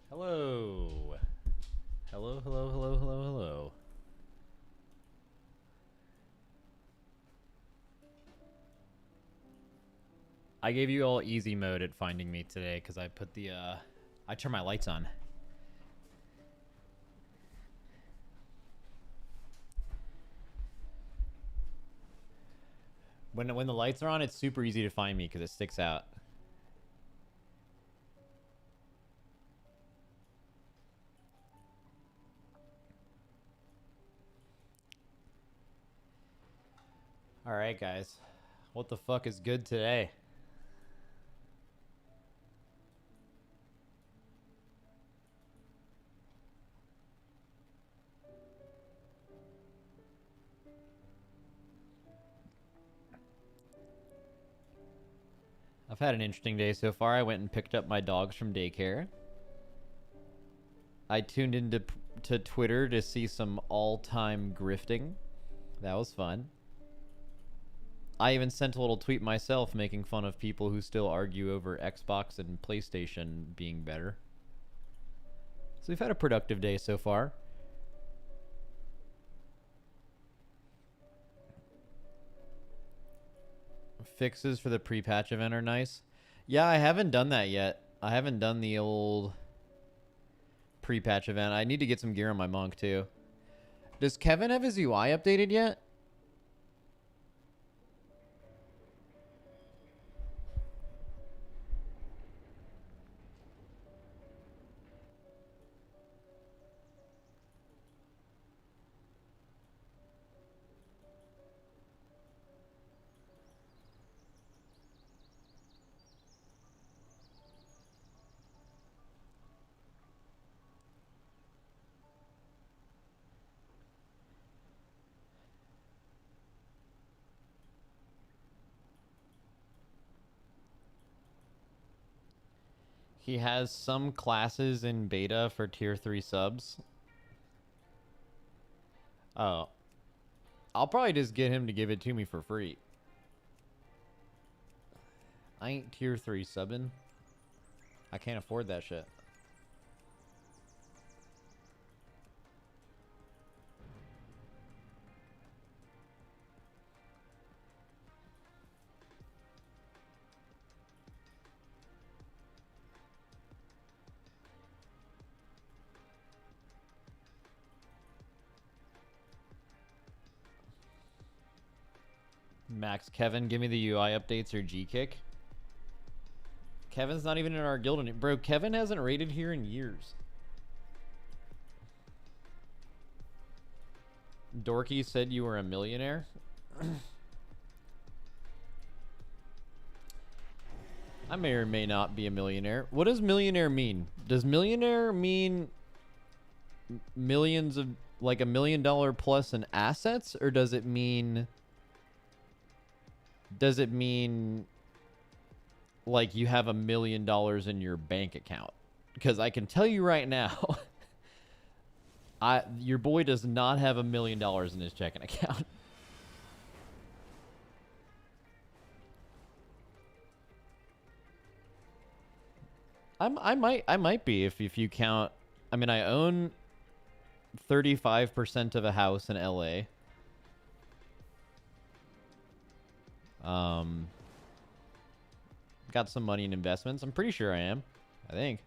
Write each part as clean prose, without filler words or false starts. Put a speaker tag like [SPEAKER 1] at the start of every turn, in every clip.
[SPEAKER 1] Hello. Hello, hello, hello, hello, hello. I gave you all easy mode at finding me today because I put the, I turned my lights on. When the lights are on, it's super easy to find me because it sticks out. Alright, guys. What the fuck is good today? I've had an interesting day so far. I went and picked up my dogs from daycare. I tuned into Twitter to see some all-time grifting. That was fun. I even sent a little tweet myself making fun of people who still argue over Xbox and PlayStation being better. So we've had a productive day so far. Fixes for the pre-patch event are nice. Yeah, I haven't done that yet. I haven't done the old pre-patch event. I need to get some gear on my monk too. Does Kevin have his UI updated yet? He has some classes in beta for tier 3 subs. Oh. I'll probably just get him to give it to me for free. I ain't tier 3 subbing. I can't afford that shit. Max, Kevin, give me the UI updates or G-Kick. Kevin's not even in our guild anymore. Bro, Kevin hasn't raided here in years. Dorky said you were a millionaire. I may or may not be a millionaire. What does millionaire mean? Does millionaire mean millions of, like $1 million plus in assets? Or does it mean like you have $1 million in your bank account? Because I can tell you right now, your boy does not have $1 million in his checking account. I might be if you count. I mean, I own 35% of a house in LA. Got some money in investments. I'm pretty sure I am. I think.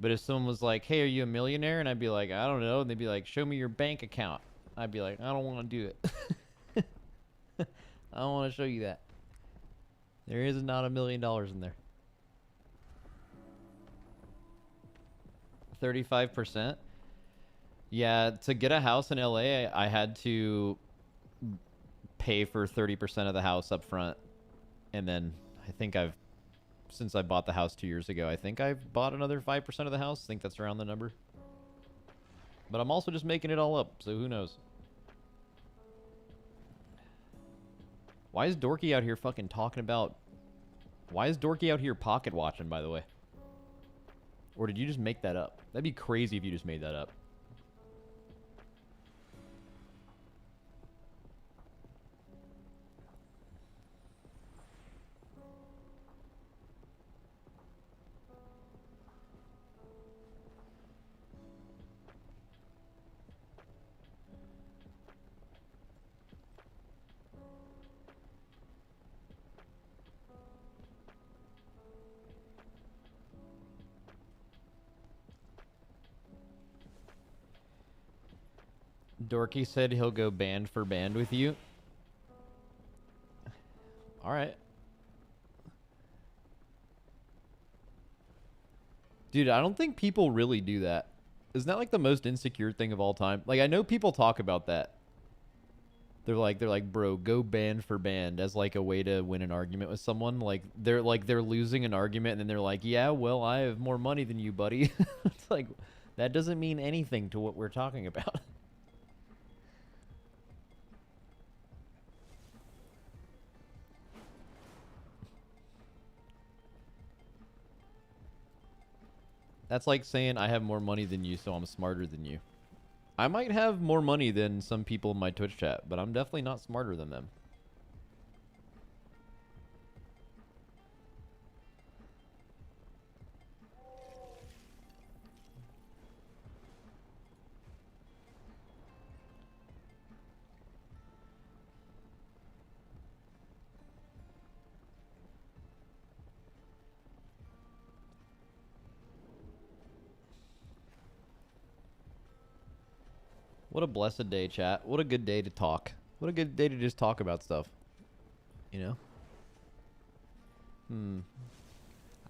[SPEAKER 1] But if someone was like, hey, are you a millionaire? And I'd be like, I don't know. And they'd be like, show me your bank account. I'd be like, I don't want to do it. I don't want to show you that. There is not $1 million in there. 35%? Yeah, to get a house in LA, I had to pay for 30% of the house up front. And then I think since I bought the house 2 years ago, I think I've bought another 5% of the house. I think that's around the number. But I'm also just making it all up, so who knows? Why is Dorky out here fucking talking about... Why is Dorky out here pocket watching, by the way? Or did you just make that up? That'd be crazy if you just made that up. Dorky said he'll go band for band with you. Alright. Dude, I don't think people really do that. Isn't that like the most insecure thing of all time? Like, I know people talk about that. They're like, bro, go band for band as like a way to win an argument with someone. Like they're losing an argument and then they're like, yeah, well, I have more money than you, buddy. It's like, that doesn't mean anything to what we're talking about. That's like saying I have more money than you, so I'm smarter than you. I might have more money than some people in my Twitch chat, but I'm definitely not smarter than them. What a blessed day, chat. What a good day to talk. What a good day to just talk about stuff. You know?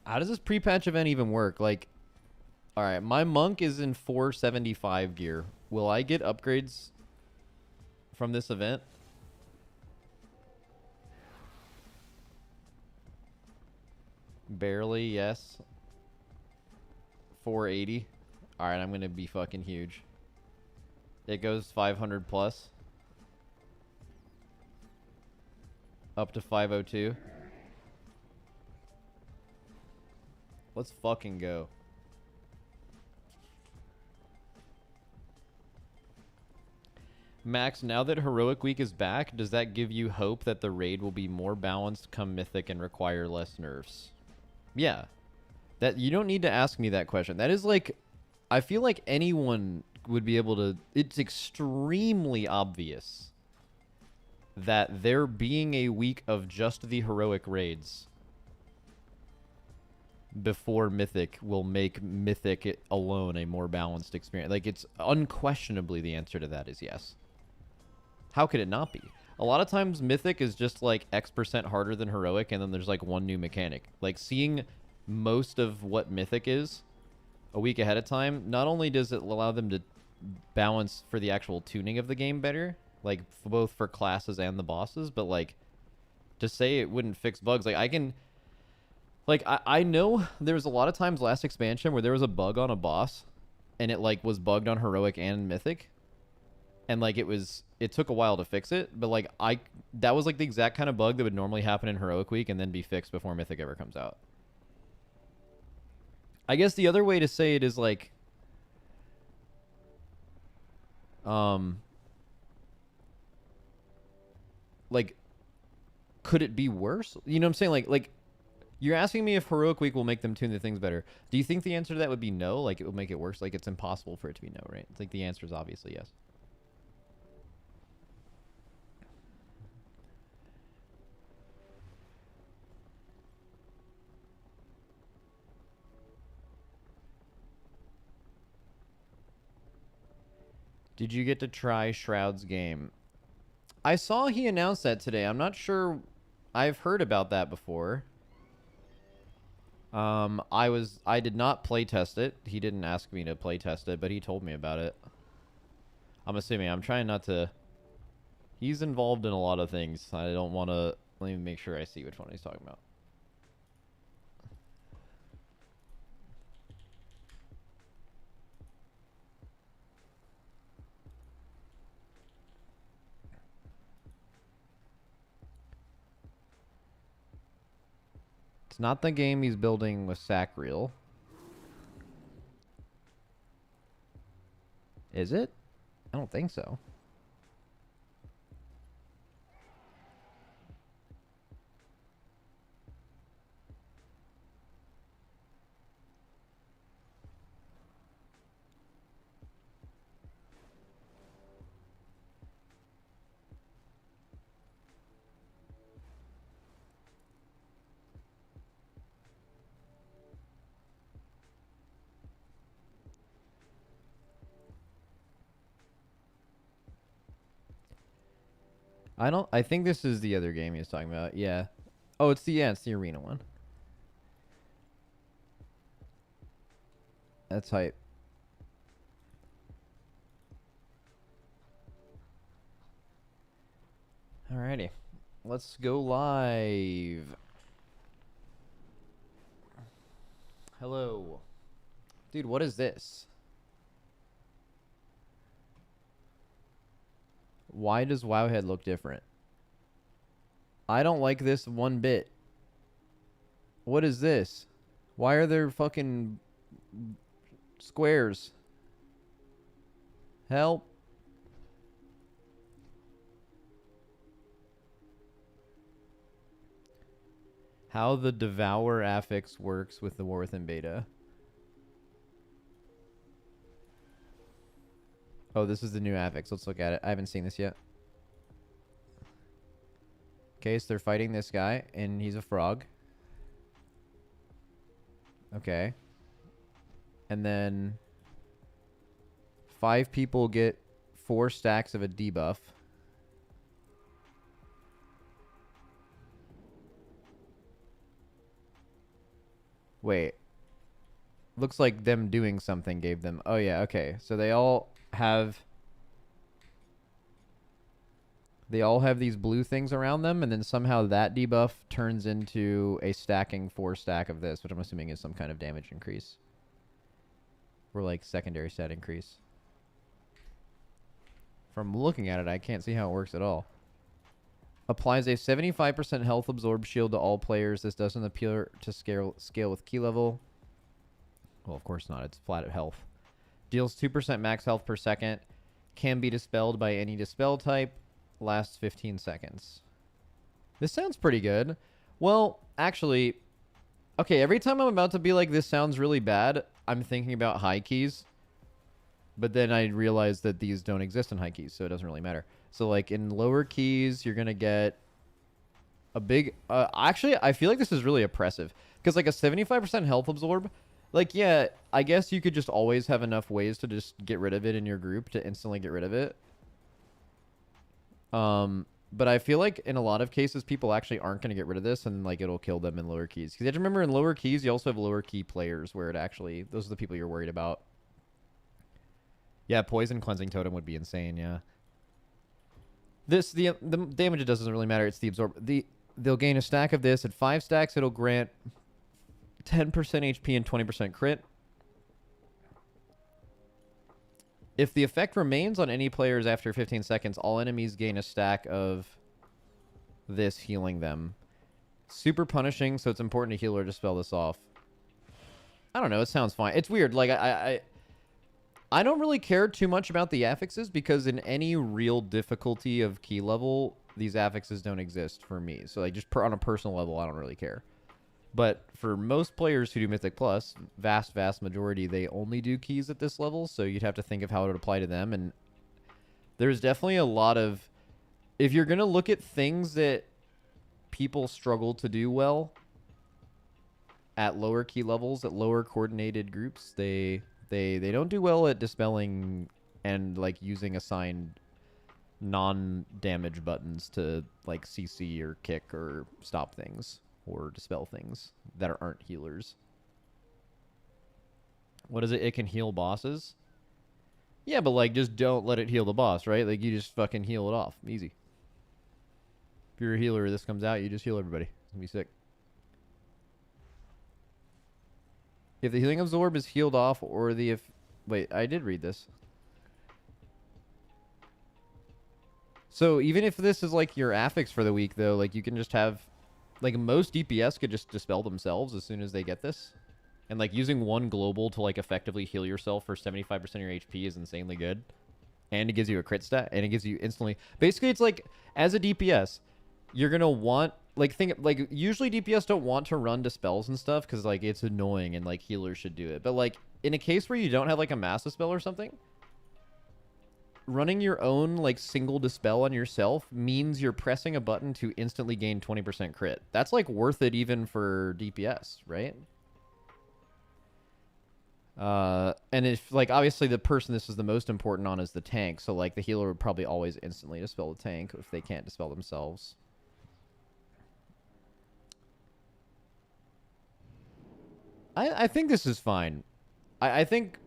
[SPEAKER 1] How does this pre-patch event even work? Like, alright, my monk is in 475 gear. Will I get upgrades from this event? Barely, yes. 480. Alright, I'm gonna be fucking huge. It goes 500 plus. Up to 502. Let's fucking go. Max, now that Heroic Week is back, does that give you hope that the raid will be more balanced come Mythic and require less nerfs? Yeah. That you don't need to ask me that question. That is like, I feel like anyone would be able to... It's extremely obvious that there being a week of just the heroic raids before Mythic will make Mythic alone a more balanced experience. Like, it's unquestionably the answer to that is yes. How could it not be? A lot of times Mythic is just like X% harder than heroic, and then there's like one new mechanic. Like, seeing most of what Mythic is a week ahead of time, not only does it allow them to balance for the actual tuning of the game better, like both for classes and the bosses, but like to say it wouldn't fix bugs, like I can, like I know there was a lot of times last expansion where there was a bug on a boss and it like was bugged on heroic and mythic, and like it took a while to fix it, but like that was like the exact kind of bug that would normally happen in heroic week and then be fixed before mythic ever comes out. I guess the other way to say it is like like, could it be worse? You know what I'm saying? Like, you're asking me if Heroic Week will make them tune the things better. Do you think the answer to that would be no? Like, it will make it worse? Like, it's impossible for it to be no, right? It's like the answer is obviously yes. Did you get to try Shroud's game? I saw he announced that today. I'm not sure. I've heard about that before. I did not play test it. He didn't ask me to play test it, but he told me about it. I'm assuming. I'm trying not to. He's involved in a lot of things. I don't want to. Let me make sure I see which one he's talking about. It's not the game he's building with Sacriel. Is it? I don't think so. I think this is the other game he was talking about. Yeah. Oh, it's the arena one. That's hype. Alrighty. Let's go live. Hello. Dude, what is this? Why does Wowhead look different? I don't like this one bit. What is this? Why are there fucking squares? Help. How the Devour Affix works with the War Within beta. Oh, this is the new Affix. Let's look at it. I haven't seen this yet. Okay, so they're fighting this guy, and he's a frog. Okay. And then 5 people get 4 stacks of a debuff. Wait. Looks like them doing something gave them... Oh, yeah, okay. So they all have these blue things around them, and then somehow that debuff turns into a stacking 4 stack of this, which I'm assuming is some kind of damage increase. Or like secondary stat increase. From looking at it, I can't see how it works at all. Applies a 75% health absorb shield to all players. This doesn't appear to scale with key level. Well, of course not. It's flat at health. Deals 2% max health per second. Can be dispelled by any dispel type. Lasts 15 seconds. This sounds pretty good. Well, actually, okay, every time I'm about to be like, this sounds really bad, I'm thinking about high keys. But then I realize that these don't exist in high keys, so it doesn't really matter. So, like, in lower keys, you're going to get a big... actually, I feel like this is really oppressive. Because, like, a 75% health absorb... Like, yeah, I guess you could just always have enough ways to just get rid of it in your group to instantly get rid of it. But I feel like in a lot of cases, people actually aren't going to get rid of this, and, like, it'll kill them in lower keys. Because you have to remember, in lower keys, you also have lower key players where it actually... Those are the people you're worried about. Yeah, Poison Cleansing Totem would be insane, yeah. The damage it does doesn't really matter. It's the absorb. They'll gain a stack of this. At 5 stacks, it'll grant 10% HP and 20% crit. If the effect remains on any players after 15 seconds, all enemies gain a stack of this, healing them. Super punishing, so it's important to heal or dispel this off. I don't know. It sounds fine. It's weird. Like, I don't really care too much about the affixes because in any real difficulty of key level, these affixes don't exist for me. So, like, just on a personal level, I don't really care. But for most players who do Mythic Plus, vast majority, they only do keys at this level. So you'd have to think of how it would apply to them. And there's definitely a lot of... If you're going to look at things that people struggle to do well at lower key levels, at lower coordinated groups, they don't do well at dispelling and, like, using assigned non-damage buttons to, like, CC or kick or stop things or dispel things that aren't healers. What is it? It can heal bosses? Yeah, but, like, just don't let it heal the boss, right? Like, you just fucking heal it off. Easy. If you're a healer, this comes out, you just heal everybody. It's gonna be sick. If the healing absorb is healed off or the... Wait, I did read this. So even if this is like your affix for the week, though, like you can just have Like, most DPS could just dispel themselves as soon as they get this. And, like, using one global to, like, effectively heal yourself for 75% of your HP is insanely good. And it gives you a crit stat, and it gives you instantly... Basically, it's like, as a DPS, you're gonna want... Like, usually DPS don't want to run dispels and stuff, because, like, it's annoying, and, like, healers should do it. But, like, in a case where you don't have, like, a mass dispel or something, running your own, like, single dispel on yourself means you're pressing a button to instantly gain 20% crit. That's, like, worth it even for DPS, right? And if, like, obviously the person this is the most important on is the tank, so, like, the healer would probably always instantly dispel the tank if they can't dispel themselves. I think this is fine. I think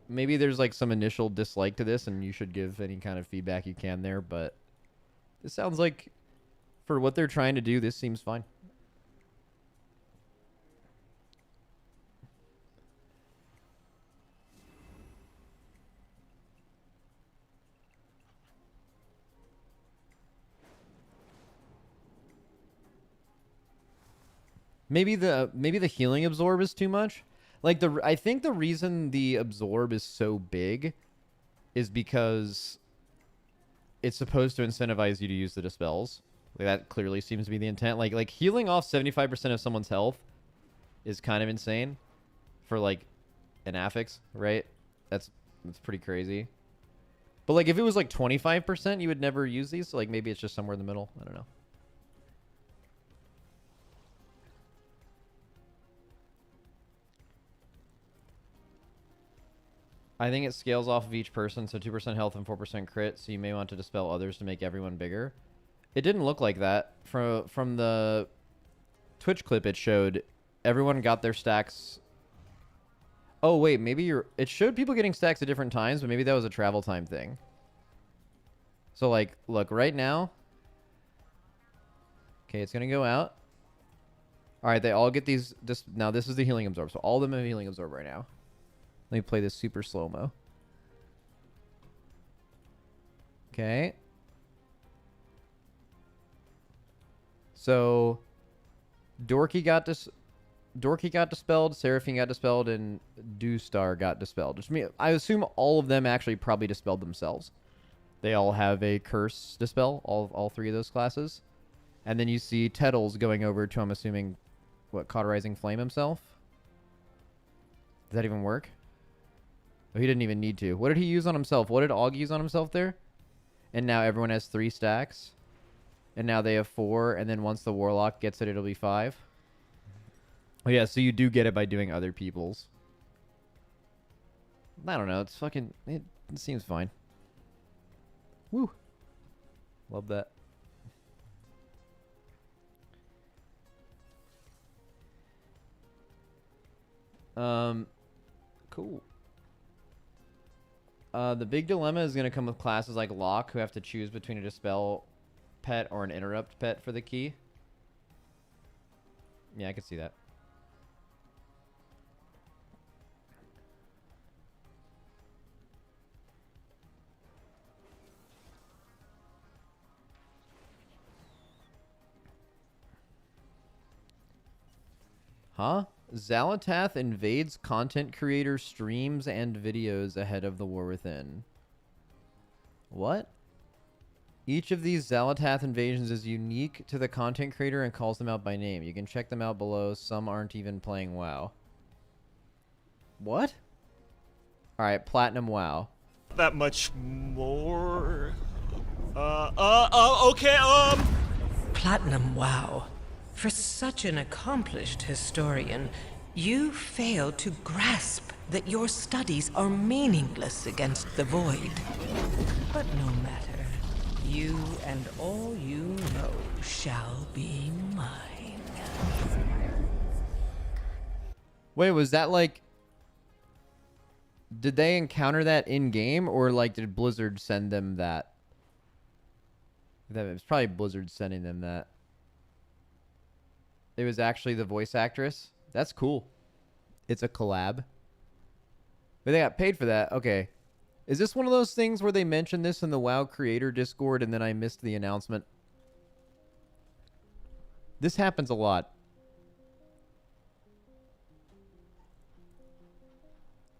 [SPEAKER 1] maybe there's, like, some initial dislike to this, and you should give any kind of feedback you can there, but this sounds like, for what they're trying to do, this seems fine. Maybe the healing absorb is too much. Like, I think the reason the absorb is so big is because it's supposed to incentivize you to use the dispels. Like, that clearly seems to be the intent. Like healing off 75% of someone's health is kind of insane for, like, an affix, right? That's pretty crazy. But, like, if it was like 25%, you would never use these. So, like, maybe it's just somewhere in the middle. I don't know. I think it scales off of each person, so 2% health and 4% crit, so you may want to dispel others to make everyone bigger. It didn't look like that. From the Twitch clip it showed, everyone got their stacks... Oh, wait, maybe it showed people getting stacks at different times, but maybe that was a travel time thing. So, like, look, right now... Okay, it's going to go out. Alright, they all get these... Now, this is the healing absorb, so all of them have healing absorb right now. Let me play this super slow-mo. Okay. So, Dorky got dispelled, Seraphine got dispelled, and Dewstar got dispelled. Which means, I assume all of them actually probably dispelled themselves. They all have a curse dispel, all three of those classes. And then you see Tettles going over to, I'm assuming, what, Cauterizing Flame himself? Does that even work? Oh, he didn't even need to. What did he use on himself? What did Og use on himself there? And now everyone has 3 stacks. And now they have 4. And then once the Warlock gets it, it'll be 5. Oh, yeah, so you do get it by doing other people's. I don't know. It's fucking... It seems fine. Woo. Love that. Cool. The big dilemma is going to come with classes like Locke, who have to choose between a Dispel pet or an Interrupt pet for the key. Yeah, I could see that. Huh? Xal'atath invades content creator streams and videos ahead of the War Within. What? Each of these Xal'atath invasions is unique to the content creator and calls them out by name. You can check them out below. Some aren't even playing WoW. What? Alright, Platinum WoW.
[SPEAKER 2] That much more... okay,
[SPEAKER 3] Platinum WoW. For such an accomplished historian, you fail to grasp that your studies are meaningless against the void. But no matter. You and all you know shall be mine.
[SPEAKER 1] Wait, was that like... Did they encounter that in-game, or like did Blizzard send them that? It's probably Blizzard sending them that. It was actually the voice actress. That's cool. It's a collab. But they got paid for that. Okay. Is this one of those things where they mentioned this in the WoW creator Discord and then I missed the announcement? This happens a lot.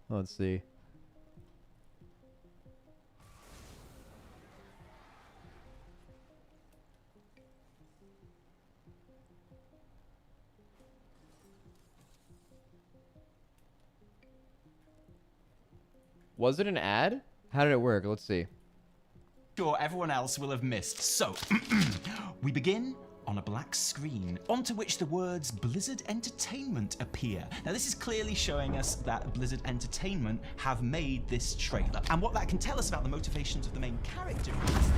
[SPEAKER 1] Let's see. Was it an ad? How did it work? Let's see.
[SPEAKER 4] Sure, everyone else will have missed. So, we begin on a black screen, onto which the words Blizzard Entertainment appear. Now, this is clearly showing us that Blizzard Entertainment have made this trailer. And what that can tell us about the motivations of the main character is...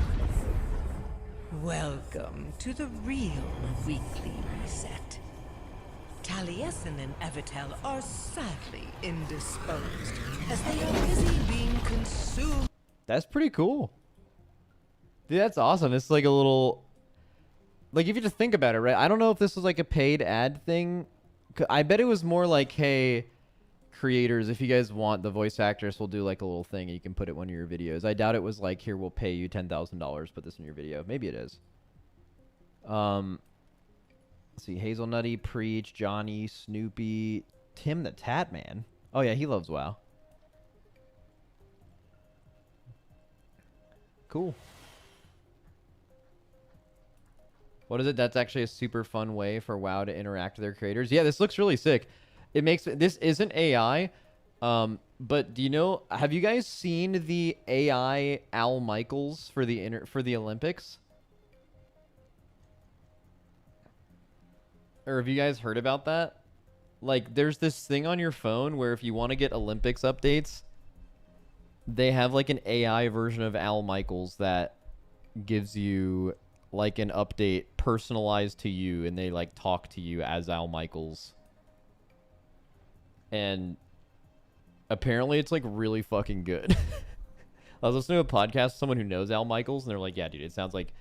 [SPEAKER 3] Welcome to the real weekly reset. Taliesin and Evitel are sadly indisposed, as they are busy being consumed.
[SPEAKER 1] That's pretty cool. Dude, that's awesome. It's like a little... Like, if you just think about it, right? I don't know if this was like a paid ad thing. I bet it was more like, hey, creators, if you guys want, the voice actress will do like a little thing and you can put it in one of your videos. I doubt it was like, here, we'll pay you $10,000, put this in your video. Maybe it is. Let's see, Hazelnutty, Preach, Johnny, Snoopy, Tim the Tatman. Oh yeah, he loves WoW. Cool. What is it? That's actually a super fun way for WoW to interact with their creators. Yeah, this looks really sick. It makes this isn't AI, but do you know? Have you guys seen the AI Al Michaels for the Olympics? Or have you guys heard about that? Like, there's this thing on your phone where if you want to get Olympics updates, they have like an AI version of Al Michaels that gives you like an update personalized to you, and they like talk to you as Al Michaels. And apparently it's like really fucking good. I was listening to a podcast with someone who knows Al Michaels, and they're like, yeah, dude, it sounds like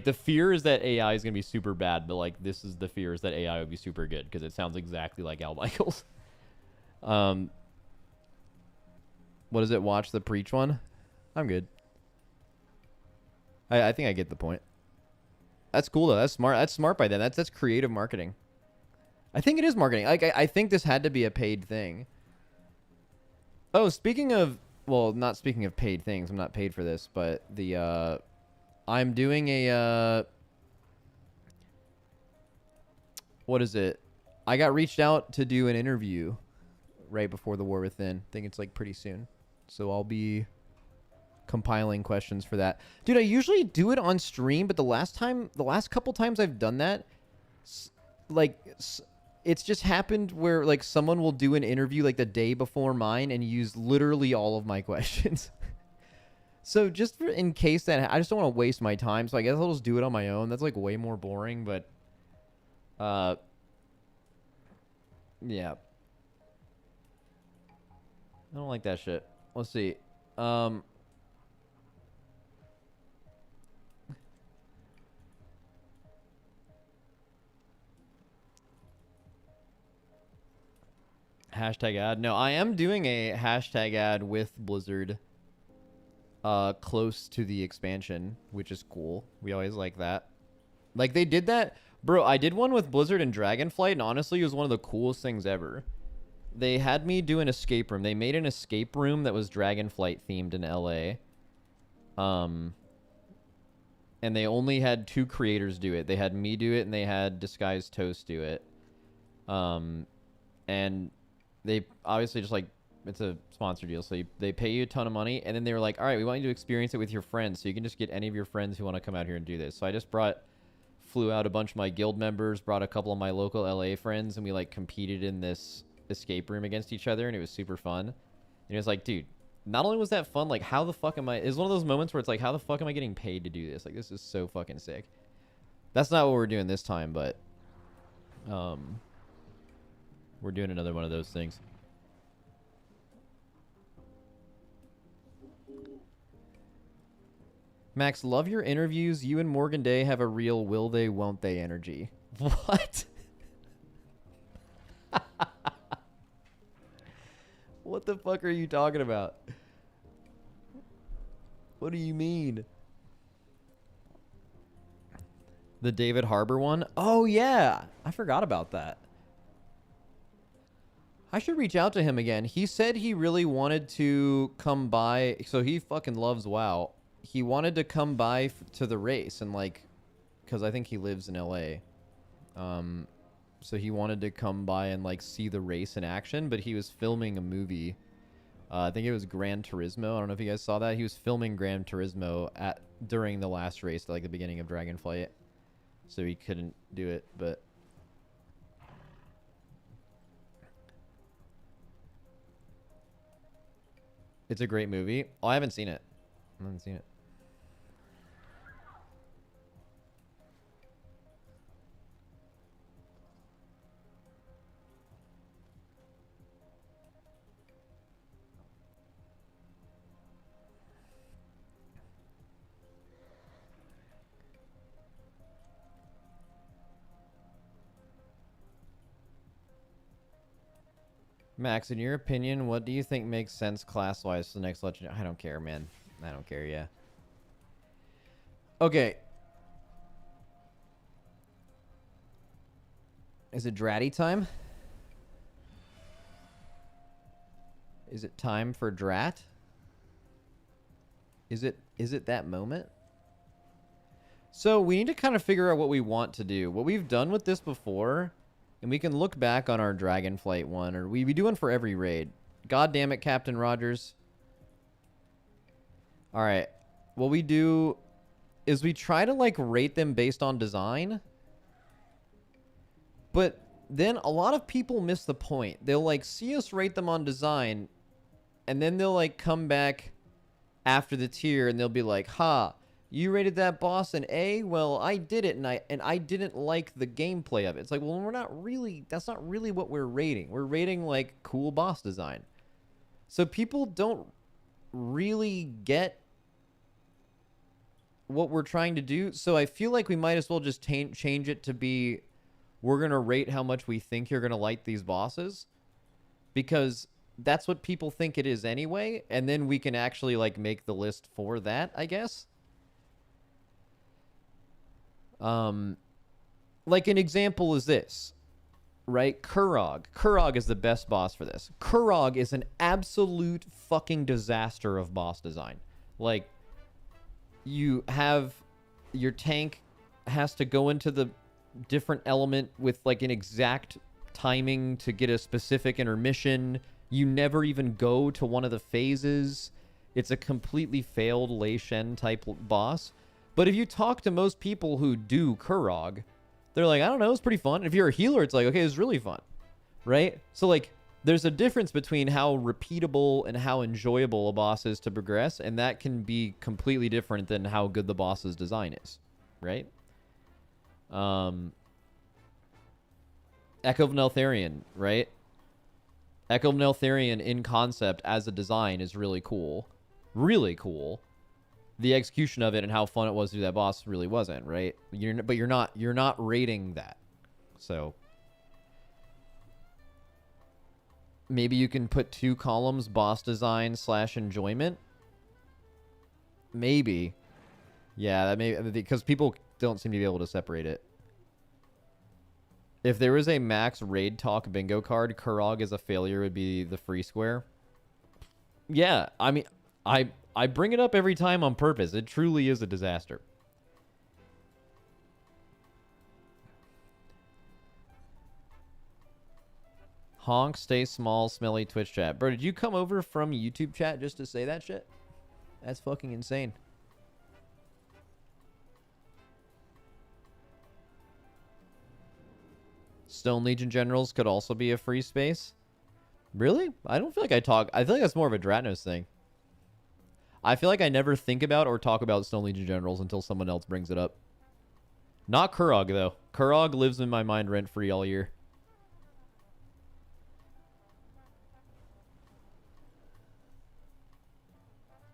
[SPEAKER 1] the fear is that AI is going to be super bad, but like this is the fear is that AI would be super good because it sounds exactly like Al Michaels. What is it? Watch the Preach one? I'm good. I think I get the point. That's cool though. That's smart. That's smart by them. That's creative marketing. I think it is marketing. Like I think this had to be a paid thing. Oh, speaking of, well, not speaking of paid things. I'm not paid for this, but the I'm doing a what is it? I got reached out to do an interview right before the War Within. I think it's like pretty soon. So I'll be compiling questions for that. Dude, I usually do it on stream, but the last couple times I've done that, like, it's just happened where like someone will do an interview like the day before mine and use literally all of my questions. So just in case that, I just don't want to waste my time. So I guess I'll just do it on my own. That's like way more boring, but yeah. I don't like that shit. Let's see. Hashtag ad. No, I am doing a hashtag ad with Blizzard close to the expansion, which is cool. We always like that. Like, they did that. Bro, I did one with Blizzard and Dragonflight, and honestly, it was one of the coolest things ever. They had me do an escape room. They made an escape room that was Dragonflight themed in LA. And they only had 2 creators do it. They had me do it, and they had Disguised Toast do it. And they obviously just like, it's a sponsor deal, so they pay you a ton of money, and then they were like, all right, we want you to experience it with your friends, so you can just get any of your friends who want to come out here and do this. So I just flew out a bunch of my guild members, brought a couple of my local LA friends, and we like competed in this escape room against each other, and it was super fun. And it was like, dude, not only was that fun, like how the fuck am I, it's one of those moments where it's like, how the fuck am I getting paid to do this? Like, this is so fucking sick. That's not what we're doing this time, but we're doing another one of those things. Max, love your interviews. You and Morgan Day have a real will they, won't they energy. What? What the fuck are you talking about? What do you mean? The David Harbour one? Oh, yeah. I forgot about that. I should reach out to him again. He said he really wanted to come by. So he fucking loves WoW. He wanted to come by to the race and like, because I think he lives in LA. So he wanted to come by and like see the race in action, but he was filming a movie. I think it was Gran Turismo. I don't know if you guys saw that. He was filming Gran Turismo during the last race, like the beginning of Dragonflight. So he couldn't do it, but it's a great movie. Oh, I haven't seen it. I haven't seen it. Max, in your opinion, what do you think makes sense class-wise for the next legend? I don't care, man. I don't care, yeah. Okay. Is it dratty time? Is it time for drat? Is it that moment? So we need to kind of figure out what we want to do. What we've done with this before, and we can look back on our Dragonflight one, or we do one for every raid. God damn it, Captain Rogers. All right. What we do is we try to like rate them based on design. But then a lot of people miss the point. They'll like see us rate them on design, and then they'll like come back after the tier and they'll be like, ha, you rated that boss an A? Well, I did it, and I didn't like the gameplay of it. It's like, well, that's not really what we're rating. We're rating, like, cool boss design. So people don't really get what we're trying to do. So I feel like we might as well just change it to be, we're going to rate how much we think you're going to like these bosses. Because that's what people think it is anyway. And then we can actually, like, make the list for that, I guess. Like an example is this, right? Kurog. Kurog is the best boss for this. Kurog is an absolute fucking disaster of boss design. Like, you have your tank has to go into the different element with like an exact timing to get a specific intermission. You never even go to one of the phases. It's a completely failed Lei Shen type boss. But if you talk to most people who do Kurog, they're like, I don't know, it's pretty fun. If you're a healer, it's like, okay, it's really fun, right? So, like, there's a difference between how repeatable and how enjoyable a boss is to progress, and that can be completely different than how good the boss's design is, right? Echo of Neltharion, right? Echo of Neltharion in concept as a design is really cool. Really cool. The execution of it and how fun it was to do that boss really wasn't, right? But you're not rating that. So maybe you can put 2 columns, boss design / enjoyment. Maybe. Yeah, that may, because people don't seem to be able to separate it. If there was a max raid talk bingo card, Kurog as a failure would be the free square. Yeah, I mean, I bring it up every time on purpose. It truly is a disaster. Honk, stay small, smelly Twitch chat. Bro, did you come over from YouTube chat just to say that shit? That's fucking insane. Stone Legion Generals could also be a free space. Really? I don't feel like I talk. I feel like that's more of a Dratnos thing. I feel like I never think about or talk about Stone Legion Generals until someone else brings it up. Not Kurog, though. Kurog lives in my mind rent-free all year.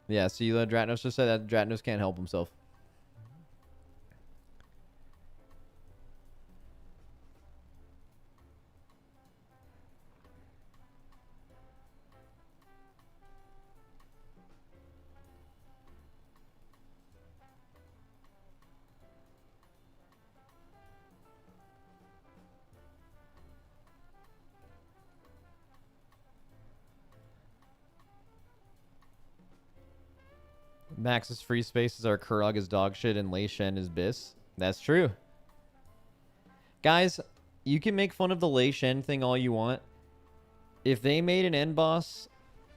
[SPEAKER 1] Yeah, see, Dratnos just said that Dratnos can't help himself. Max's free spaces are Kurog is dog shit and Lei Shen is Biss. That's true. Guys, you can make fun of the Lei Shen thing all you want. If they made an end boss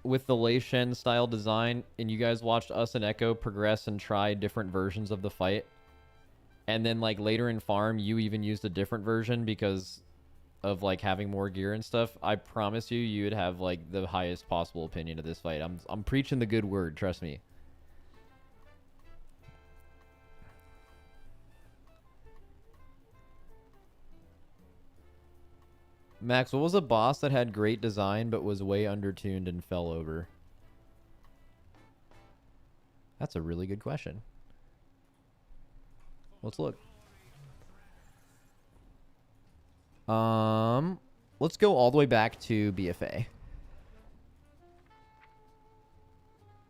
[SPEAKER 1] with the Lei Shen style design and you guys watched us and Echo progress and try different versions of the fight, and then like later in farm you even used a different version because of like having more gear and stuff, I promise you, you would have like the highest possible opinion of this fight. I'm preaching the good word, trust me. Max, what was a boss that had great design but was way undertuned and fell over? That's a really good question. Let's look. Let's go all the way back to BFA.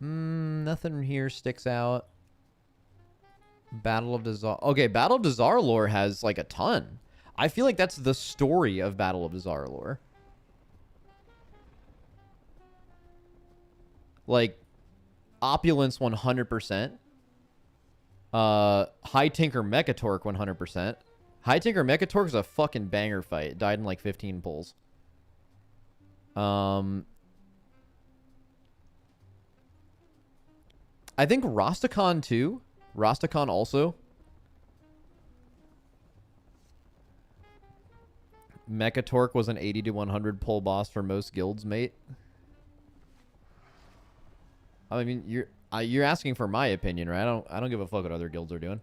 [SPEAKER 1] Nothing here sticks out. Battle of Dazar. Okay, Battle of Dazar lore has like a ton. I feel like that's the story of Battle of Dazar lore. Like, Opulence 100%. High Tinker Mechatork 100%. High Tinker Mechatork is a fucking banger fight. It died in like 15 pulls. I think Rastakhan too. Rastakhan also. Mechatork was an 80 to 100 pull boss for most guilds, mate. I mean, you're asking for my opinion, right? I don't give a fuck what other guilds are doing.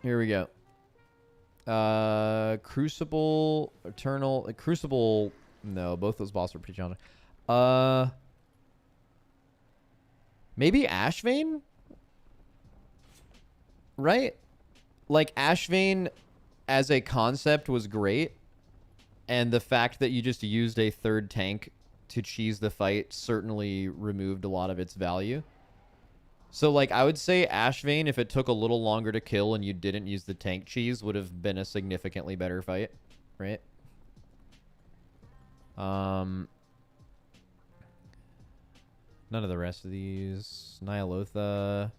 [SPEAKER 1] Here we go. Crucible, Eternal, Crucible. No, both those bosses are pretty challenging. Maybe Ashvane? Right? Like, Ashvane as a concept was great. And the fact that you just used a third tank to cheese the fight certainly removed a lot of its value. So, like, I would say Ashvane, if it took a little longer to kill and you didn't use the tank cheese, would have been a significantly better fight. Right? None of the rest of these. Nyalotha.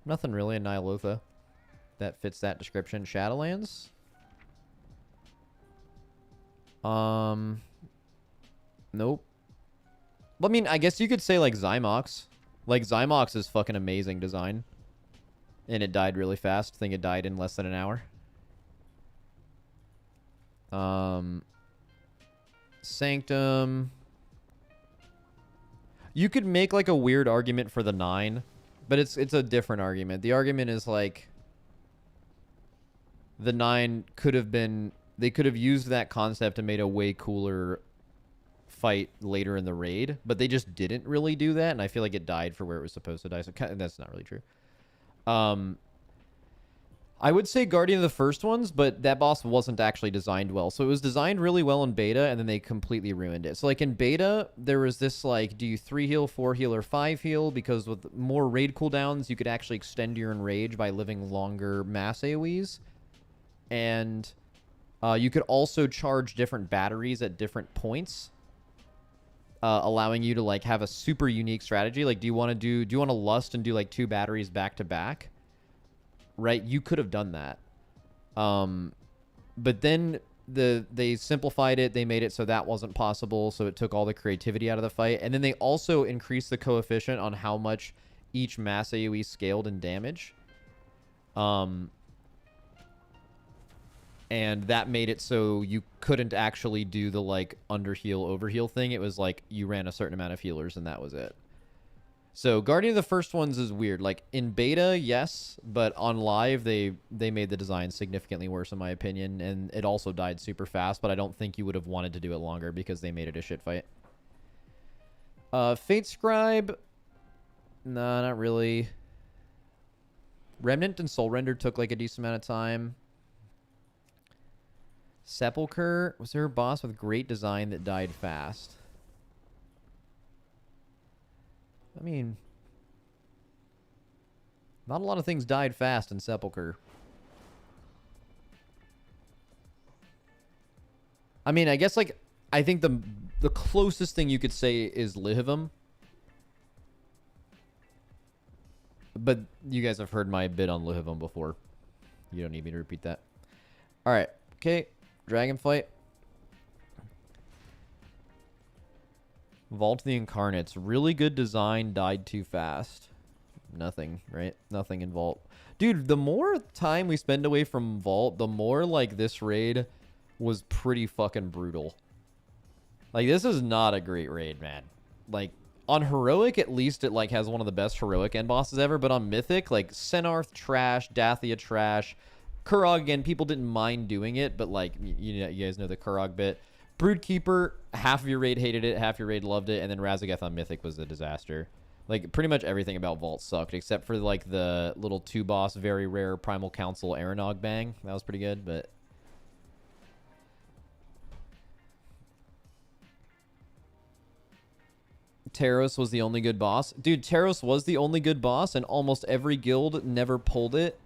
[SPEAKER 1] Nothing really in Nyalotha that fits that description. Shadowlands. Nope. Well, I mean, I guess you could say like Zymox. Like, Zymox is fucking amazing design. And it died really fast. I think it died in less than an hour. Sanctum. You could make like a weird argument for the 9, but it's a different argument. The argument is like the 9 could have been, they could have used that concept and made a way cooler fight later in the raid, but they just didn't really do that, and I feel like it died for where it was supposed to die, so that's not really true. I would say Guardian of the first ones, but that boss wasn't actually designed well. So it was designed really well in beta, and then they completely ruined it. So like in beta, there was this like, do you 3 heal, 4 heal, or 5 heal? Because with more raid cooldowns, you could actually extend your enrage by living longer mass AoEs. And you could also charge different batteries at different points, allowing you to like have a super unique strategy. Like, do you want to lust and do like 2 batteries back to back? Right, you could have done that, but then they simplified it. They made it so that wasn't possible, so it took all the creativity out of the fight. And then they also increased the coefficient on how much each mass AoE scaled in damage, and that made it so you couldn't actually do the like underheal overheal thing. It was like you ran a certain amount of healers and that was it. So Guardian of the first ones is weird. Like in beta, yes, but on live they made the design significantly worse in my opinion, and it also died super fast, but I don't think you would have wanted to do it longer because they made it a shit fight. Fate Scribe, nah, not really. Remnant and Soul Render took like a decent amount of time. Sepulcher, was there a boss with great design that died fast? I mean, not a lot of things died fast in Sepulcher. I mean, I guess like I think the closest thing you could say is Lihivim. But you guys have heard my bit on Lihivim before. You don't need me to repeat that. All right. Okay. Dragonflight. Vault of the Incarnates. Really good design. Died too fast. Nothing, right? Nothing in Vault. Dude, the more time we spend away from Vault, the more, like, this raid was pretty fucking brutal. Like, this is not a great raid, man. Like, on Heroic, at least it, like, has one of the best Heroic end bosses ever. But on Mythic, like, Senarth trash, Dathia trash. Kurog, again, people didn't mind doing it. But, like, you guys know the Kurog bit. Broodkeeper, half of your raid hated it, half your raid loved it. And then Razagath on Mythic was a disaster. Like, pretty much everything about Vault sucked. Except for, like, the little 2-boss, very rare Primal Council Aranog bang. That was pretty good, but... Taros was the only good boss. Dude, Taros was the only good boss, and almost every guild never pulled it.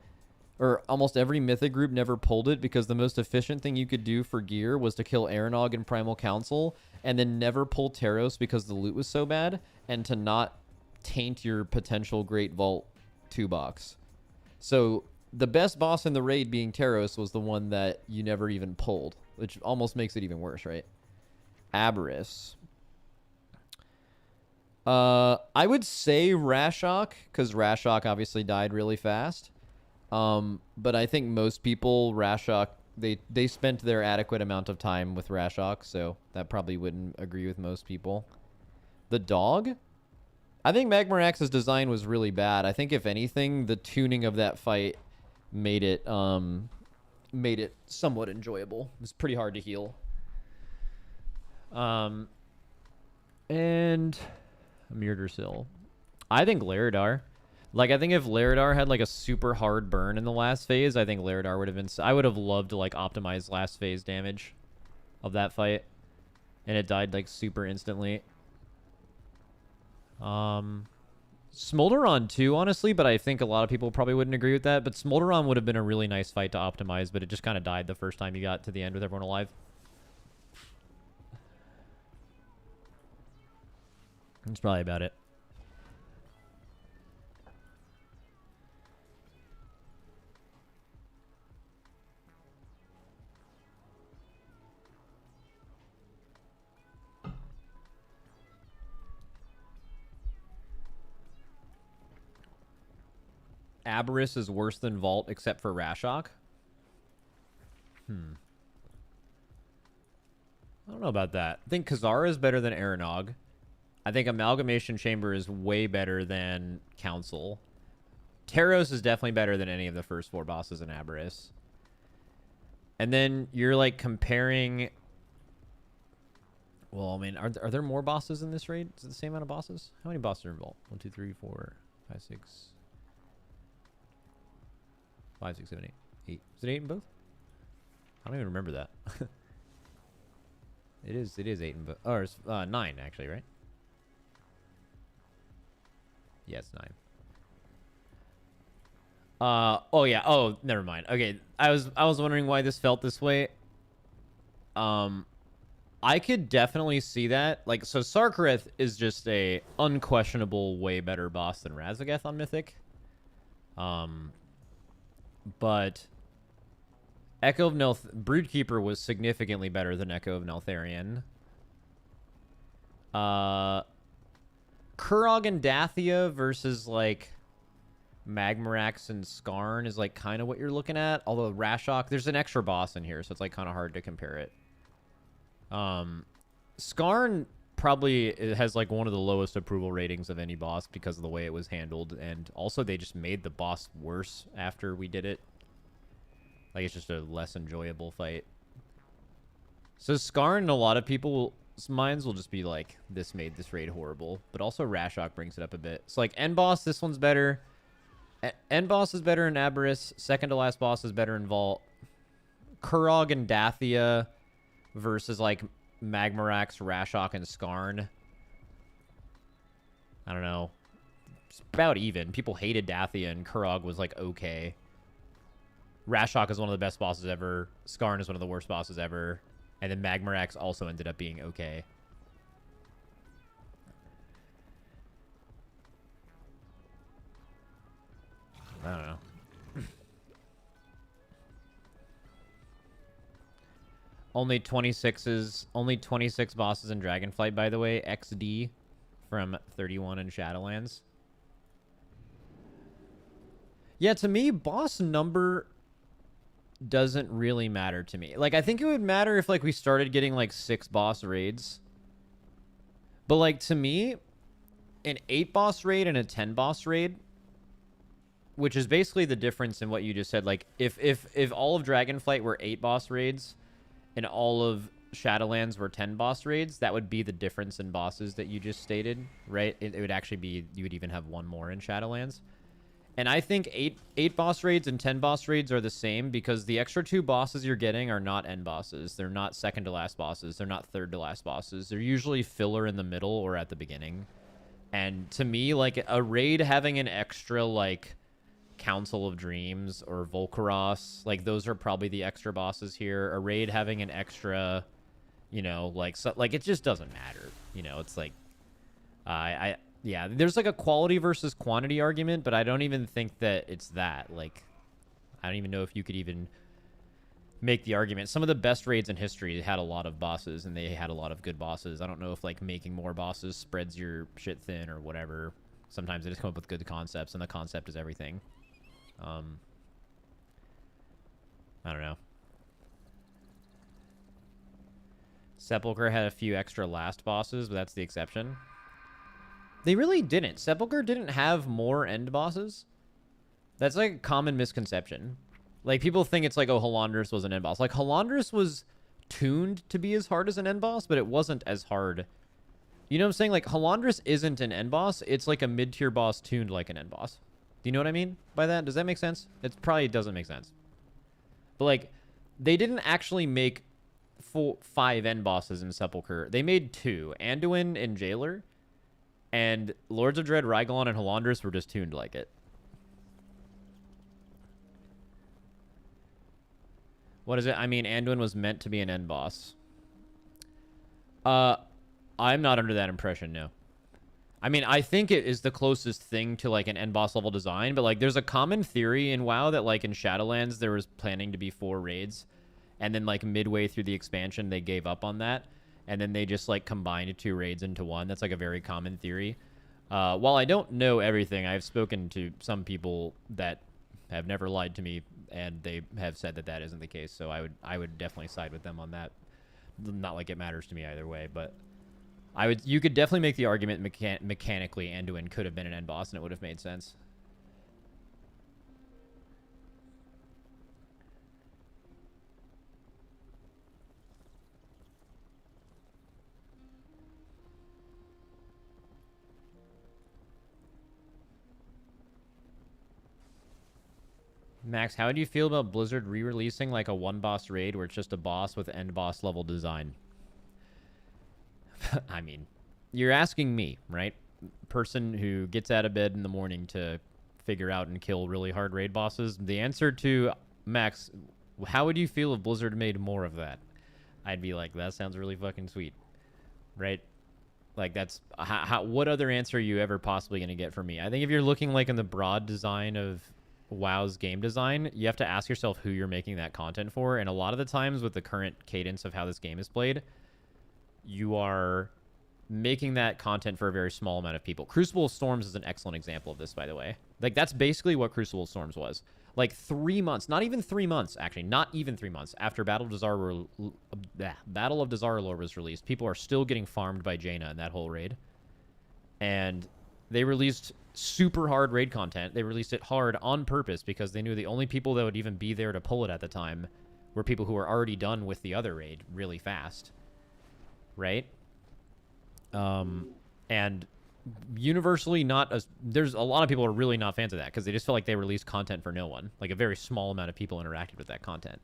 [SPEAKER 1] Or almost every Mythic group never pulled it, because the most efficient thing you could do for gear was to kill Aranog and Primal Council, and then never pull Taros because the loot was so bad, and to not taint your potential Great Vault 2-box. So, the best boss in the raid being Taros was the one that you never even pulled, which almost makes it even worse, right? Aberrus. I would say Rashok, because Rashok obviously died really fast. But I think most people, Rashok, they spent their adequate amount of time with Rashok, so that probably wouldn't agree with most people. The dog? I think Magmarax's design was really bad. I think if anything, the tuning of that fight made it somewhat enjoyable. It was pretty hard to heal. And Myrdersil. I think Laridar. Like, I think if Laridar had, like, a super hard burn in the last phase, I think Laridar would have been... I would have loved to, like, optimize last phase damage of that fight. And it died, like, super instantly. Smolderon, too, honestly, but I think a lot of people probably wouldn't agree with that. But Smolderon would have been a really nice fight to optimize, but it just kind of died the first time you got to the end with everyone alive. That's probably about it. Aberrus is worse than Vault except for Rashok. I don't know about that. I think Kazara is better than Aranog. I think Amalgamation Chamber is way better than Council. Taros is definitely better than any of the first 4 bosses in Aberrus. And then you're, like, comparing... Well, I mean, are there more bosses in this raid? Is it the same amount of bosses? How many bosses are in Vault? 1, 2, 3, 4, 5, 6... 5, 6, 7, 8. 8. Is it 8 in both? I don't even remember that. It is 8 in both. Or it's 9, actually, right? Yeah, it's 9. Oh yeah. Oh, never mind. Okay, I was wondering why this felt this way. I could definitely see that. Like, so Sarkareth is just a unquestionable way better boss than Razagath on Mythic. But Echo of Broodkeeper was significantly better than Echo of Neltharion. Kurog and Dathia versus, like, Magmarax and Skarn is, like, kind of what you're looking at. Although Rashok, there's an extra boss in here, so it's, like, kind of hard to compare it. Skarn probably has, like, one of the lowest approval ratings of any boss because of the way it was handled. And also, they just made the boss worse after we did it. Like, it's just a less enjoyable fight. So Skarn, in a lot of people's minds, will just be like, this made this raid horrible. But also Rashok brings it up a bit. So, like, end boss, this one's better. End boss is better in Aberrus. Second to last boss is better in Vault. Kurog and Dathia versus, like, Magmarax, Rashok, and Skarn. I don't know. It's about even. People hated Dathia, and Kurog was, like, okay. Rashok is one of the best bosses ever. Skarn is one of the worst bosses ever. And then Magmarax also ended up being okay. I don't know. Only 26 bosses in Dragonflight, by the way. XD from 31 in Shadowlands. Yeah, to me, boss number doesn't really matter to me. Like, I think it would matter if, like, we started getting, like, 6 boss raids. But, like, to me, an 8 boss raid and a 10 boss raid, which is basically the difference in what you just said. Like, if all of Dragonflight were 8 boss raids and all of Shadowlands were 10 boss raids, that would be the difference in bosses that you just stated, right? It would actually be, you would even have one more in Shadowlands. And I think 8 boss raids and 10 boss raids are the same because the extra 2 bosses you're getting are not end bosses. They're not second to last bosses. They're not third to last bosses. They're usually filler in the middle or at the beginning. And to me, like, a raid having an extra, like, Council of Dreams or Volcaros, like, those are probably the extra bosses here. A raid having an extra, you know, like, so, like, it just doesn't matter. You know, it's like, yeah, there's like a quality versus quantity argument, but I don't even think that it's that. Like, I don't even know if you could even make the argument. Some of the best raids in history had a lot of bosses, and they had a lot of good bosses. I don't know if, like, making more bosses spreads your shit thin or whatever. Sometimes they just come up with good concepts, and the concept is everything. I don't know. Sepulchre had a few extra last bosses, but that's the exception. They really didn't. Sepulchre didn't have more end bosses. That's like a common misconception. Like, people think it's like, oh, Halandris was an end boss. Like, Halandris was tuned to be as hard as an end boss, but it wasn't as hard. You know what I'm saying? Like, Halandris isn't an end boss. It's like a mid-tier boss tuned like an end boss. Do you know what I mean by that? Does that make sense? It probably doesn't make sense. But, like, they didn't actually make 5 end bosses in Sepulchre. They made 2. Anduin and Jailer. And Lords of Dread, Rygallon, and Halandris were just tuned like it. What is it? I mean, Anduin was meant to be an end boss. I'm not under that impression, no. I mean, I think it is the closest thing to, like, an end boss level design, but, like, there's a common theory in WoW that, like, in Shadowlands, there was planning to be 4 raids, and then, like, midway through the expansion, they gave up on that. And then they just, like, combined 2 raids into 1. That's, like, a very common theory. While I don't know everything, I've spoken to some people that have never lied to me, and they have said that that isn't the case. So I would definitely side with them on that. Not like it matters to me either way, but you could definitely make the argument mechanically Anduin could have been an end boss, and it would have made sense. Max, how do you feel about Blizzard re-releasing like a 1-boss raid where it's just a boss with end boss level design? I mean, you're asking me, right? Person who gets out of bed in the morning to figure out and kill really hard raid bosses. The answer to Max, how would you feel if Blizzard made more of that? I'd be like, that sounds really fucking sweet, right? Like, that's what other answer are you ever possibly going to get from me? I think if you're looking like in the broad design of WoW's game design, you have to ask yourself who you're making that content for. And a lot of the times with the current cadence of how this game is played, you are making that content for a very small amount of people. Crucible of Storms is an excellent example of this, by the way. Like, that's basically what Crucible of Storms was. Like, 3 months, not even 3 months, actually, not even 3 months after Battle of Dazar'alor was released, people are still getting farmed by Jaina in that whole raid. And they released super hard raid content. They released it hard on purpose because they knew the only people that would even be there to pull it at the time were people who were already done with the other raid really fast. Right? And universally not as... There's a lot of people who are really not fans of that because they just feel like they released content for no one. Like, a very small amount of people interacted with that content.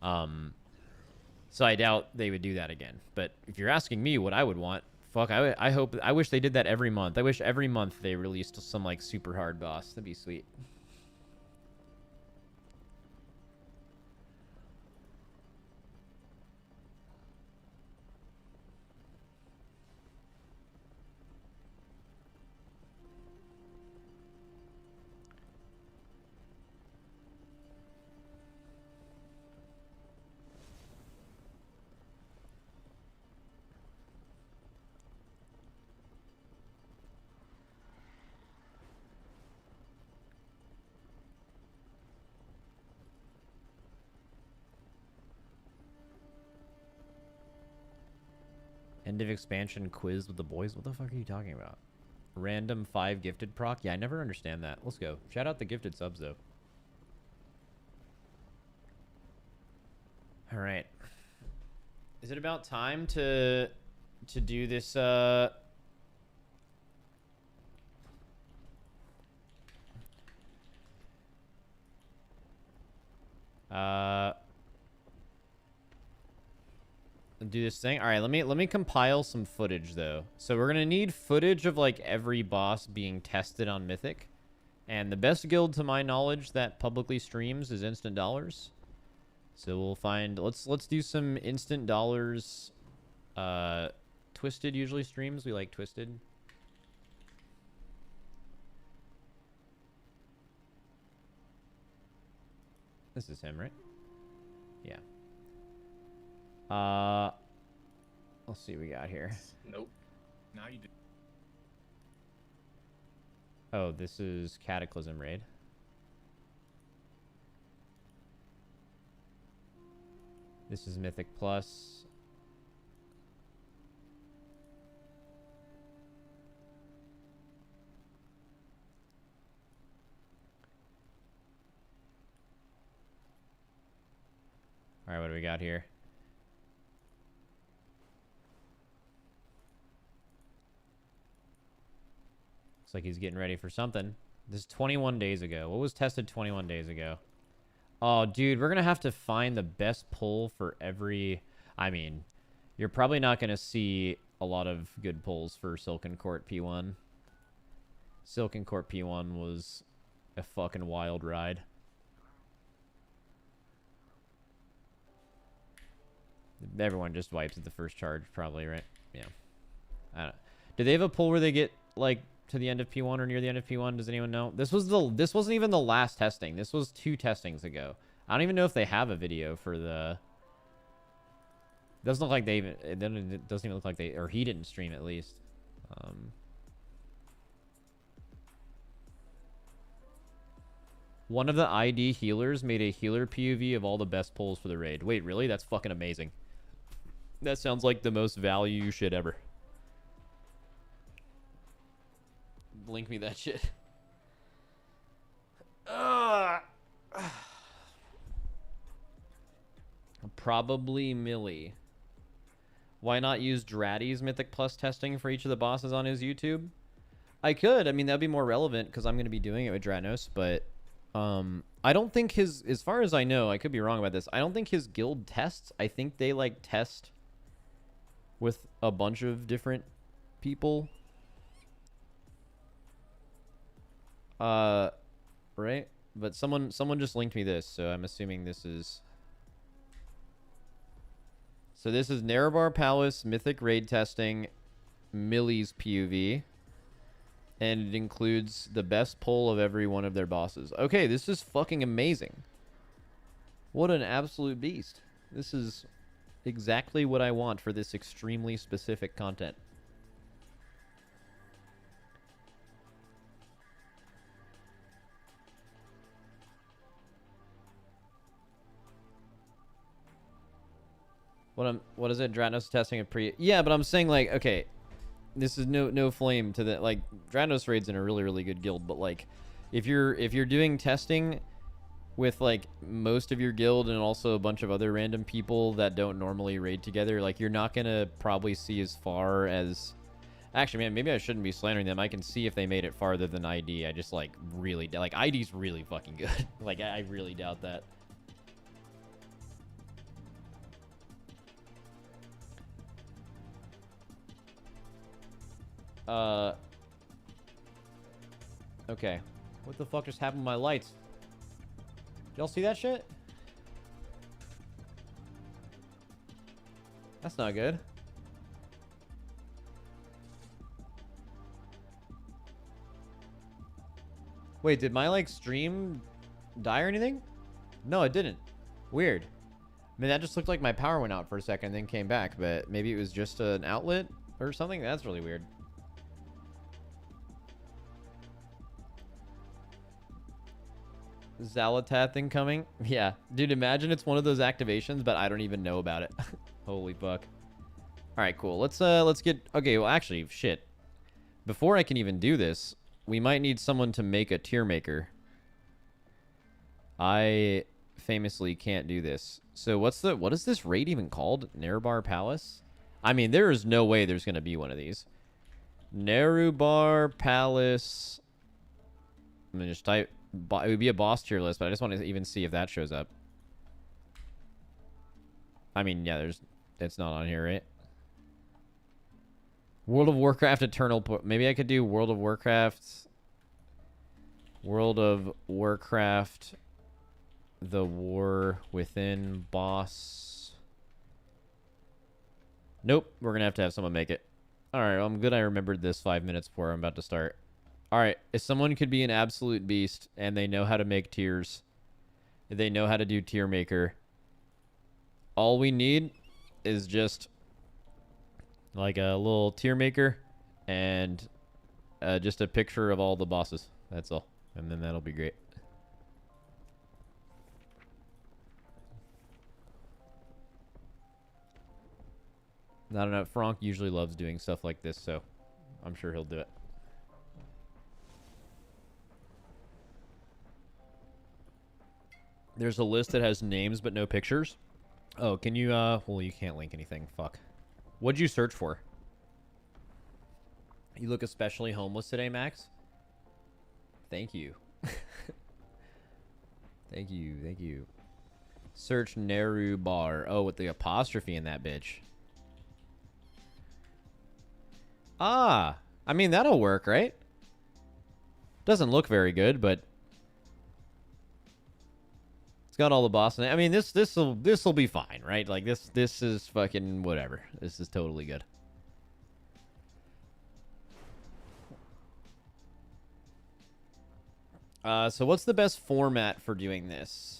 [SPEAKER 1] So I doubt they would do that again. But if you're asking me what I would want, fuck, I wish they did that every month. I wish every month they released some, like, super hard boss. That'd be sweet. End of expansion quiz with the boys. What the fuck are you talking about? Random 5 gifted proc? Yeah, I never understand that. Let's go. Shout out the gifted subs, though. All right. Is it about time to do this, do this thing? All right, let me compile some footage though. So we're gonna need footage of like every boss being tested on Mythic, and the best guild to my knowledge that publicly streams is Instant Dollars. So we'll find, let's do some Instant Dollars. Twisted usually streams. We like Twisted. This is him, right? Yeah. Let's see what we got here.
[SPEAKER 5] Nope. Now you do.
[SPEAKER 1] Oh, this is Cataclysm Raid. This is Mythic Plus. All right, what do we got here? Looks like he's getting ready for something. This is 21 days ago. What was tested 21 days ago? Oh, dude, we're going to have to find the best pull for every... I mean, you're probably not going to see a lot of good pulls for Silken Court P1. Silken Court P1 was a fucking wild ride. Everyone just wipes at the first charge, probably, right? Yeah. I don't... Do they have a pull where they get, like, to the end of P1 or near the end of P1? Does anyone know? This wasn't even the last testing. This was 2 testings ago. I don't even know if they have a video for the... Doesn't look like they even... It doesn't even look like they... Or he didn't stream, at least. One of the ID healers made a healer POV of all the best pulls for the raid. Wait, really? That's fucking amazing. That sounds like the most value shit ever. Link me that shit. Probably Millie. Why not use Dratty's Mythic Plus testing for each of the bosses on his YouTube? I could. I mean, that'd be more relevant because I'm going to be doing it with Dratnos, but I don't think his, as far as I know, I could be wrong about this, I don't think his guild tests. I think they like test with a bunch of different people. Right? But someone just linked me this, so I'm assuming this is... So this is Nerub-ar Palace Mythic Raid Testing Millie's POV. And it includes the best pull of every one of their bosses. Okay, this is fucking amazing. What an absolute beast. This is exactly what I want for this extremely specific content. What is it? Dratnos testing a pre... Yeah, but I'm saying, like, okay, this is no flame to the... Like, Dratnos raid's in a really good guild, but, like, if you're doing testing with, like, most of your guild and also a bunch of other random people that don't normally raid together, like, you're not gonna probably see as far as... Actually, man, maybe I shouldn't be slandering them. I can see if they made it farther than ID. I just, like, really... Like, ID's really fucking good. Like, I really doubt that. Okay. What the fuck just happened to my lights? Y'all see that shit? That's not good. Wait, did my, like, stream die or anything? No, it didn't. Weird. I mean, that just looked like my power went out for a second and then came back, but maybe it was just an outlet or something? That's really weird. Xal'atath incoming? Yeah. Dude, imagine it's one of those activations, but I don't even know about it. Holy fuck. All right, cool. Let's get. Okay, well, actually, shit. Before I can even do this, we might need someone to make a tier maker. I famously can't do this. So what is this raid even called? Nerub-ar Palace? I mean, there is no way there's gonna be one of these. Nerub-ar Palace. I'm gonna just type. It would be a boss tier list, but I just want to even see if that shows up. I mean, yeah, it's not on here, right? World of Warcraft Eternal. Maybe I could do World of Warcraft. World of Warcraft. The War Within boss. Nope, we're gonna have to have someone make it. Alright, well, I'm good I remembered this 5 minutes before I'm about to start. Alright, if someone could be an absolute beast and they know how to make tiers, if they know how to do tier maker, all we need is just like a little tier maker and just a picture of all the bosses. That's all. And then that'll be great. I don't know. Frank usually loves doing stuff like this, so I'm sure he'll do it. There's a list that has names but no pictures. Oh, can you, well, you can't link anything. Fuck. What'd you search for? You look especially homeless today, Max? Thank you. Thank you, thank you. Search Nerub-ar. Oh, with the apostrophe in that bitch. Ah, I mean, that'll work, right? Doesn't look very good, but it's got all the boss in it. I mean, this'll be fine, right? Like this is fucking whatever. This is totally good. So what's the best format for doing this?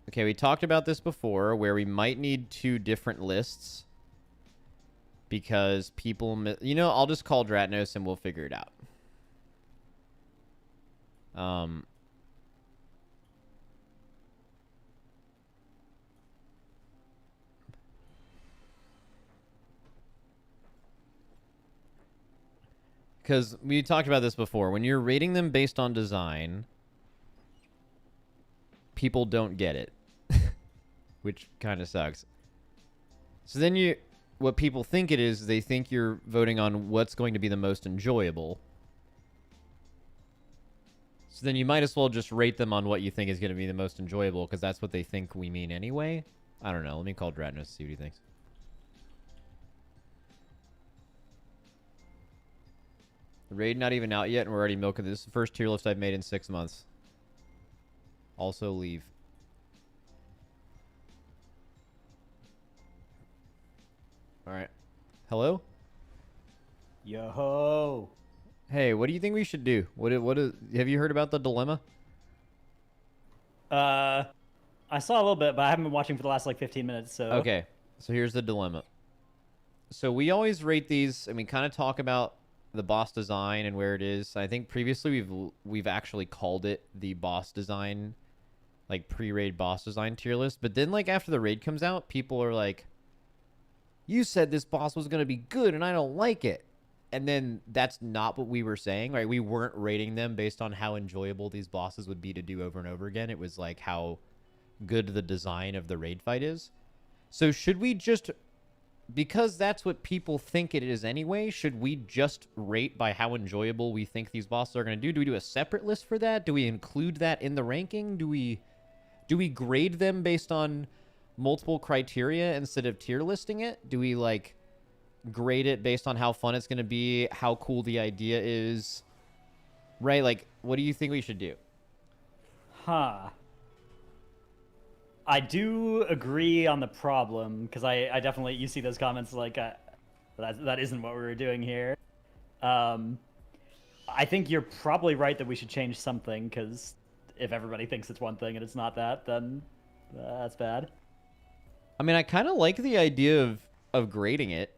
[SPEAKER 1] Okay, we talked about this before, where we might need 2 different lists. Because people... You know, I'll just call Dratnos and we'll figure it out. Because we talked about this before. When you're rating them based on design, people don't get it. Which kind of sucks. So then what people think it is, they think you're voting on what's going to be the most enjoyable. So then you might as well just rate them on what you think is going to be the most enjoyable, because that's what they think we mean anyway. I don't know. Let me call Dratnos, see what he thinks. The raid not even out yet, and we're already milking this. This is the first tier list I've made in 6 months. Also leave. All right. Hello?
[SPEAKER 6] Yo-ho!
[SPEAKER 1] Hey, what do you think we should do? Have you heard about the dilemma?
[SPEAKER 6] I saw a little bit, but I haven't been watching for the last, like, 15 minutes, so...
[SPEAKER 1] Okay. So here's the dilemma. So we always rate these, and we kind of talk about the boss design and where it is. I think previously we've actually called it the boss design, like pre-raid boss design tier list. But then, like, after the raid comes out, people are like, you said this boss was going to be good, and I don't like it. And then that's not what we were saying, right? We weren't rating them based on how enjoyable these bosses would be to do over and over again. It was like how good the design of the raid fight is. So should we just, because that's what people think it is anyway, should we just rate by how enjoyable we think these bosses are going to do? Do we do a separate list for that? Do we include that in the ranking? Do we grade them based on multiple criteria instead of tier listing it? Do we, like, grade it based on how fun it's going to be, how cool the idea is, right? Like, what do you think we should do?
[SPEAKER 6] Huh. I do agree on the problem, because I definitely, you see those comments like, that isn't what we were doing here. I think you're probably right that we should change something, because if everybody thinks it's one thing and it's not that, then that's bad.
[SPEAKER 1] I mean, I kind of like the idea of grading it.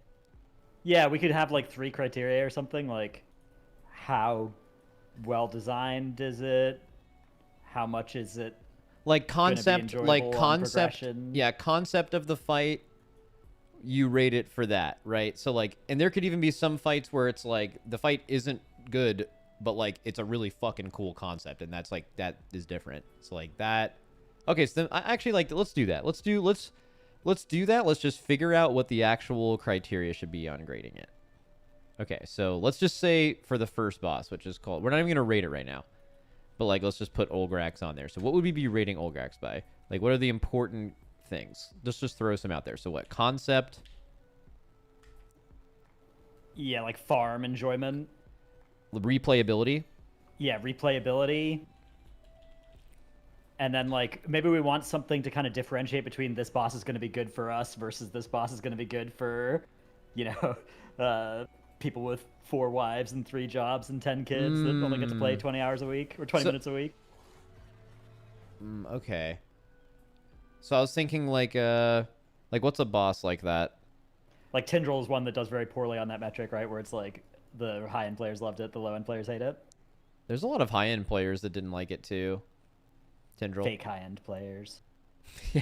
[SPEAKER 6] Yeah, we could have like 3 criteria or something, like how well designed is it? How much is it?
[SPEAKER 1] like concept, like
[SPEAKER 6] enjoyable on
[SPEAKER 1] concept,
[SPEAKER 6] progression.
[SPEAKER 1] yeah, concept of the fight, you rate it for that, right? So like, and there could even be some fights where it's like the fight isn't good, but like it's a really fucking cool concept, and that's like, that is different. So like that. Okay, so then I actually like, let's do that. Let's do that. Let's just figure out what the actual criteria should be on grading it. Okay, so let's just say for the first boss, which is called, we're not even gonna rate it right now, but like let's just put Olgrax on there. So what would we be rating Olgrax by? Like, what are the important things? Let's just throw some out there. So what, concept?
[SPEAKER 6] Yeah, like farm enjoyment.
[SPEAKER 1] Replayability?
[SPEAKER 6] Yeah, replayability. And then, like, maybe we want something to kind of differentiate between this boss is going to be good for us versus this boss is going to be good for, you know, people with 4 wives and 3 jobs and 10 kids that only get to play 20 hours a week or 20 minutes a week.
[SPEAKER 1] Okay. So I was thinking like what's a boss like that?
[SPEAKER 6] Like Tindril is one that does very poorly on that metric, right? Where it's like the high-end players loved it, the low-end players hate it.
[SPEAKER 1] There's a lot of high-end players that didn't like it too. Tindril.
[SPEAKER 6] Fake high-end players.
[SPEAKER 1] Yeah.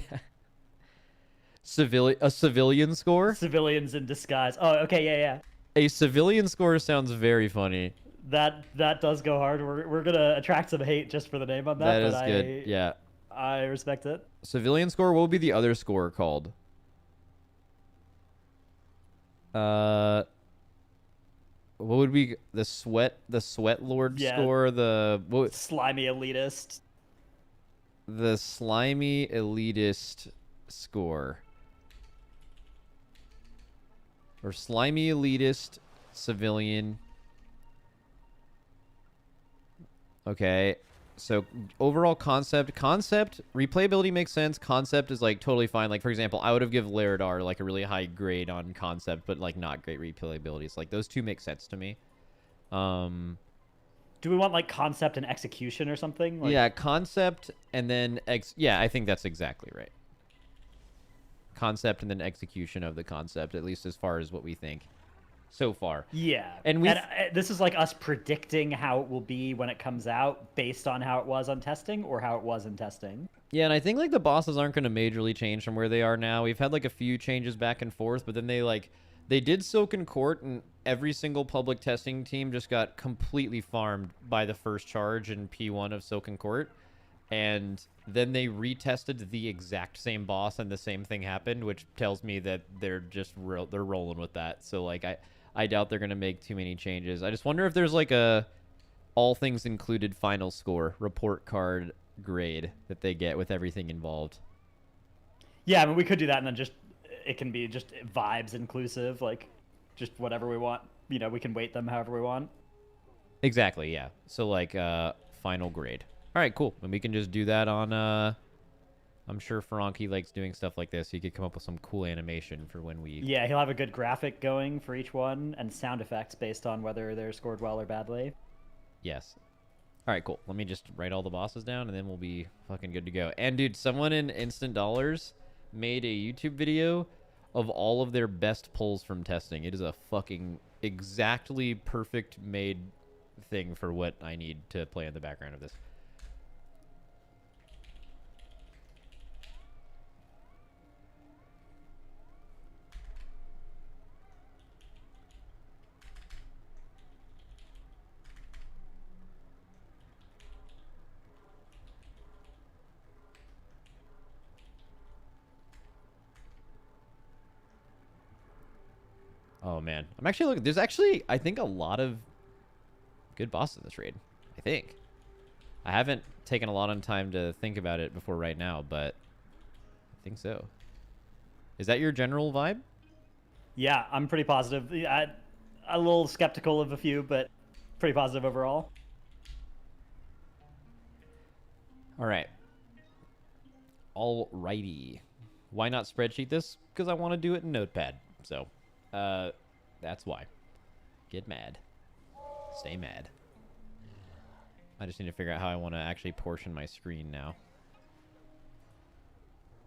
[SPEAKER 1] A civilian score?
[SPEAKER 6] Civilians in disguise. Oh, okay, yeah.
[SPEAKER 1] A civilian score sounds very funny.
[SPEAKER 6] That does go hard. We're gonna attract some hate just for the name on that.
[SPEAKER 1] That is good. Yeah.
[SPEAKER 6] I respect it.
[SPEAKER 1] Civilian score. What would be the other score called? What would be the sweat lord score?
[SPEAKER 6] Slimy elitist.
[SPEAKER 1] The slimy elitist score. Or slimy elitist civilian. Okay. So overall concept, replayability makes sense. Concept is like totally fine. Like for example, I would have given Nerub-ar like a really high grade on concept, but like not great replayability. So like those two make sense to me.
[SPEAKER 6] Do we want like concept and execution or something? Like...
[SPEAKER 1] Yeah, concept and then yeah, I think that's exactly right. Concept and then execution of the concept, at least as far as what we think so far.
[SPEAKER 6] Yeah.
[SPEAKER 1] And
[SPEAKER 6] this is like us predicting how it will be when it comes out based on how it was on testing or how it was in testing.
[SPEAKER 1] Yeah, and I think like the bosses aren't going to majorly change from where they are now. We've had like a few changes back and forth, but then they did Silken Court, and every single public testing team just got completely farmed by the first charge in P1 of Silken Court. And then they retested the exact same boss and the same thing happened, which tells me that they're just they're rolling with that. So like I doubt they're going to make too many changes. I just wonder if there's like a all things included final score report card grade that they get with everything involved.
[SPEAKER 6] Yeah, I mean we could do that, and then just it can be just vibes inclusive, like just whatever we want. You know, we can weight them however we want.
[SPEAKER 1] Exactly, yeah. So like final grade. All right, cool. And we can just do that on I'm sure Frankie likes doing stuff like this. He could come up with some cool animation for when we...
[SPEAKER 6] Yeah, he'll have a good graphic going for each one and sound effects based on whether they're scored well or badly.
[SPEAKER 1] Yes. All right, cool. Let me just write all the bosses down, and then we'll be fucking good to go. And, dude, someone in Instant Dollars made a YouTube video of all of their best pulls from testing. It is a fucking exactly perfect made thing for what I need to play in the background of this. Oh man, I'm actually looking. There's actually, I think, a lot of good bosses in this raid. I think. I haven't taken a lot of time to think about it before right now, but I think so. Is that your general vibe?
[SPEAKER 6] Yeah, I'm pretty positive. I'm a little skeptical of a few, but pretty positive overall.
[SPEAKER 1] All right. Alrighty. Why not spreadsheet this? Because I want to do it in Notepad. So. That's why. Get mad. Stay mad. I just need to figure out how I want to actually portion my screen now.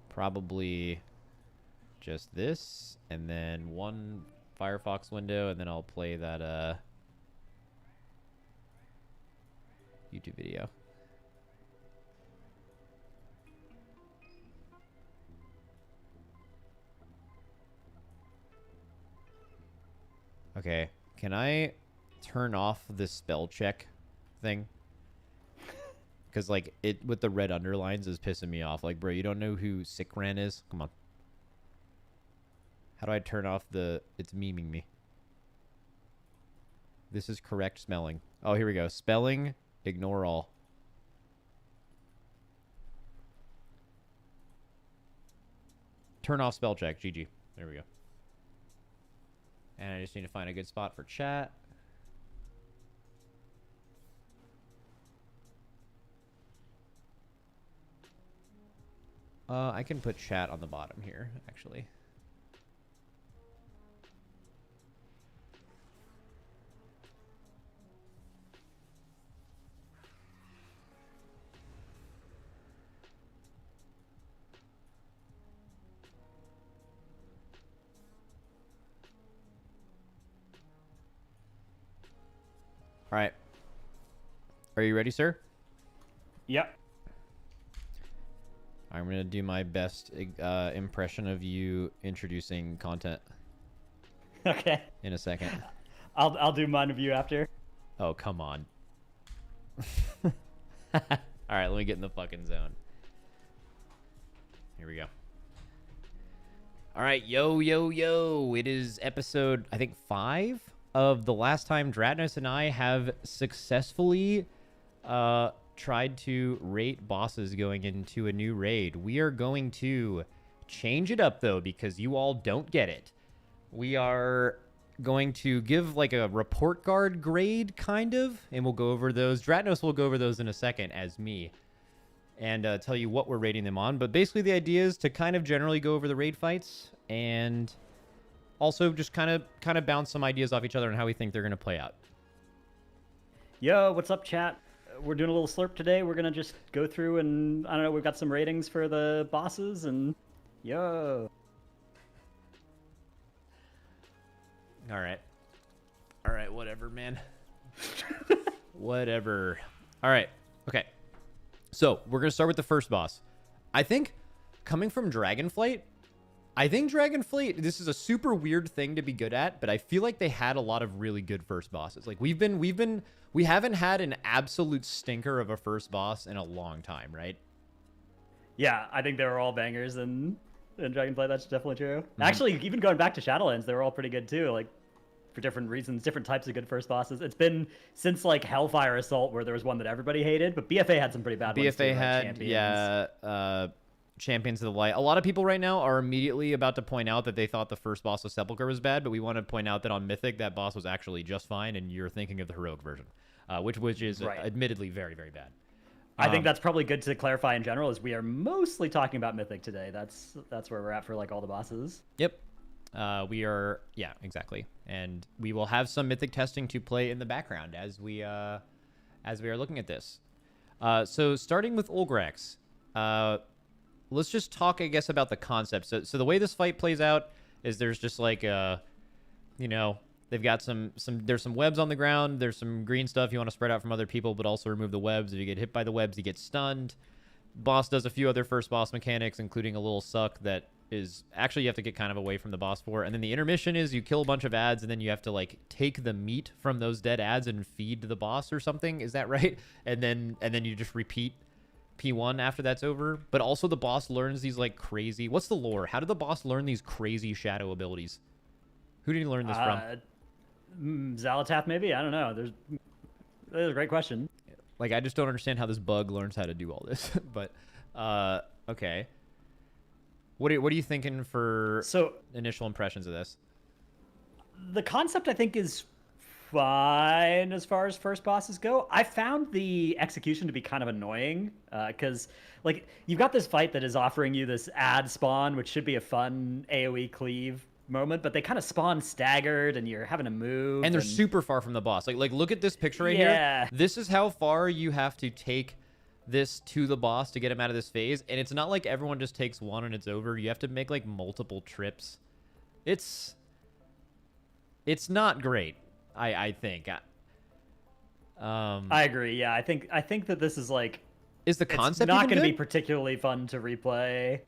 [SPEAKER 1] Probably just this, and then one Firefox window, and then I'll play that, YouTube video. Okay. Can I turn off this spell check thing? Because, like, it with the red underlines is pissing me off. Like, bro, you don't know who Sikran is? Come on. How do I turn off the... It's memeing me. This is correct spelling. Oh, here we go. Spelling, ignore all. Turn off spell check. GG. There we go. And I just need to find a good spot for chat. I can put chat on the bottom here, actually. All right. Are you ready, sir?
[SPEAKER 6] Yep.
[SPEAKER 1] I'm going to do my best impression of you introducing content
[SPEAKER 6] Okay.
[SPEAKER 1] in a second.
[SPEAKER 6] I'll do mine of you after.
[SPEAKER 1] Oh, come on. All right, let me get in the fucking zone. Here we go. All right, yo, yo, yo. It is episode, I think, 5 of the last time Dratnos and I have successfully tried to rate bosses going into a new raid. We are going to change it up, though, because you all don't get it. We are going to give like a report card grade, kind of, and we'll go over those. Dratnos will go over those in a second as me and tell you what we're rating them on. But basically the idea is to kind of generally go over the raid fights and also just kind of bounce some ideas off each other and how we think they're going to play out.
[SPEAKER 6] Yo, what's up, chat? We're doing a little slurp today. We're gonna just go through and I don't know. We've got some ratings for the bosses and yo.
[SPEAKER 1] All right, whatever, man. Whatever. All right, okay. So we're gonna start with the first boss. I think coming from Dragonflight, this is a super weird thing to be good at, but I feel like they had a lot of really good first bosses. Like we haven't had an absolute stinker of a first boss in a long time, right?
[SPEAKER 6] Yeah, I think they were all bangers in Dragonflight. That's definitely true. Actually, even going back to Shadowlands, they were all pretty good too. Like for different reasons, different types of good first bosses. It's been since like Hellfire Assault, where there was one that everybody hated, but BFA had some pretty bad ones too.
[SPEAKER 1] BFA
[SPEAKER 6] like
[SPEAKER 1] had
[SPEAKER 6] Champions.
[SPEAKER 1] Champions of the Light. A lot of people right now are immediately about to point out that they thought the first boss of Sepulchre was bad, but we want to point out that on Mythic, that boss was actually just fine, and you're thinking of the heroic version, which is
[SPEAKER 6] Right.
[SPEAKER 1] admittedly very, very bad.
[SPEAKER 6] I think that's probably good to clarify in general, is we are mostly talking about Mythic today. That's where we're at for like all the bosses.
[SPEAKER 1] Yep. We are, yeah, exactly. And we will have some Mythic testing to play in the background as we are looking at this. So starting with Ulgrax, let's just talk, I guess, about the concept. So the way this fight plays out is there's just like they've got there's some webs on the ground. There's some green stuff you want to spread out from other people, but also remove the webs. If you get hit by the webs, you get stunned. Boss does a few other first boss mechanics, including a little suck that is actually you have to get kind of away from the boss for. And then the intermission is you kill a bunch of ads, and then you have to like take the meat from those dead ads and feed the boss or something. Is that right? And then you just repeat P1 after that's over. But also the boss learns these like crazy... What's the lore? How did the boss learn these crazy shadow abilities? Who did he learn this from?
[SPEAKER 6] Xal'atath, maybe? I don't know. That's a great question.
[SPEAKER 1] Like, I just don't understand how this bug learns how to do all this. But, okay. What are you thinking for initial impressions of this?
[SPEAKER 6] The concept, I think, is fine as far as first bosses go. I found the execution to be kind of annoying because, like, you've got this fight that is offering you this ad spawn, which should be a fun AoE cleave moment, but they kind of spawn staggered and you're having to move.
[SPEAKER 1] And they're super far from the boss. Like look at this picture right here. This is how far you have to take this to the boss to get him out of this phase. And it's not like everyone just takes one and it's over. You have to make like multiple trips. It's not great. I think.
[SPEAKER 6] I agree. Yeah, I think that this is like
[SPEAKER 1] is the concept
[SPEAKER 6] it's not
[SPEAKER 1] going
[SPEAKER 6] to be particularly fun to replay.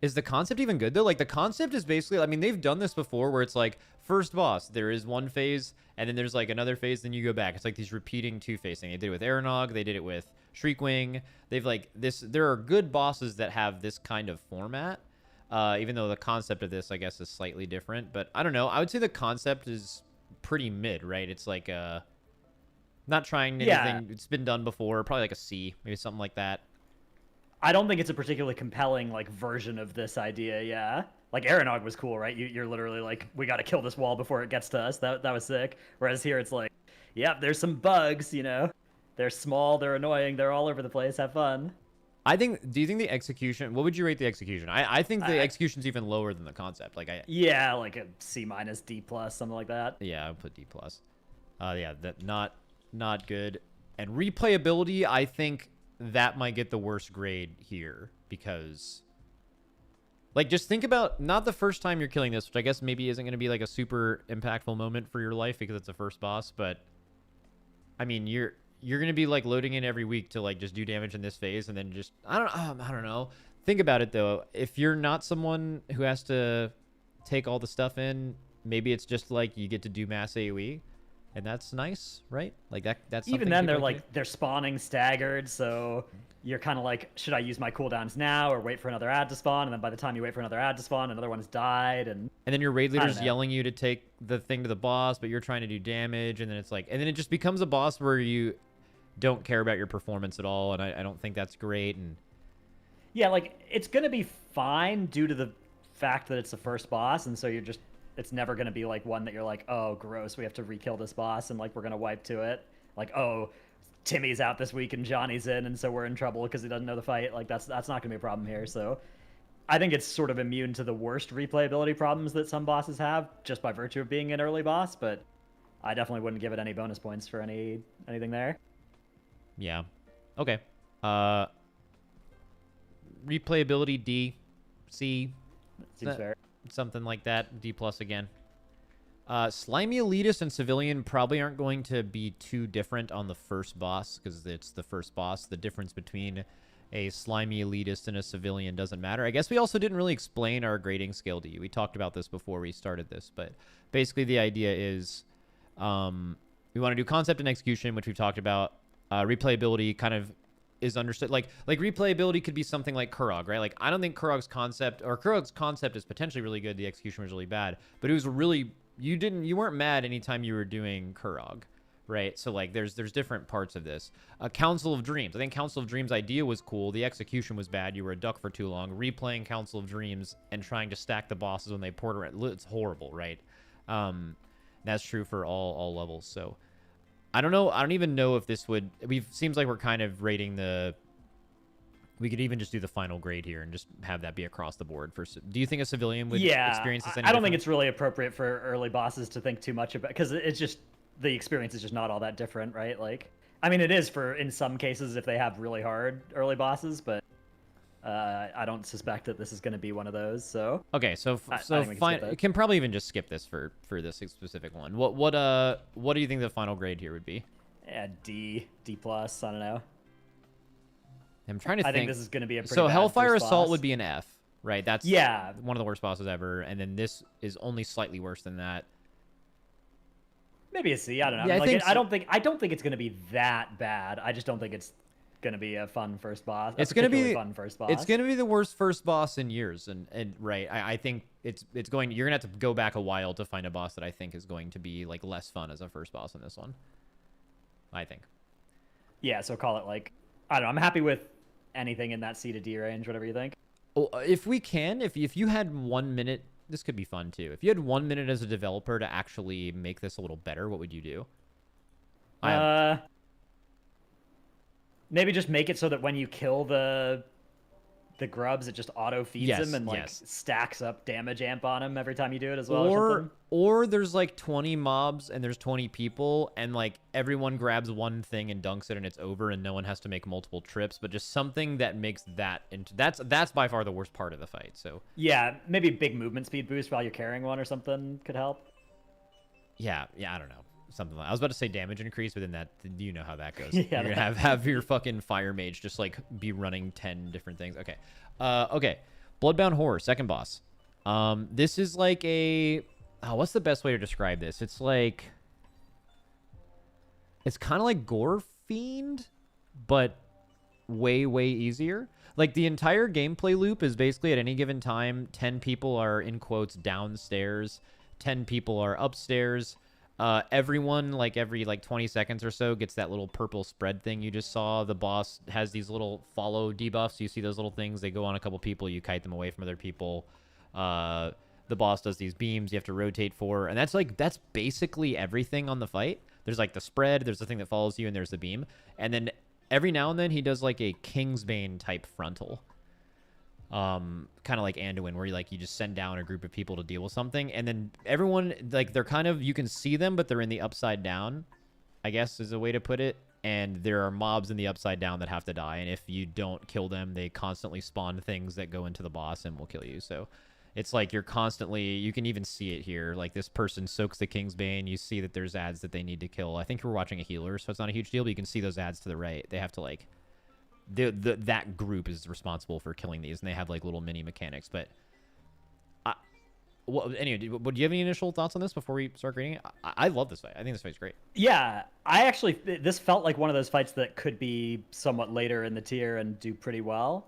[SPEAKER 1] Is the concept even good though? Like the concept is basically, I mean, they've done this before where it's like first boss, there is one phase and then there's like another phase, then you go back. It's like these repeating two-phase thing. They did it with Aranog, they did it with Shriekwing. They've like this, there are good bosses that have this kind of format. Even though the concept of this, I guess, is slightly different, but I don't know. I would say the concept is pretty mid, right? It's like not trying anything. It's been done before, probably like a C, maybe something like that.
[SPEAKER 6] I don't think it's a particularly compelling like version of this idea. Yeah, like Aranog was cool, right? You're literally like, we got to kill this wall before it gets to us. That was sick. Whereas here it's like, yeah, there's some bugs. You know, they're small, they're annoying, they're all over the place. Have fun.
[SPEAKER 1] Do you think the execution, what would you rate the execution? I think the execution's even lower than the concept. Like
[SPEAKER 6] yeah, like a C-, D+, something like that.
[SPEAKER 1] Yeah, I would put D+. Yeah, that not good. And replayability, I think that might get the worst grade here because like just think about not the first time you're killing this, which I guess maybe isn't going to be like a super impactful moment for your life because it's the first boss, but I mean, you're going to be like loading in every week to like just do damage in this phase and then just I don't know. Think about it though. If you're not someone who has to take all the stuff in, maybe it's just like you get to do mass AoE and that's nice, right? Like that's
[SPEAKER 6] even then they're spawning staggered, so you're kind of like, should I use my cooldowns now or wait for another ad to spawn? And then by the time you wait for another ad to spawn, another one has died, and
[SPEAKER 1] then your raid leader's yelling you to take the thing to the boss, but you're trying to do damage, and then it's like, and then it just becomes a boss where you don't care about your performance at all, and I don't think that's great. And
[SPEAKER 6] yeah, like it's gonna be fine due to the fact that it's the first boss, and so it's never gonna be like one that you're like, oh gross, we have to re-kill this boss and like we're gonna wipe to it. Like, oh, Timmy's out this week and Johnny's in, and so we're in trouble because he doesn't know the fight. Like that's not gonna be a problem here. So I think it's sort of immune to the worst replayability problems that some bosses have just by virtue of being an early boss, but I definitely wouldn't give it any bonus points for anything there.
[SPEAKER 1] Yeah. Okay. Replayability D, C.
[SPEAKER 6] Seems fair.
[SPEAKER 1] Something like that. D+ again. Slimy Elitist and Civilian probably aren't going to be too different on the first boss because it's the first boss. The difference between a Slimy Elitist and a Civilian doesn't matter. I guess we also didn't really explain our grading scale to you. We talked about this before we started this, but basically the idea is we want to do concept and execution, which we've talked about. Replayability kind of is understood. Like replayability could be something like Kurog, right? Like I don't think Kurog's concept is potentially really good. The execution was really bad, but it was really, you weren't mad anytime you were doing Kurog, right? So like there's different parts of this. Council of Dreams. I think Council of Dreams idea was cool. The execution was bad. You were a duck for too long. Replaying Council of Dreams and trying to stack the bosses when they port around, it's horrible, right? That's true for all levels. So I don't know. I don't even know if this would... Seems like we're kind of rating the... We could even just do the final grade here and just have that be across the board. Do you think a Civilian would experience this any
[SPEAKER 6] I don't think it's really appropriate for early bosses to think too much about... Because it's just... The experience is just not all that different, right? Like, I mean, it is for, in some cases, if they have really hard early bosses, but... I don't suspect that this is going to be one of those. So
[SPEAKER 1] okay, so fine. You can probably even just skip this for this specific one. What do you think the final grade here would be?
[SPEAKER 6] Yeah, D+. I don't know.
[SPEAKER 1] I'm trying to think.
[SPEAKER 6] I think this is going to be a pretty
[SPEAKER 1] so
[SPEAKER 6] bad
[SPEAKER 1] Hellfire
[SPEAKER 6] first
[SPEAKER 1] Assault
[SPEAKER 6] boss.
[SPEAKER 1] would be an F, right? That's one of the worst bosses ever, and then this is only slightly worse than that.
[SPEAKER 6] Maybe a C. I don't know.
[SPEAKER 1] Yeah,
[SPEAKER 6] I don't think it's going to be that bad. I just don't think it's gonna be a fun first boss.
[SPEAKER 1] It's gonna be
[SPEAKER 6] fun first boss.
[SPEAKER 1] It's gonna be the worst first boss in years, and right. I think it's going. You're gonna have to go back a while to find a boss that I think is going to be like less fun as a first boss in this one. I think.
[SPEAKER 6] Yeah. So call it like, I don't know. I'm happy with anything in that C to D range. Whatever you think.
[SPEAKER 1] Well, if we can, if you had 1 minute, this could be fun too. If you had 1 minute as a developer to actually make this a little better, what would you do?
[SPEAKER 6] Maybe just make it so that when you kill the grubs, it just auto feeds them and like stacks up damage amp on them every time you do it as well.
[SPEAKER 1] Or there's like 20 mobs and there's 20 people and like everyone grabs one thing and dunks it and it's over and no one has to make multiple trips, but just something that makes that into that's by far the worst part of the fight. So
[SPEAKER 6] yeah, maybe big movement speed boost while you're carrying one or something could help.
[SPEAKER 1] Yeah, I don't know. Something like I was about to say damage increase, but then that you know how that goes.
[SPEAKER 6] Yeah,
[SPEAKER 1] you're gonna have your fucking fire mage just like be running 10 different things. Okay, okay. Bloodbound Horror, second boss. This is like a... Oh, what's the best way to describe this? It's like... It's kind of like Gore Fiend, but way, way easier. Like, the entire gameplay loop is basically at any given time, 10 people are, in quotes, downstairs, 10 people are upstairs. Everyone, like, every, 20 seconds or so gets that little purple spread thing you just saw. The boss has these little follow debuffs. You see those little things. They go on a couple people. You kite them away from other people. The boss does these beams you have to rotate for. And that's basically everything on the fight. There's, like, the spread. There's the thing that follows you, and there's the beam. And then every now and then he does, like, a Kingsbane type frontal. Kind of like Anduin, where you just send down a group of people to deal with something, and then everyone, like, they're kind of, you can see them, but they're in the upside down, I guess is a way to put it. And there are mobs in the upside down that have to die, and if you don't kill them, they constantly spawn things that go into the boss and will kill you. So it's like you're constantly, you can even see it here, like this person soaks the Kingsbane. You see that there's ads that they need to kill. I think you're watching a healer, so it's not a huge deal, but you can see those ads to the right. They have to, like, that group is responsible for killing these, and they have, like, little mini mechanics. But anyway, do you have any initial thoughts on this before we start grading it? I love this fight. I think this fight's great.
[SPEAKER 6] Yeah, I actually, this felt like one of those fights that could be somewhat later in the tier and do pretty well.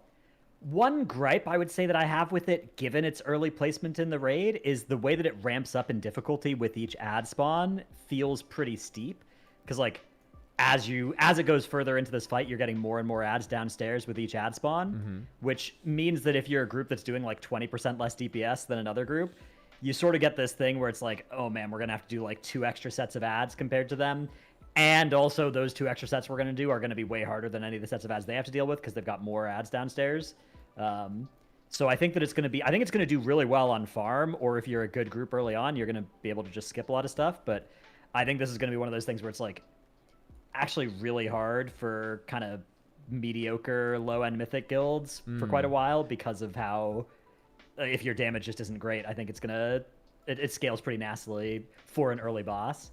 [SPEAKER 6] One gripe I would say that I have with it, given its early placement in the raid, is the way that it ramps up in difficulty with each ad spawn feels pretty steep. Because, like, as it goes further into this fight, you're getting more and more ads downstairs with each ad spawn, which means that if you're a group that's doing like 20% less DPS than another group, you sort of get this thing where it's like, oh man, we're gonna have to do like 2 extra sets of ads compared to them, and also those 2 extra sets we're gonna do are gonna be way harder than any of the sets of ads they have to deal with because they've got more ads downstairs. So I think that it's gonna do really well on farm, or if you're a good group early on, you're gonna be able to just skip a lot of stuff. But I think this is gonna be one of those things where it's like actually really hard for kind of mediocre low-end mythic guilds for quite a while, because of how if your damage just isn't great, I think it's gonna it scales pretty nastily for an early boss.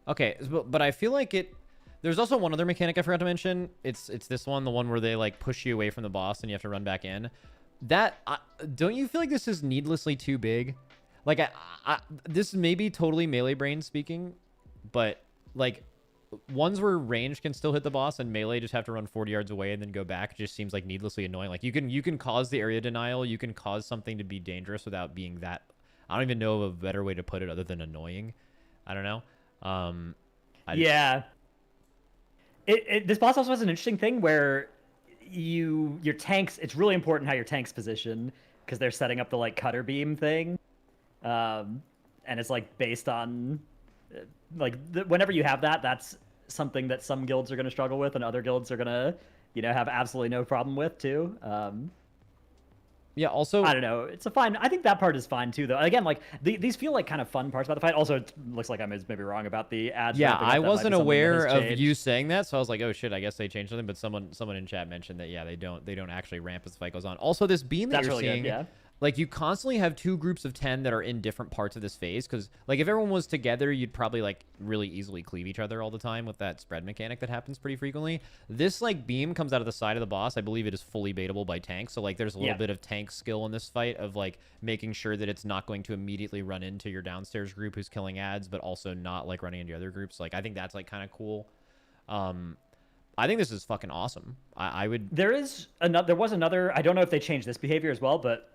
[SPEAKER 6] Okay,
[SPEAKER 1] but I feel like there's also one other mechanic I forgot to mention. It's this one, the one where they, like, push you away from the boss and you have to run back in. That don't you feel like this is needlessly too big? Like, this may be totally melee brain speaking, but, like, ones where range can still hit the boss and melee just have to run 40 yards away and then go back just seems like needlessly annoying. Like, you can cause the area denial, you can cause something to be dangerous without being that. I don't even know of a better way to put it other than annoying. I don't know.
[SPEAKER 6] This boss also has an interesting thing where your tanks, it's really important how your tanks position, because they're setting up the, like, cutter beam thing, and it's, like, based on, like, whenever you have that, that's something that some guilds are going to struggle with and other guilds are going to, have absolutely no problem with too.
[SPEAKER 1] Yeah, also,
[SPEAKER 6] I don't know. It's I think that part is fine too, though. Again, like, these feel like kind of fun parts about the fight. Also, it looks like I'm maybe wrong about the ads.
[SPEAKER 1] Yeah, I wasn't aware of you saying that, so I was like, oh shit, I guess they changed something. But someone in chat mentioned that, yeah, they don't actually ramp as the fight goes on. Also, this beam that you're seeing,
[SPEAKER 6] yeah.
[SPEAKER 1] Like, you constantly have 2 groups of 10 that are in different parts of this phase, because, like, if everyone was together, you'd probably, like, really easily cleave each other all the time with that spread mechanic that happens pretty frequently. This, like, beam comes out of the side of the boss. I believe it is fully baitable by tanks, so, like, there's a little bit of tank skill in this fight of, like, making sure that it's not going to immediately run into your downstairs group who's killing ads, but also not, like, running into other groups. Like, I think that's, like, kind of cool. I think this is fucking awesome. I would...
[SPEAKER 6] There was another... I don't know if they changed this behavior as well, but...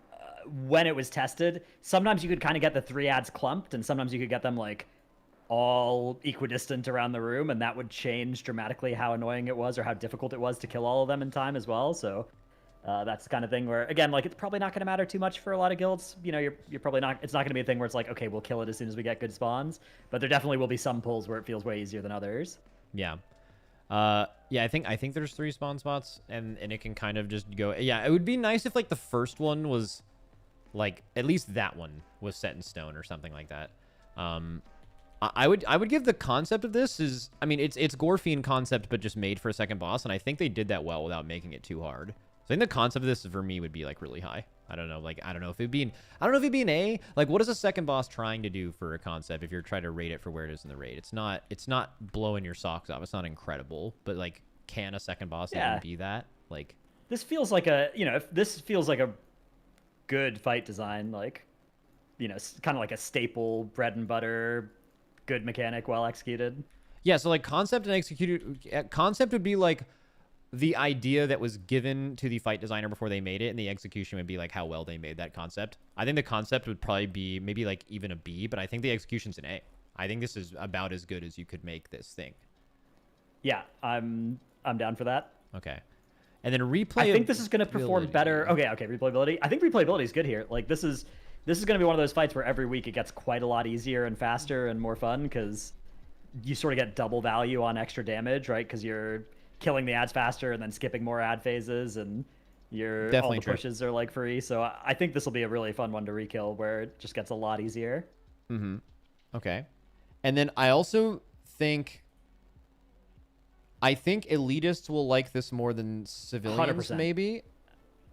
[SPEAKER 6] when it was tested, sometimes you could kind of get the 3 ads clumped, and sometimes you could get them, like, all equidistant around the room, and that would change dramatically how annoying it was or how difficult it was to kill all of them in time as well. So that's the kind of thing where, again, like, it's probably not going to matter too much for a lot of guilds. You're probably not... It's not going to be a thing where it's like, okay, we'll kill it as soon as we get good spawns. But there definitely will be some pulls where it feels way easier than others.
[SPEAKER 1] Yeah. Yeah, I think there's 3 spawn spots, and it can kind of just go... Yeah, it would be nice if, like, the first one was... like, at least that one was set in stone or something like that. I would give the concept of this is, I mean, it's Gore Fiend concept, but just made for a second boss, and I think they did that well without making it too hard. So I think the concept of this for me would be, like, really high. I don't know, like, I don't know if it'd be an A. Like, what is a second boss trying to do for a concept if you're trying to rate it for where it is in the raid? It's not blowing your socks off. It's not incredible, but, like, can a second boss even be that? Like,
[SPEAKER 6] this feels like a, if this feels like a good fight design, like, kind of like a staple bread and butter, good mechanic, well executed.
[SPEAKER 1] Yeah, so like concept and executed. Concept would be like the idea that was given to the fight designer before they made it, and the execution would be like how well they made that concept. I think the concept would probably be maybe like even a B, but I think the execution's an A. I think this is about as good as you could make this thing.
[SPEAKER 6] Yeah, I'm down for that.
[SPEAKER 1] Okay. And then replay.
[SPEAKER 6] I think this is going to perform better. Okay, replayability. I think replayability is good here. Like this is going to be one of those fights where every week it gets quite a lot easier and faster and more fun because you sort of get double value on extra damage, right? Because you're killing the ads faster and then skipping more ad phases, and all the pushes are like free. So I think this will be a really fun one to rekill where it just gets a lot easier.
[SPEAKER 1] Mm-hmm. Okay. And then I also think elitists will like this more than civilians,
[SPEAKER 6] 100%.
[SPEAKER 1] maybe.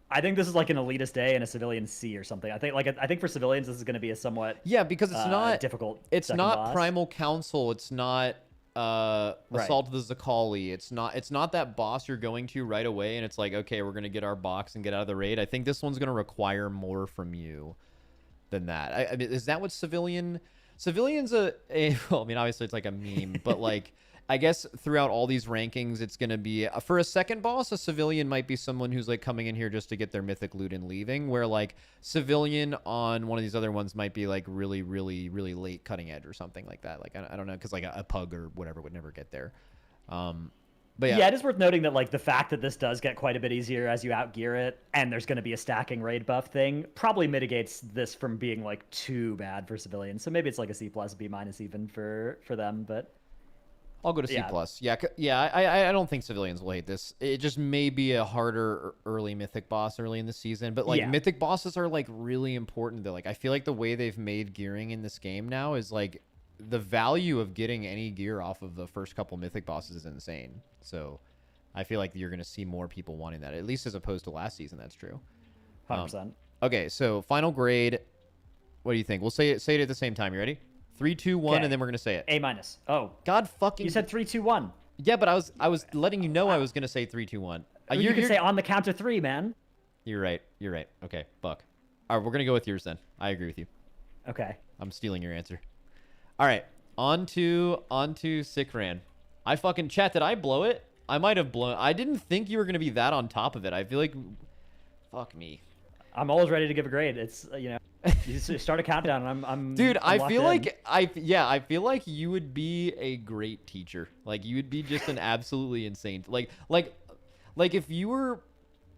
[SPEAKER 6] I think this is like an elitist A and a civilian C or something. I think for civilians this is going to be a somewhat
[SPEAKER 1] because it's not
[SPEAKER 6] difficult.
[SPEAKER 1] It's not
[SPEAKER 6] boss.
[SPEAKER 1] Primal Council. It's not Assault of the Zakali. It's not that boss you're going to right away, and it's like, okay, we're gonna get our box and get out of the raid. I think this one's gonna require more from you than that. I mean, is that what civilians well, I mean, obviously it's like a meme, but like I guess throughout all these rankings, it's going to be for a second boss, a civilian might be someone who's like coming in here just to get their mythic loot and leaving, where like civilian on one of these other ones might be like really, really, really late cutting edge or something like that. Like, I don't know, because like a pug or whatever would never get there. But yeah,
[SPEAKER 6] it is worth noting that like the fact that this does get quite a bit easier as you outgear it, and there's going to be a stacking raid buff thing, probably mitigates this from being like too bad for civilians. So maybe it's like a C+, B- even for them, but.
[SPEAKER 1] I'll go to C+. I don't think civilians will hate this. It just may be a harder early mythic boss early in the season, but like mythic bosses are like really important. Though, like I feel like the way they've made gearing in this game now is like the value of getting any gear off of the first couple mythic bosses is insane. So I feel like you're going to see more people wanting that, at least as opposed to last season. That's true.
[SPEAKER 6] 100%.
[SPEAKER 1] Okay, so final grade. What do you think? We'll say it at the same time. You ready? 3, 2, 1, and then we're gonna say it.
[SPEAKER 6] A-. Oh,
[SPEAKER 1] God fucking.
[SPEAKER 6] You said 3, 2, 1.
[SPEAKER 1] Yeah, but I was letting you know I was gonna say 3, 2, 1.
[SPEAKER 6] You can say on the count of 3, man.
[SPEAKER 1] You're right. Okay, Buck. All right, we're gonna go with yours then. I agree with you.
[SPEAKER 6] Okay.
[SPEAKER 1] I'm stealing your answer. All right, on to Sikran. I fucking chat. Did I blow it? I might have blown. I didn't think you were gonna be that on top of it. I feel like, fuck me.
[SPEAKER 6] I'm always ready to give a grade. It's you start a countdown, and I'm
[SPEAKER 1] dude.
[SPEAKER 6] I'm
[SPEAKER 1] I feel
[SPEAKER 6] in.
[SPEAKER 1] like I feel like you would be a great teacher. Like you would be just an absolutely insane. Like if you were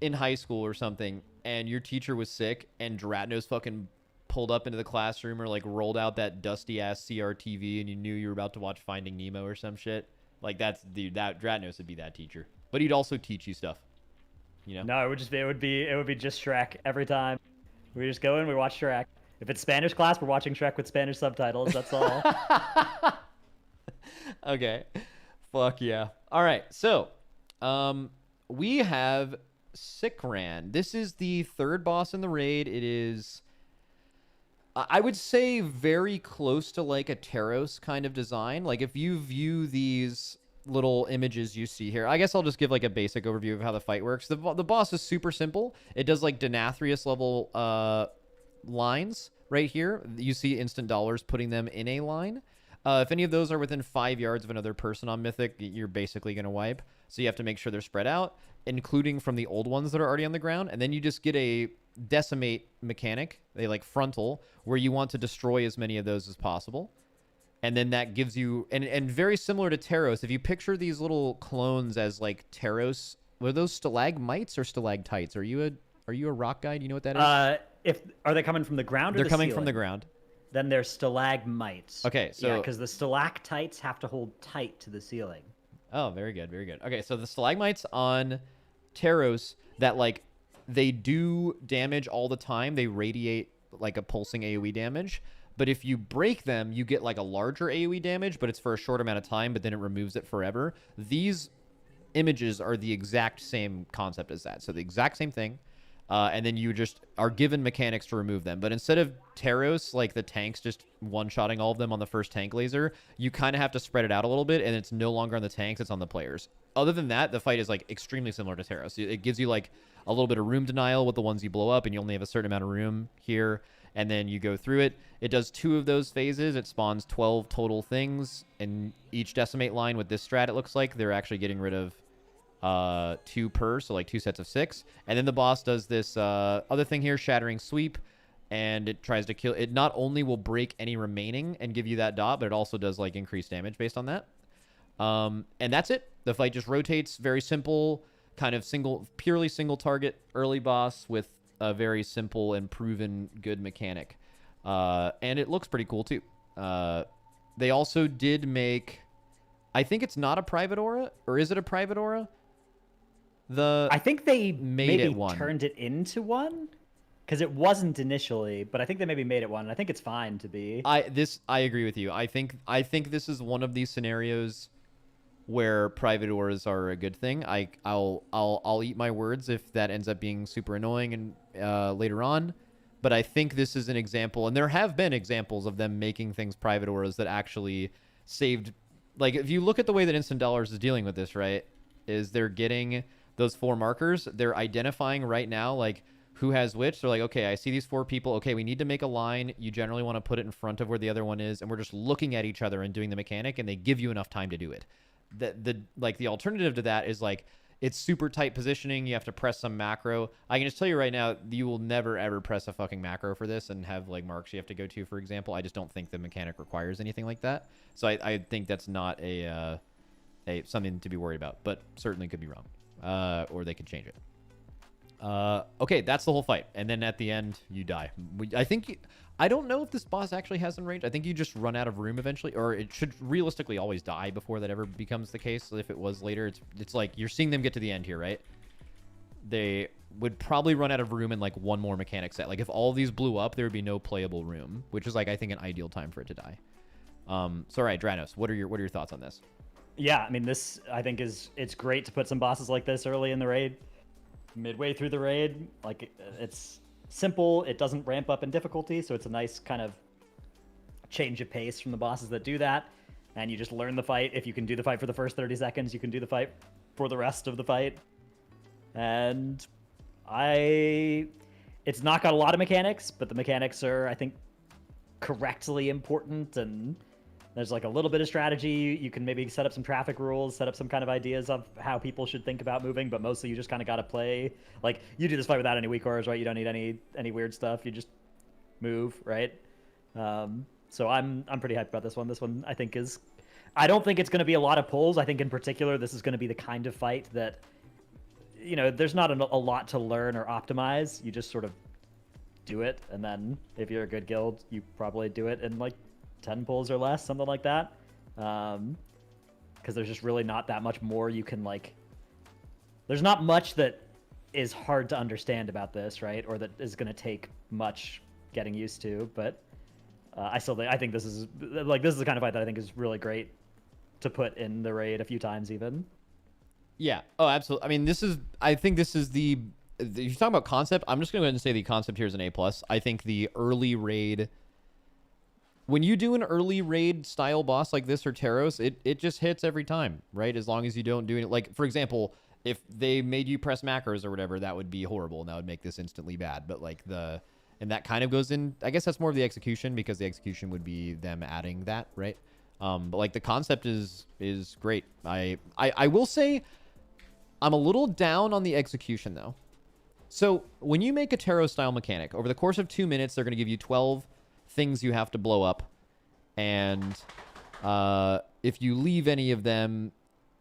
[SPEAKER 1] in high school or something, and your teacher was sick, and Dratnos fucking pulled up into the classroom or like rolled out that dusty ass CRTV, and you knew you were about to watch Finding Nemo or some shit. Like that Dratnos would be that teacher, but he'd also teach you stuff. You know?
[SPEAKER 6] No, it would be just Shrek every time. We just go in, we watch Shrek. If it's Spanish class, we're watching Shrek with Spanish subtitles. That's all.
[SPEAKER 1] Okay. Fuck yeah. All right. So, we have Sikran. This is the third boss in the raid. It is, I would say, very close to like a Taros kind of design. Like if you view these little images you see here, I guess I'll just give like a basic overview of how the fight works. The boss is super simple. It does like Denathrius level lines right here. You see instant dollars putting them in a line. If any of those are within 5 yards of another person on Mythic, you're basically going to wipe. So you have to make sure they're spread out, including from the old ones that are already on the ground. And then you just get a decimate mechanic, a like frontal, where you want to destroy as many of those as possible. And then that gives you, and very similar to Taros, if you picture these little clones as like Taros, were those stalagmites or stalactites? Are you a rock guy? Do you know what that is?
[SPEAKER 6] Are they coming from the ground or
[SPEAKER 1] they're
[SPEAKER 6] the
[SPEAKER 1] coming
[SPEAKER 6] ceiling?
[SPEAKER 1] from the ground.
[SPEAKER 6] Then they're stalagmites.
[SPEAKER 1] Okay, so
[SPEAKER 6] because the stalactites have to hold tight to the ceiling.
[SPEAKER 1] Oh, very good, very good. Okay, so the stalagmites on Taros that like they do damage all the time. They radiate like a pulsing AoE damage. But if you break them, you get like a larger AoE damage, but it's for a short amount of time, but then it removes it forever. These images are the exact same concept as that. So the exact same thing. And then you just are given mechanics to remove them. But instead of Taros, like the tanks just one-shotting all of them on the first tank laser, you kind of have to spread it out a little bit, and it's no longer on the tanks, it's on the players. Other than that, the fight is like extremely similar to Taros. It gives you like a little bit of room denial with the ones you blow up, and you only have a certain amount of room here, and then you go through it. It does 2 of those phases. It spawns 12 total things, and each decimate line with this strat, it looks like they're actually getting rid of 2 per, so like 2 sets of 6. And then the boss does this other thing here, Shattering Sweep, and it tries to kill. It not only will break any remaining and give you that dot, but it also does like increased damage based on that. And that's it. The fight just rotates. Very simple, kind of purely single target early boss with a very simple and proven good mechanic. And it looks pretty cool too. They also did make, I think it's not a private aura, or is it a private aura?
[SPEAKER 6] I think they
[SPEAKER 1] made
[SPEAKER 6] maybe
[SPEAKER 1] it one.
[SPEAKER 6] turned it into one, because it wasn't initially, but I think they maybe made it one. And I think it's fine to be.
[SPEAKER 1] I agree with you. I think this is one of these scenarios where private auras are a good thing. I'll eat my words if that ends up being super annoying and later on. But I think this is an example, and there have been examples of them making things private auras that actually saved. Like, if you look at the way that Instant Dollars is dealing with this, right, is they're getting those 4 markers. They're identifying right now, like, who has which. They're like, okay, I see these 4 people. Okay, we need to make a line. You generally want to put it in front of where the other one is, and we're just looking at each other and doing the mechanic, and they give you enough time to do it. The alternative to that is, like, it's super tight positioning. You have to press some macro. I can just tell you right now, you will never ever press a fucking macro for this and have like marks you have to go to, for example. I just don't think the mechanic requires anything like that. So I think that's not a something to be worried about, but certainly could be wrong. Or they could change it. Okay, that's the whole fight. And then at the end, you die. I don't know if this boss actually has some range. I think you just run out of room eventually, or it should realistically always die before that ever becomes the case. If it was later, it's like you're seeing them get to the end here, right? They would probably run out of room in like one more mechanic set. Like if all these blew up, there would be no playable room, which is like I think an ideal time for it to die. So all right, Dratnos, what are your thoughts on this?
[SPEAKER 6] Yeah, I mean, this I think it's great to put some bosses like this early in the raid, midway through the raid. Like it's simple, it doesn't ramp up in difficulty, so it's a nice kind of change of pace from the bosses that do that, and you just learn the fight. If you can do the fight for the first 30 seconds, you can do the fight for the rest of the fight. And it's not got a lot of mechanics, but the mechanics are, I think, correctly important, and there's like a little bit of strategy. You can maybe set up some traffic rules, set up some kind of ideas of how people should think about moving, but mostly you just kind of got to play. Like, you do this fight without any weak auras, right? You don't need any weird stuff. You just move, right? So I'm pretty hyped about this one. This one, I think, I don't think it's going to be a lot of pulls. I think in particular, this is going to be the kind of fight that, you know, there's not a lot to learn or optimize. You just sort of do it, and then if you're a good guild, you probably do it in like 10 pulls or less, something like that. Because there's just really not that much more you can, like, there's not much that is hard to understand about this, right? Or that is going to take much getting used to. But I think this is the kind of fight that I think is really great to put in the raid a few times even.
[SPEAKER 1] Yeah. Oh, absolutely. I mean, I think this is if you're talking about concept, I'm just going to go ahead and say the concept here is an A+. I think the early raid, when you do an early raid style boss like this or Taros, it just hits every time, right? As long as you don't do it. Like, for example, if they made you press macros or whatever, that would be horrible, and that would make this instantly bad. But like and that kind of goes in, I guess that's more of the execution, because the execution would be them adding that, right? But like the concept is great. I will say I'm a little down on the execution though. So when you make a Taros style mechanic, over the course of 2 minutes, they're going to give you 12 things you have to blow up, and if you leave any of them,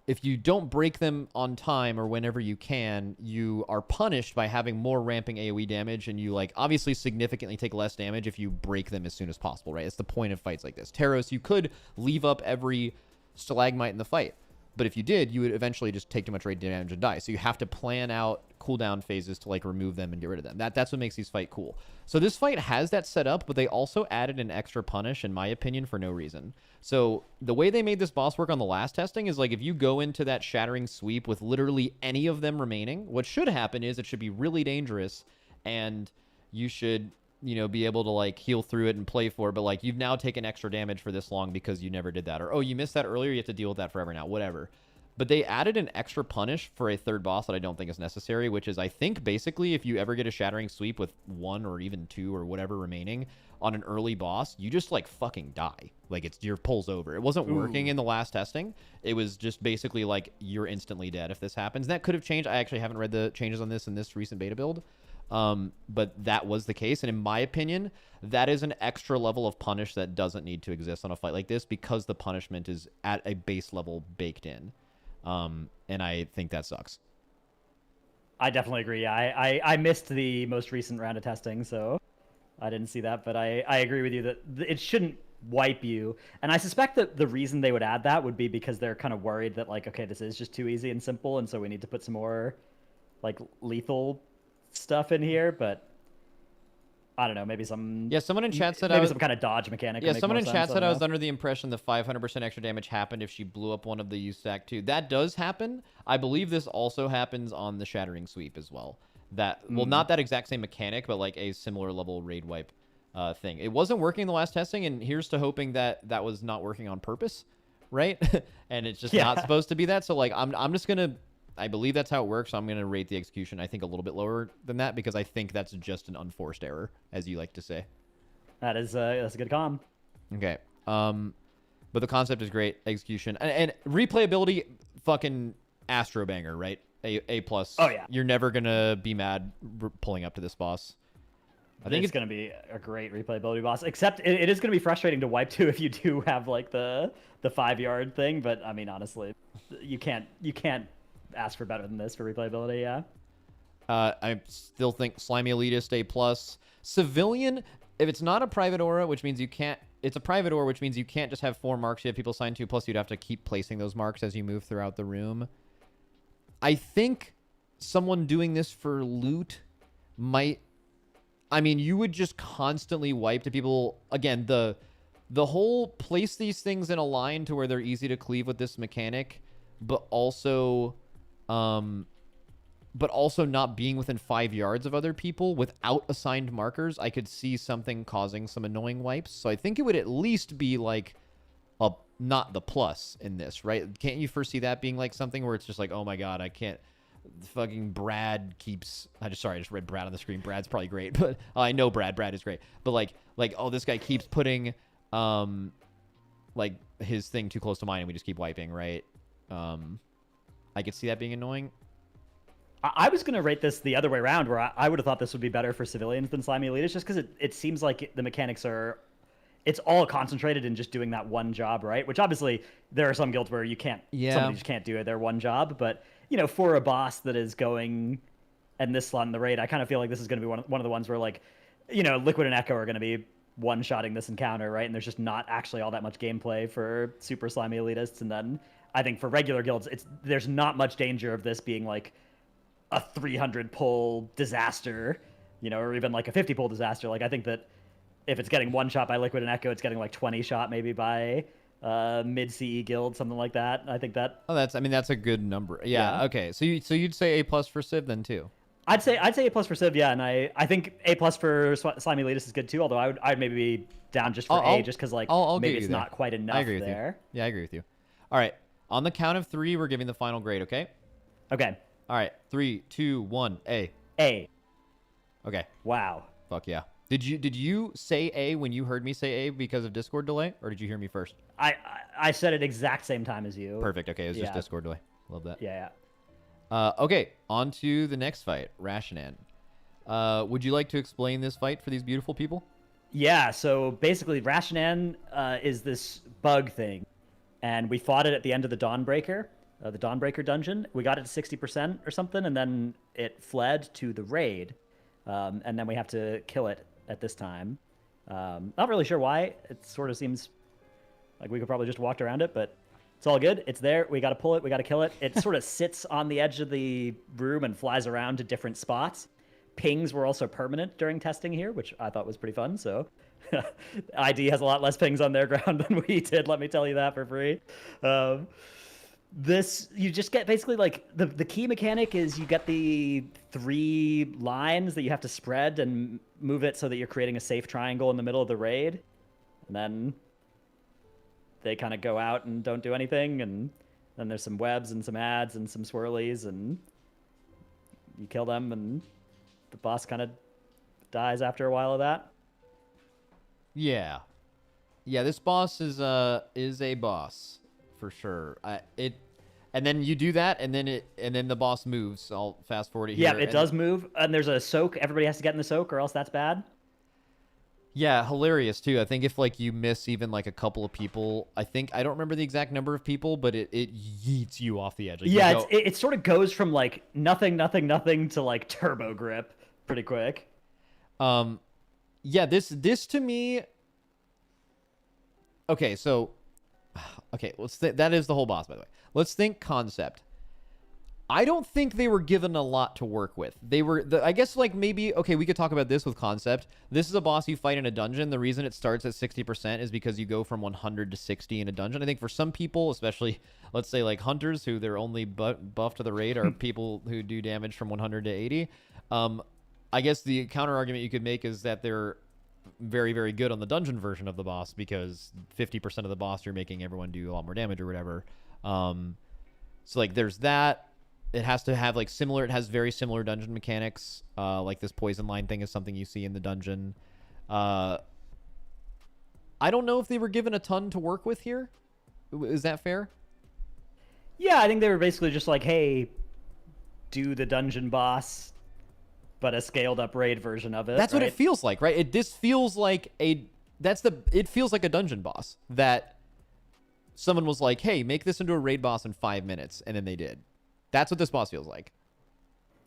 [SPEAKER 1] if you don't break them on time or whenever you can, you are punished by having more ramping AoE damage, and you like obviously significantly take less damage if you break them as soon as possible, right? It's the point of fights like this. Taros, you could leave up every stalagmite in the fight, but if you did, you would eventually just take too much radiant damage and die. So you have to plan out cooldown phases to like remove them and get rid of them. That's what makes these fight cool. So this fight has that set up, but they also added an extra punish, in my opinion, for no reason. So the way they made this boss work on the last testing is like if you go into that shattering sweep with literally any of them remaining, what should happen is it should be really dangerous, and you should, you know, be able to like heal through it and play for it, but like you've now taken extra damage for this long because you never did that, or oh, you missed that earlier, you have to deal with that forever now, whatever. But they added an extra punish for a third boss that I don't think is necessary, which is I think basically if you ever get a Shattering Sweep with 1 or even 2 or whatever remaining on an early boss, you just like fucking die. Like it's your pull's over. It wasn't working in the last testing. It was just basically like you're instantly dead if this happens. And that could have changed. I actually haven't read the changes on this in this recent beta build. But that was the case. And in my opinion, that is an extra level of punish that doesn't need to exist on a fight like this because the punishment is at a base level baked in. And I think that sucks.
[SPEAKER 6] I definitely agree. I missed the most recent round of testing, so I didn't see that. But I agree with you that it shouldn't wipe you. And I suspect that the reason they would add that would be because they're kind of worried that, like, okay, this is just too easy and simple, and so we need to put some more, like, lethal stuff in here. But I don't know, maybe some...
[SPEAKER 1] Yeah, someone in chat said...
[SPEAKER 6] Maybe some kind of dodge mechanic.
[SPEAKER 1] Yeah, someone in chat said I was under the impression the 500% extra damage happened if she blew up one of the U-Stack too. That does happen. I believe this also happens on the Shattering Sweep as well. That well, not that exact same mechanic, but like a similar level raid wipe thing. It wasn't working in the last testing, and here's to hoping that that was not working on purpose, right? And it's just not supposed to be that. So like, I'm just gonna... I believe that's how it works, so I'm going to rate the execution, I think, a little bit lower than that, because I think that's just an unforced error, as you like to say.
[SPEAKER 6] That's a good comm.
[SPEAKER 1] Okay. But the concept is great. Execution. And replayability, fucking Astro Banger, right? A+.
[SPEAKER 6] Oh, yeah.
[SPEAKER 1] You're never going to be mad pulling up to this boss.
[SPEAKER 6] I think it's going to be a great replayability boss, except it is going to be frustrating to wipe too if you do have, like, the 5-yard thing, but, I mean, honestly, you can't ask for better than this for replayability. Yeah.
[SPEAKER 1] I still think Slimy Elitist A+. Civilian, if it's not a private aura, which means you can't... It's a private aura, which means you can't just have 4 marks you have people assigned to, plus you'd have to keep placing those marks as you move throughout the room. I think someone doing this for loot might... I mean, you would just constantly wipe to people... Again, the whole place these things in a line to where they're easy to cleave with this mechanic, but also not being within 5 yards of other people without assigned markers, I could see something causing some annoying wipes. So I think it would at least be like not the plus in this, right? Can't you foresee that being like something where it's just like, oh my god, I can't... Fucking Brad keeps... I just read Brad on the screen. Brad's probably great, but I know Brad. Brad is great. But like, oh, this guy keeps putting like his thing too close to mine and we just keep wiping, right? I could see that being annoying.
[SPEAKER 6] I was going to rate this the other way around, where I would have thought this would be better for civilians than Slimy Elitists, just because it seems like the mechanics are... It's all concentrated in just doing that one job, right? Which obviously there are some guilds where you can't...
[SPEAKER 1] Yeah.
[SPEAKER 6] Somebody just can't do their one job, but, you know, for a boss that is going in this slot in the raid, I kind of feel like this is going to be one of the ones where, like, you know, Liquid and Echo are going to be one-shotting this encounter, right? And there's just not actually all that much gameplay for super Slimy Elitists, and then... I think for regular guilds, there's not much danger of this being like a 300 pull disaster, you know, or even like a 50 pull disaster. Like, I think that if it's getting one shot by Liquid and Echo, it's getting like 20 shot maybe by mid CE guild, something like that. I think that. Oh,
[SPEAKER 1] that's a good number. Yeah. Okay. So you'd say A+ for Civ then too.
[SPEAKER 6] I'd say A+ for Civ, yeah, and I think A+ for Slimy Elitist is good too. Although I'd maybe be down just for A, just because like maybe it's not quite enough there.
[SPEAKER 1] Yeah, I agree with you. All right. On the count of 3, we're giving the final grade, okay?
[SPEAKER 6] Okay.
[SPEAKER 1] All right. 3, 2, 1, A.
[SPEAKER 6] A.
[SPEAKER 1] Okay.
[SPEAKER 6] Wow.
[SPEAKER 1] Fuck yeah. Did you say A when you heard me say A because of Discord delay, or did you hear me first?
[SPEAKER 6] I said it exact same time as you.
[SPEAKER 1] Perfect. Okay, it was just Discord delay. Love that.
[SPEAKER 6] Yeah.
[SPEAKER 1] Okay, on to the next fight, Rashanan. Would you like to explain this fight for these beautiful people?
[SPEAKER 6] Yeah, so basically Rashanan is this bug thing. And we fought it at the end of the Dawnbreaker dungeon. We got it to 60% or something, and then it fled to the raid. And then we have to kill it at this time. Not really sure why. It sort of seems like we could probably just walk around it, but it's all good. It's there. We got to pull it. We got to kill it. It sort of sits on the edge of the room and flies around to different spots. Pings were also permanent during testing here, which I thought was pretty fun, so... ID has a lot less pings on their ground than we did, let me tell you that for free. This, you just get basically like the key mechanic is you get the 3 lines that you have to spread and move it so that you're creating a safe triangle in the middle of the raid, and then they kind of go out and don't do anything, and Then there's some webs and some ads and some swirlies, and you kill them, and the boss kind of dies after a while of that.
[SPEAKER 1] Yeah. Yeah, this boss is a boss for sure. And then you do that, and then the boss moves. I'll fast forward it here.
[SPEAKER 6] Yeah, it does move, and there's a soak. Everybody has to get in the soak, or else that's bad.
[SPEAKER 1] Yeah, hilarious too. I think if like you miss even like a couple of people, I don't remember the exact number of people, but it yeets you off the edge. Like,
[SPEAKER 6] yeah, it sort of goes from like nothing to like turbo grip pretty quick.
[SPEAKER 1] Yeah, this to me. Okay, so, okay, that is the whole boss, by the way. Let's think concept. I don't think they were given a lot to work with. I guess, like, maybe, okay, we could talk about this with concept. This is a boss you fight in a dungeon. The reason it starts at 60% is because you go from 100 to 60 in a dungeon. I think for some people, especially, let's say, like, hunters, who they're only buff to the raid, are people who do damage from 100 to 80. I guess the counter argument you could make is that they're very, very good on the dungeon version of the boss, because 50% of the boss you're making everyone do a lot more damage or whatever. So like there's that. It has to have like similar, it has very similar dungeon mechanics. Like this poison line thing is something you see in the dungeon. I don't know if they were given a ton to work with here. Is that fair?
[SPEAKER 6] Yeah, I think they were basically just like, hey, do the dungeon boss, but a scaled up raid version of it.
[SPEAKER 1] That's right? What it feels like, right? This feels like it feels like a dungeon boss that someone was like, hey, make this into a raid boss in 5 minutes, and then they did. That's what this boss feels like.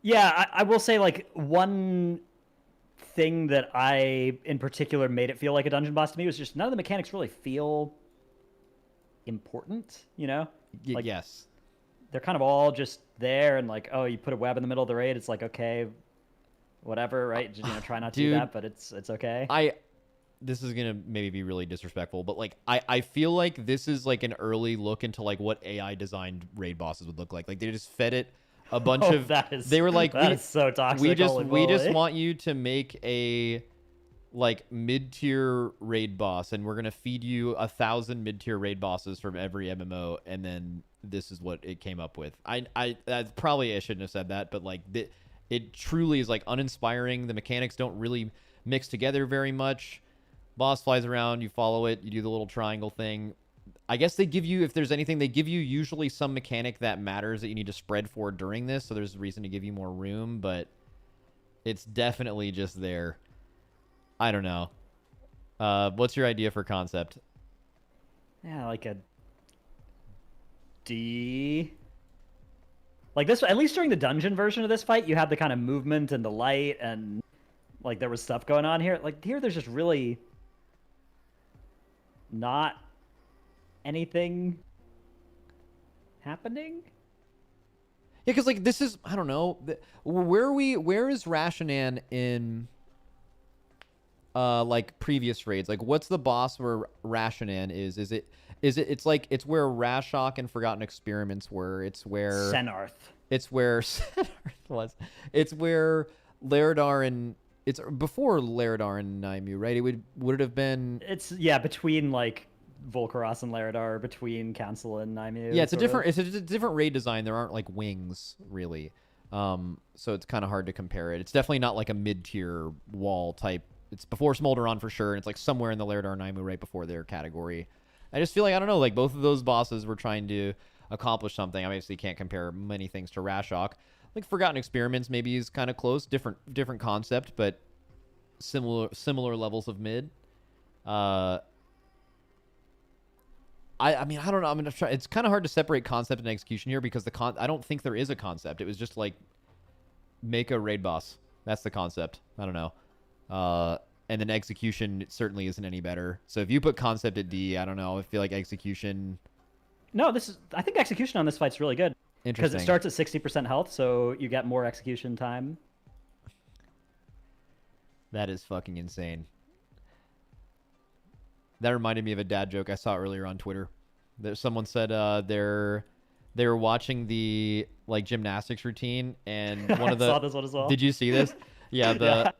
[SPEAKER 6] Yeah, I will say, like, one thing that I in particular made it feel like a dungeon boss to me was just none of the mechanics really feel important, you know? Like,
[SPEAKER 1] yes.
[SPEAKER 6] They're kind of all just there, and like, oh, you put a web in the middle of the raid, it's like, okay, whatever, right? Just, try not to do that, but it's okay.
[SPEAKER 1] This is gonna maybe be really disrespectful, but like I feel like this is like an early look into like what AI designed raid bosses would look like. Like they just fed it a bunch of. They were like,
[SPEAKER 6] that is so toxic.
[SPEAKER 1] We just want you to make a like mid-tier raid boss, and we're gonna feed you 1,000 mid-tier raid bosses from every MMO, and then this is what it came up with. I probably I shouldn't have said that, but like it truly is like uninspiring. The mechanics don't really mix together very much. Boss flies around, you follow it, you do the little triangle thing. I guess they give you, if there's anything, they give you usually some mechanic that matters that you need to spread for during this, so there's a reason to give you more room, but it's definitely just there. I don't know. What's your idea for concept?
[SPEAKER 6] Yeah, like a D. Like this, at least during the dungeon version of this fight, you had the kind of movement and the light, and like there was stuff going on here. Like here, there's just really not anything happening.
[SPEAKER 1] Yeah, because like this is, I don't know, where is Rashanan in like previous raids? Like what's the boss where Rashanan is? It's like it's where Rashok and Forgotten Experiments were. It's where
[SPEAKER 6] Senarth.
[SPEAKER 1] It's where Senarth was. It's where Laredar and it's before Laredar and Naimu, right? Would it have been?
[SPEAKER 6] It's between like Volcaros and Laredar, between Council and Naimu.
[SPEAKER 1] Yeah, it's a different raid design. There aren't like wings really, so it's kind of hard to compare it. It's definitely not like a mid-tier wall type. It's before Smolderon for sure, and it's like somewhere in the Laredar and Naimu right before their category. I just feel like, I don't know, like both of those bosses were trying to accomplish something. I obviously can't compare many things to Rashok. Like Forgotten Experiments maybe is kind of close, different concept, but similar levels of mid. I mean, I don't know. I'm gonna try. It's kind of hard to separate concept and execution here because I don't think there is a concept. It was just like make a raid boss. That's the concept. I don't know. And then execution certainly isn't any better. So if you put concept at D, I don't know. I feel like execution.
[SPEAKER 6] No, I think execution on this fight's really good.
[SPEAKER 1] Interesting.
[SPEAKER 6] Because it starts at 60% health, so you get more execution time.
[SPEAKER 1] That is fucking insane. That reminded me of a dad joke I saw earlier on Twitter. Someone said they were watching the like gymnastics routine, and one of the
[SPEAKER 6] I saw this one as well.
[SPEAKER 1] Did you see this? Yeah,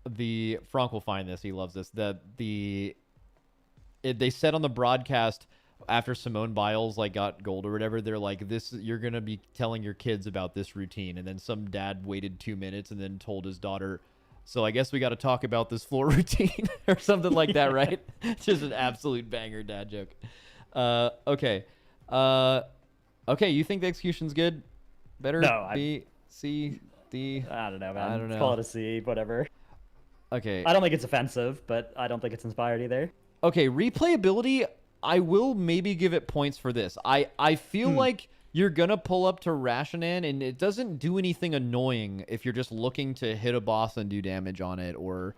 [SPEAKER 1] the Frank will find this. He loves this. They said on the broadcast, after Simone Biles like got gold or whatever, they're like, you're gonna be telling your kids about this routine, and then some dad waited 2 minutes and then told his daughter, so I guess we got to talk about this floor routine or something like that, right? Just an absolute banger dad joke. Okay. Okay, you think the execution's good? Better?
[SPEAKER 6] No,
[SPEAKER 1] B, C, D?
[SPEAKER 6] I don't know, man.
[SPEAKER 1] I don't know.
[SPEAKER 6] Let's call it a C, whatever.
[SPEAKER 1] Okay.
[SPEAKER 6] I don't think it's offensive, but I don't think it's inspired either.
[SPEAKER 1] Okay, replayability, I will maybe give it points for this. I feel like you're going to pull up to Rashanan, and it doesn't do anything annoying if you're just looking to hit a boss and do damage on it, or...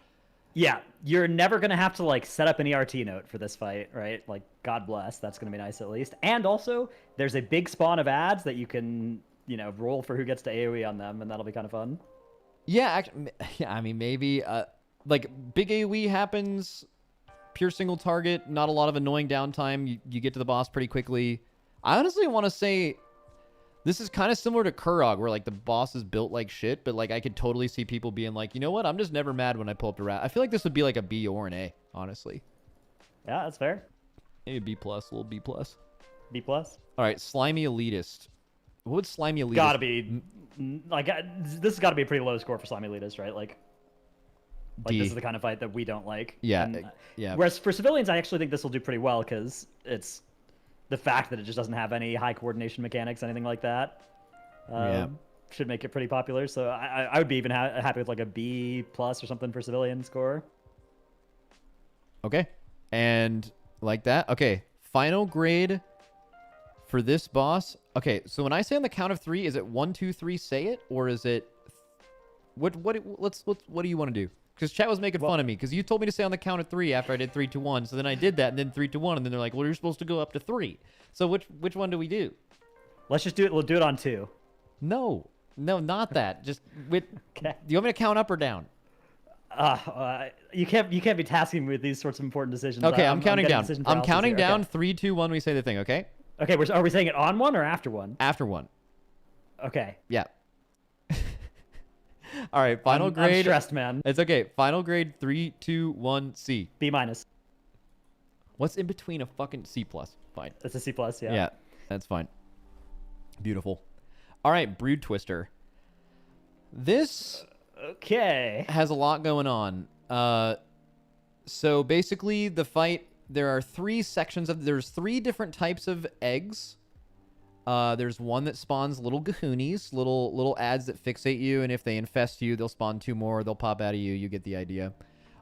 [SPEAKER 6] Yeah, you're never going to have to, like, set up an ERT note for this fight, right? Like, God bless. That's going to be nice, at least. And also, there's a big spawn of ads that you can, you know, roll for who gets to AoE on them, and that'll be kind of fun.
[SPEAKER 1] Yeah, I mean, maybe. Like, big AoE happens, pure single target, not a lot of annoying downtime. You get to the boss pretty quickly. I honestly want to say... This is kind of similar to Kurog, where, like, the boss is built like shit, but, like, I could totally see people being like, you know what? I'm just never mad when I pull up to Rat. I feel like this would be, like, a B or an A, honestly.
[SPEAKER 6] Yeah, that's fair.
[SPEAKER 1] Maybe B+, a little B+.
[SPEAKER 6] B+.
[SPEAKER 1] All right, Slimy Elitist. What would Slimy Elitist...
[SPEAKER 6] Gotta be... Like, this has got to be a pretty low score for Slimy Elitist, right? Like,
[SPEAKER 1] D.
[SPEAKER 6] this is the kind of fight that we don't like.
[SPEAKER 1] Yeah,
[SPEAKER 6] And,
[SPEAKER 1] yeah.
[SPEAKER 6] Whereas for civilians, I actually think this will do pretty well, because it's... The fact that it just doesn't have any high coordination mechanics, anything like that, should make it pretty popular. So I would be even happy with like a B+ or something for civilian score.
[SPEAKER 1] Okay. And like that. Okay. Final grade for this boss. Okay. So when I say on the count of 3, is it 1, 2, 3, say it? Or is it... What do you want to do? Because chat was making fun of me, because you told me to say on the count of 3 after I did 3, 2, 1. So then I did that, and then 3, 2, 1, and then they're like, well, you're supposed to go up to 3. So which one do we do?
[SPEAKER 6] Let's just do it. We'll do it on 2.
[SPEAKER 1] No, not that. Just
[SPEAKER 6] Okay.
[SPEAKER 1] Do you want me to count up or down?
[SPEAKER 6] You can't be tasking me with these sorts of important decisions.
[SPEAKER 1] Okay, I'm counting down. I'm counting down.
[SPEAKER 6] Okay.
[SPEAKER 1] 3, 2, 1. We say the thing. Okay.
[SPEAKER 6] Okay, are we saying it on 1 or after 1?
[SPEAKER 1] After 1.
[SPEAKER 6] Okay.
[SPEAKER 1] Yeah. All right, final grade.
[SPEAKER 6] I'm stressed, man.
[SPEAKER 1] It's okay. Final grade 3, 2, 1, C.
[SPEAKER 6] B-.
[SPEAKER 1] What's in between a fucking C+? Fine.
[SPEAKER 6] It's a C+, yeah.
[SPEAKER 1] Yeah, that's fine. Beautiful. All right, Brood Twister. This
[SPEAKER 6] Okay.
[SPEAKER 1] has a lot going on. So basically, the fight, there are 3 sections of... There's 3 different types of eggs. There's one that spawns little gahoonies, little ads that fixate you, and if they infest you, they'll spawn 2 more. They'll pop out of you. You get the idea.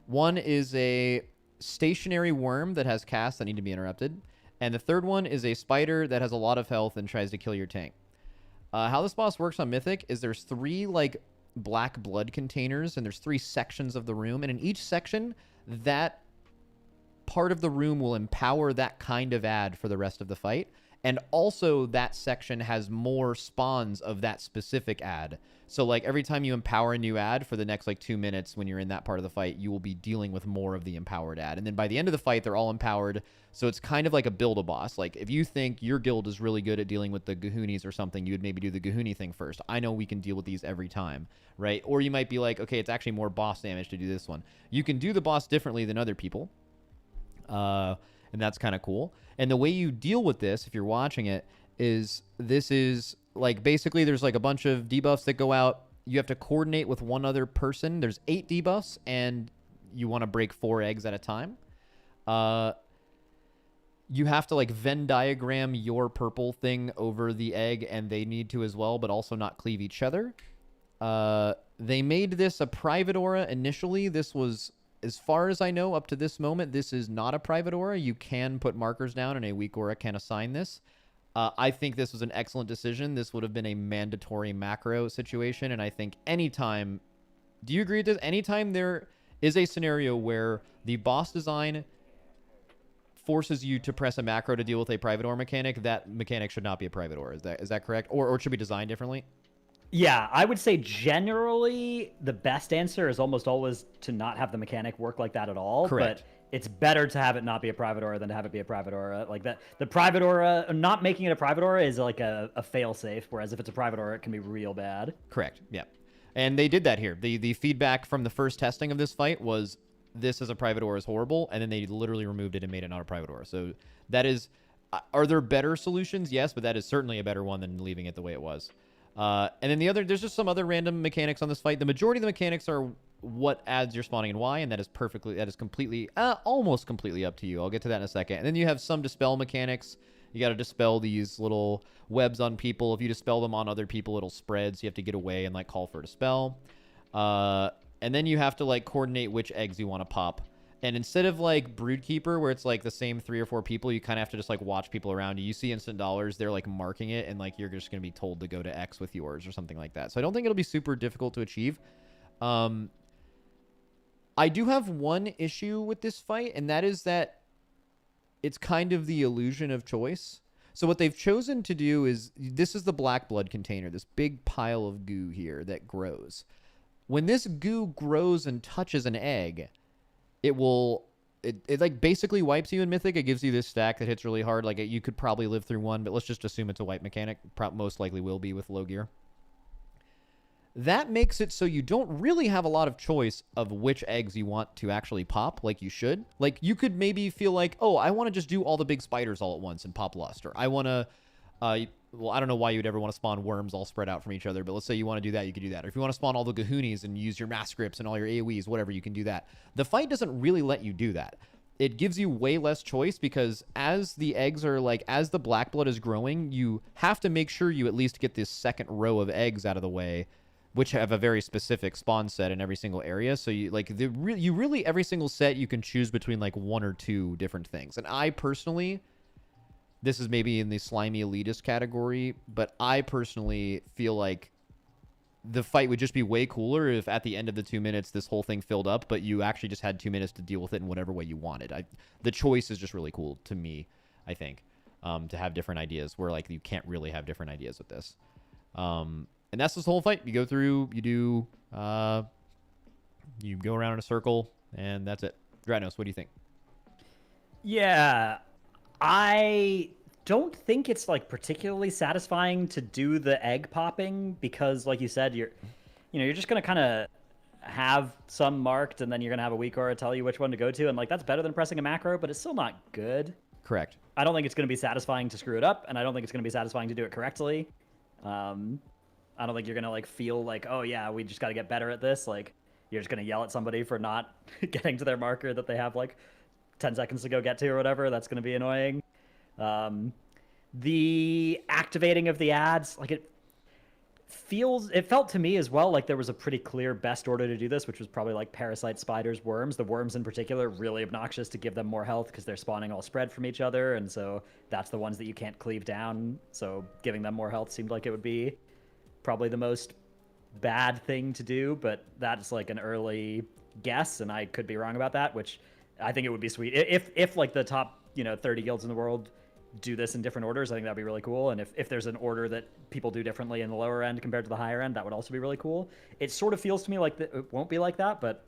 [SPEAKER 1] One is a stationary worm that has casts that need to be interrupted. And the third one is a spider that has a lot of health and tries to kill your tank. How this boss works on Mythic is there's 3, like, black blood containers, and there's 3 sections of the room. And in each section, that part of the room will empower that kind of ad for the rest of the fight. And also, that section has more spawns of that specific ad. So, like, every time you empower a new ad for the next, like, 2 minutes when you're in that part of the fight, you will be dealing with more of the empowered ad. And then by the end of the fight, they're all empowered. So it's kind of like a build-a-boss. Like, if you think your guild is really good at dealing with the Gahoonies or something, you would maybe do the Gahooni thing first. I know we can deal with these every time, right? Or you might be like, okay, it's actually more boss damage to do this one. You can do the boss differently than other people. And that's kind of cool. And the way you deal with this, if you're watching it, is this is like basically there's like a bunch of debuffs that go out. You have to coordinate with one other person. There's 8 debuffs, and you want to break 4 eggs at a time. You have to like Venn diagram your purple thing over the egg, and they need to as well, but also not cleave each other. They made this a private aura initially. This was... As far as I know, up to this moment, this is not a private aura. You can put markers down, and a weak aura can assign this. I think this was an excellent decision. This would have been a mandatory macro situation, and I think anytime... Do you agree with this? Anytime there is a scenario where the boss design forces you to press a macro to deal with a private aura mechanic, that mechanic should not be a private aura. Is that correct? Or it should be designed differently?
[SPEAKER 6] Yeah, I would say generally the best answer is almost always to not have the mechanic work like that at all.
[SPEAKER 1] Correct.
[SPEAKER 6] But it's better to have it not be a private aura than to have it be a private aura. Like that, the private aura, not making it a private aura is like a fail safe. Whereas if it's a private aura, it can be real bad.
[SPEAKER 1] Correct. Yeah. And they did that here. The feedback from the first testing of this fight was this as a private aura is horrible. And then they literally removed it and made it not a private aura. So that is Are there better solutions? Yes, but that is certainly a better one than leaving it the way it was. And then there's just some other random mechanics on this fight. The majority of the mechanics are what adds you're spawning and why, and that is completely, almost completely up to you. I'll get to that in a second. And then you have some dispel mechanics. You got to dispel these little webs on people. If you dispel them on other people, it'll spread, so you have to get away and, like, call for a dispel. And then you have to, like, coordinate which eggs you want to pop. And instead of, like, Broodkeeper, where it's, like, the same 3 or 4 people, you kind of have to just, like, watch people around you. You see instant dollars, they're, like, marking it, and, like, you're just going to be told to go to X with yours or something like that. So I don't think it'll be super difficult to achieve. I do have one issue with this fight, and that is that it's kind of the illusion of choice. So what they've chosen to do is, this is the black blood container, this big pile of goo here that grows. When this goo grows and touches an egg, it like basically wipes you in Mythic. It gives you this stack that hits really hard. Like, you could probably live through one, but let's just assume it's a wipe mechanic. Most likely will be with low gear. That makes it so you don't really have a lot of choice of which eggs you want to actually pop, like you should. Like, you could maybe feel like, oh, I want to just do all the big spiders all at once and pop Lust. Or I want to, well, I don't know why you'd ever want to spawn worms all spread out from each other, but let's say you want to do that, you could do that. Or if you want to spawn all the Gahoonies and use your mass scripts and all your AoEs, whatever, you can do that. The fight doesn't really let you do that. It gives you way less choice because as the eggs are, like, as the black blood is growing, you have to make sure you at least get this second row of eggs out of the way, which have a very specific spawn set in every single area. So you, like, you really, every single set, you can choose between, like, 1 or 2 different things. And I personally, this is maybe in the slimy elitist category, but I personally feel like the fight would just be way cooler if at the end of the 2 minutes, this whole thing filled up, but you actually just had 2 minutes to deal with it in whatever way you wanted. The choice is just really cool to me, I think, to have different ideas where, like, you can't really have different ideas with this. And that's this whole fight. You go through, you do, you go around in a circle, and that's it. Dratnos, what do you think?
[SPEAKER 6] Yeah, I don't think it's, like, particularly satisfying to do the egg popping because, like you said, you're just gonna kind of have some marked, and then you're gonna have a weak aura tell you which one to go to, and, like, that's better than pressing a macro, but it's still not good.
[SPEAKER 1] Correct.
[SPEAKER 6] I don't think it's gonna be satisfying to screw it up, and I don't think it's gonna be satisfying to do it correctly. I don't think you're gonna, like, feel like, oh yeah, we just got to get better at this. Like, you're just gonna yell at somebody for not getting to their marker that they have, like, 10 seconds to go get to or whatever. That's gonna be annoying. The activating of the ads, like, it felt to me as well like there was a pretty clear best order to do this, which was probably, like, parasite, spiders, worms. The worms in particular, really obnoxious to give them more health because they're spawning all spread from each other, and so that's the ones that you can't cleave down. So giving them more health seemed like it would be probably the most bad thing to do, but that's, like, an early guess, and I could be wrong about that, which I think it would be sweet. If like, the top, 30 guilds in the world do this in different orders, I think that'd be really cool. And if there's an order that people do differently in the lower end compared to the higher end, that would also be really cool. It sort of feels to me like it won't be like that, but...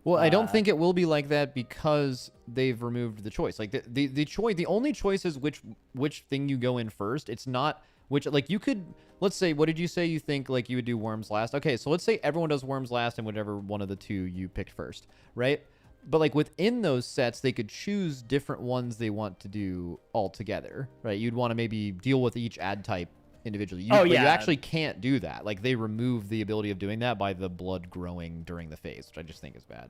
[SPEAKER 1] Well, I don't think it will be like that because they've removed the choice. Like, the only choice is which thing you go in first. It's not... Which, like, you could, let's say, what did you say you think, like, you would do worms last? Okay, so let's say everyone does worms last and whichever one of the 2 you picked first, right? But, like, within those sets, they could choose different ones they want to do altogether, right? You'd want to maybe deal with each ad type individually. But you actually can't do that. Like, they remove the ability of doing that by the blood growing during the phase, which I just think is bad.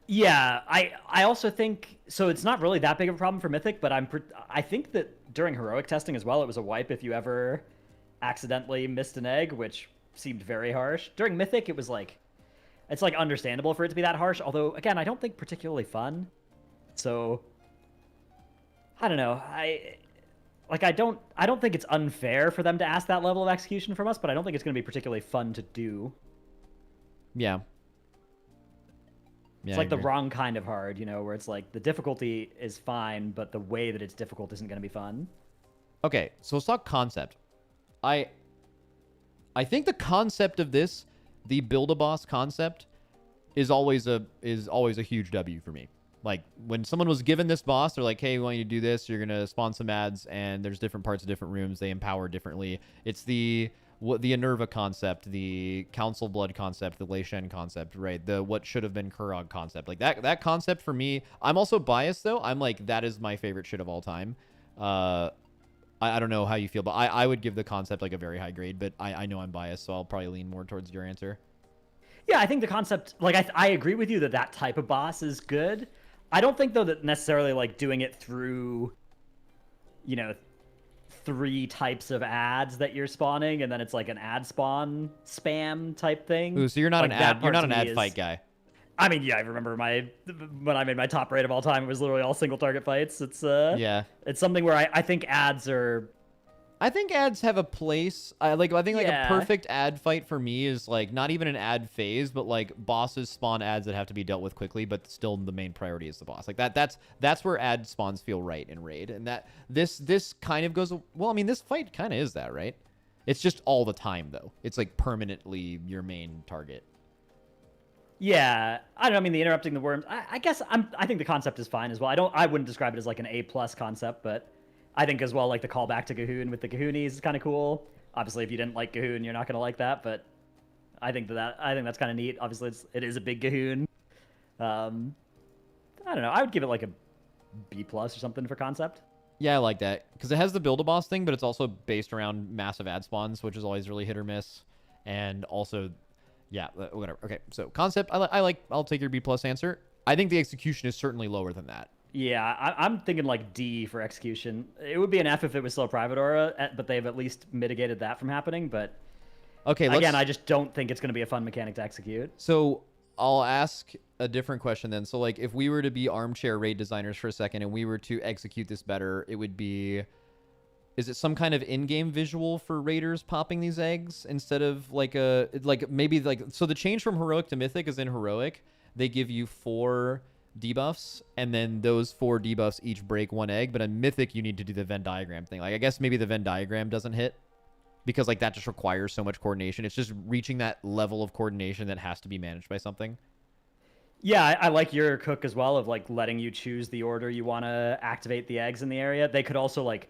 [SPEAKER 6] Yeah, I also think, so it's not really that big of a problem for Mythic, but I think that during heroic testing as well, it was a wipe if you ever accidentally missed an egg, which seemed very harsh. During Mythic, it was like, it's, like, understandable for it to be that harsh, although, again, I don't think particularly fun. So, I don't know. I don't think it's unfair for them to ask that level of execution from us, but I don't think it's going to be particularly fun to do.
[SPEAKER 1] Yeah.
[SPEAKER 6] It's like the wrong kind of hard, where it's like the difficulty is fine, but the way that it's difficult isn't going to be fun.
[SPEAKER 1] Okay, so let's talk concept. I think the concept of this, the Build-A-Boss concept, is always a huge W for me. Like, when someone was given this boss, they're like, hey, we want you to do this. You're going to spawn some ads, and there's different parts of different rooms. They empower differently. It's the Enerva concept, the Council Blood concept, the Lei Shen concept, right? The what should have been Kurog concept. Like, that concept for me, I'm also biased, though. I'm like, that is my favorite shit of all time. I don't know how you feel, but I would give the concept like a very high grade, but I know I'm biased, so I'll probably lean more towards your answer.
[SPEAKER 6] Yeah, I think the concept, like, I agree with you that that type of boss is good. I don't think, though, that necessarily, like, doing it through, you know, 3 types of ads that you're spawning, and then it's like an ad spawn spam type thing.
[SPEAKER 1] Ooh, so you're not
[SPEAKER 6] like,
[SPEAKER 1] an ad, you're not an ad fight guy.
[SPEAKER 6] I mean, yeah, I remember when I made my top rate of all time, it was literally all single target fights. It's
[SPEAKER 1] yeah,
[SPEAKER 6] it's something where I think ads are.
[SPEAKER 1] I think ads have a place. I think like a
[SPEAKER 6] Yeah.
[SPEAKER 1] perfect ad fight for me is like not even an ad phase, but like bosses spawn ads that have to be dealt with quickly, but still the main priority is the boss. Like that's where ad spawns feel right in raid, and that this kind of goes. Well, I mean, this fight kind of is that, right? It's just all the time though. It's like permanently your main target.
[SPEAKER 6] Yeah, I don't know. I mean, the interrupting the worms. I guess I think the concept is fine as well. I wouldn't describe it as like an A+ concept, but I think as well, like the callback to Gahoon with the Gahoonies is kind of cool. Obviously, if you didn't like Gahoon, you're not gonna like that, but I think that's kind of neat. Obviously, it is a big Gahoon. I don't know. I would give it like a B+ or something for concept.
[SPEAKER 1] Yeah, I like that because it has the build a boss thing, but it's also based around massive ad spawns, which is always really hit or miss, and also. Yeah, whatever. Okay, so concept, I'll take your B+ answer. I think the execution is certainly lower than that.
[SPEAKER 6] Yeah, I'm thinking like D for execution. It would be an F if it was still a private aura, but they've at least mitigated that from happening. But
[SPEAKER 1] okay,
[SPEAKER 6] again, I just don't think it's going to be a fun mechanic to execute.
[SPEAKER 1] So I'll ask a different question then. So like if we were to be armchair raid designers for a second and we were to execute this better, it would be... Is it some kind of in-game visual for raiders popping these eggs instead of like maybe so the change from heroic to mythic is in heroic they give you 4 debuffs and then those 4 debuffs each break 1 egg, but in mythic you need to do the Venn diagram thing. Like I guess maybe the Venn diagram doesn't hit because like that just requires so much coordination. It's just reaching that level of coordination that has to be managed by something.
[SPEAKER 6] Yeah, I like your cook as well of like letting you choose the order you want to activate the eggs in the area. They could also like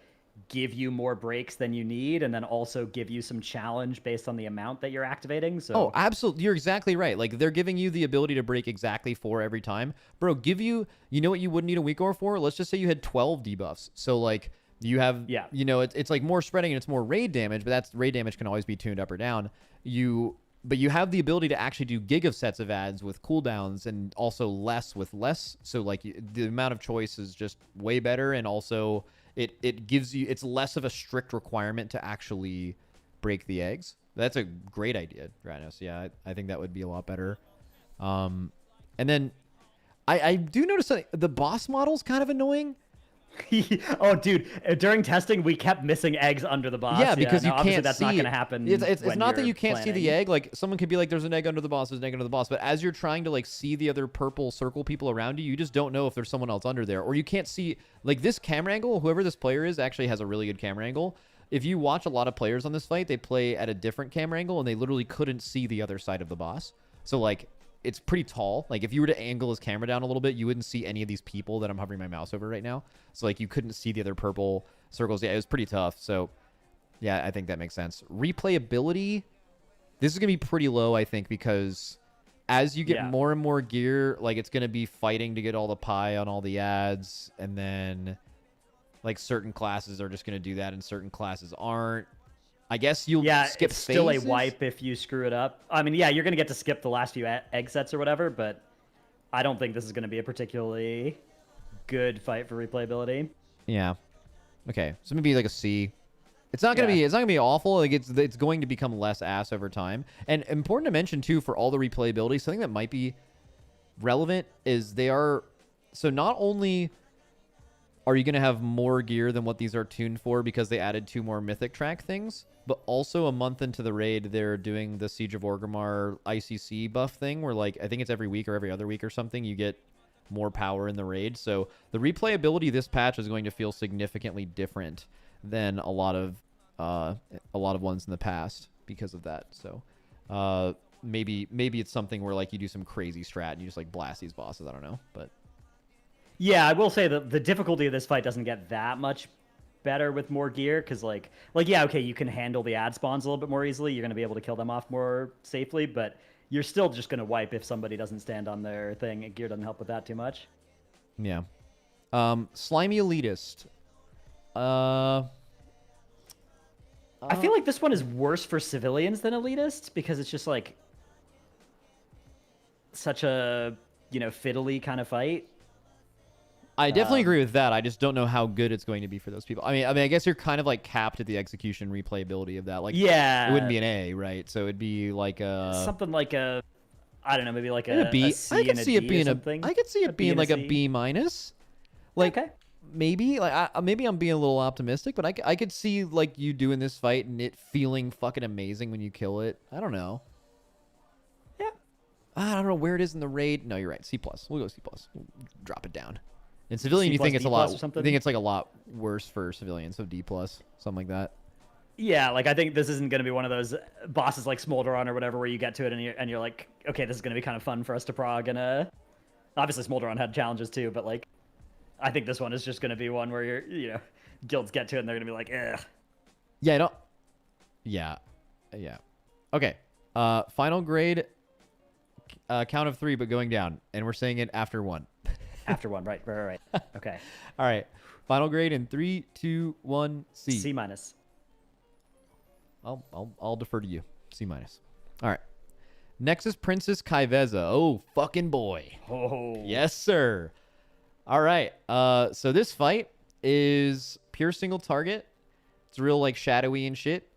[SPEAKER 6] give you more breaks than you need and then also give you some challenge based on the amount that you're activating. So
[SPEAKER 1] oh, absolutely, you're exactly right. Like they're giving you the ability to break exactly 4 every time. Bro, you know what you wouldn't need a weak ore for? Let's just say you had 12 debuffs. So like you have you know, it's like more spreading and it's more raid damage, but that's raid damage can always be tuned up or down. But you have the ability to actually do gig of sets of ads with cooldowns and also less with less. So like the amount of choice is just way better, and also it gives you, it's less of a strict requirement to actually break the eggs. That's a great idea, Dratnos. Yeah, I think that would be a lot better. And then I do notice that the boss model's kind of annoying.
[SPEAKER 6] Oh, dude! During testing, we kept missing eggs under the boss.
[SPEAKER 1] Yeah, because you
[SPEAKER 6] obviously
[SPEAKER 1] can't
[SPEAKER 6] that's
[SPEAKER 1] see
[SPEAKER 6] not
[SPEAKER 1] it.
[SPEAKER 6] going to happen.
[SPEAKER 1] It's not that you can't see
[SPEAKER 6] planning.
[SPEAKER 1] the egg. Like someone could be like, "There's an egg under the boss. There's an egg under the boss." But as you're trying to like see the other purple circle people around you, you just don't know if there's someone else under there, or you can't see like this camera angle. Whoever this player is actually has a really good camera angle. If you watch a lot of players on this fight, they play at a different camera angle, and they literally couldn't see the other side of the boss. So like, it's pretty tall. Like if you were to angle his camera down a little bit, you wouldn't see any of these people that I'm hovering my mouse over right now. So like you couldn't see the other purple circles. Yeah, it was pretty tough. So yeah, I think that makes sense. Replayability, this is going to be pretty low, I think, because as you get more and more gear, like it's going to be fighting to get all the pie on all the ads. And then like certain classes are just going to do that and certain classes aren't. I guess you'll skip
[SPEAKER 6] it's still
[SPEAKER 1] phases.
[SPEAKER 6] a wipe if you screw it up. I mean, yeah, you're going to get to skip the last few egg sets or whatever, but I don't think this is going to be a particularly good fight for replayability.
[SPEAKER 1] Yeah. Okay. So maybe like a C. It's not gonna be awful. Like it's going to become less ass over time. And important to mention too, for all the replayability, something that might be relevant is so not only are you going to have more gear than what these are tuned for because they added 2 more mythic track things, but also a month into the raid, they're doing the Siege of Orgrimmar ICC buff thing where like, I think it's every week or every other week or something, you get more power in the raid. So the replayability of this patch is going to feel significantly different than a lot of ones in the past because of that. So maybe it's something where like you do some crazy strat and you just like blast these bosses. I don't know, but
[SPEAKER 6] yeah, I will say that the difficulty of this fight doesn't get that much better with more gear because like yeah, okay, you can handle the ad spawns a little bit more easily. You're going to be able to kill them off more safely, but you're still just going to wipe if somebody doesn't stand on their thing, and gear doesn't help with that too much.
[SPEAKER 1] Yeah. Slimy Elitist.
[SPEAKER 6] I feel like this one is worse for civilians than elitists because it's just like such a, you know, fiddly kind of fight.
[SPEAKER 1] I definitely agree with that. I just don't know how good it's going to be for those people. I mean, I guess you're kind of like capped at the execution replayability of that. Like,
[SPEAKER 6] yeah,
[SPEAKER 1] it wouldn't be an A, right? So it'd be like a
[SPEAKER 6] something like a, I don't know, maybe like a
[SPEAKER 1] B.
[SPEAKER 6] A C
[SPEAKER 1] I could
[SPEAKER 6] and a
[SPEAKER 1] see it
[SPEAKER 6] D
[SPEAKER 1] being
[SPEAKER 6] or
[SPEAKER 1] a.
[SPEAKER 6] something.
[SPEAKER 1] I could see it being like a
[SPEAKER 6] C.
[SPEAKER 1] B minus. Like,
[SPEAKER 6] okay.
[SPEAKER 1] maybe like maybe I'm being a little optimistic, but I could see like you doing this fight and it feeling fucking amazing when you kill it. I don't know.
[SPEAKER 6] Yeah.
[SPEAKER 1] I don't know where it is in the raid. No, you're right. C plus. We'll go C plus. We'll drop it down. In civilian,
[SPEAKER 6] C
[SPEAKER 1] you
[SPEAKER 6] plus,
[SPEAKER 1] think it's
[SPEAKER 6] D
[SPEAKER 1] a lot.
[SPEAKER 6] plus or something?
[SPEAKER 1] You think it's like a lot worse for civilians, so D plus, something like that.
[SPEAKER 6] Yeah, like I think this isn't going to be one of those bosses like Smolderon or whatever where you get to it and you're like, okay, this is going to be kind of fun for us to prog. And obviously Smolderon had challenges too, but like, I think this one is just going to be one where you're, you know, guilds get to it and they're going to be like, ugh.
[SPEAKER 1] Yeah, I don't. Yeah, yeah. Okay. Final grade. Count of 3, but going down, and we're saying it after 1.
[SPEAKER 6] After 1, right. Okay.
[SPEAKER 1] All right. Final grade in 3, 2, 1. C.
[SPEAKER 6] C minus.
[SPEAKER 1] I'll defer to you. C minus. All right. Next is Princess Kaiveza. Oh, fucking boy.
[SPEAKER 6] Oh.
[SPEAKER 1] Yes, sir. All right. So this fight is pure single target. It's real like shadowy and shit.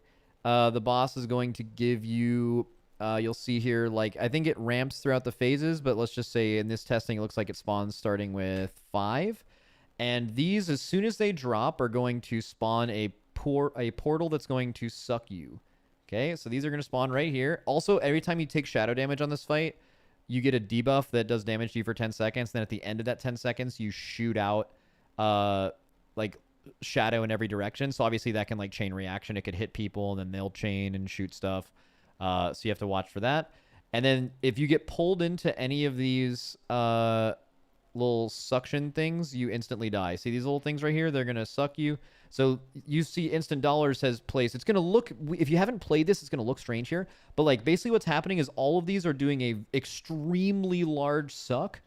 [SPEAKER 1] The boss is going to give you. You'll see here, like, I think it ramps throughout the phases, but let's just say in this testing, it looks like it spawns starting with 5. And these, as soon as they drop, are going to spawn a portal that's going to suck you. Okay, so these are going to spawn right here. Also, every time you take shadow damage on this fight, you get a debuff that does damage to you for 10 seconds. Then at the end of that 10 seconds, you shoot out, like, shadow in every direction. So obviously that can, like, chain reaction. It could hit people, and then they'll chain and shoot stuff. So you have to watch for that. And then if you get pulled into any of these little suction things, you instantly die. See these little things right here? They're going to suck you. So you see instant dollars has placed. It's going to look, if you haven't played this, it's going to look strange here. But like basically what's happening is all of these are doing a extremely large suck.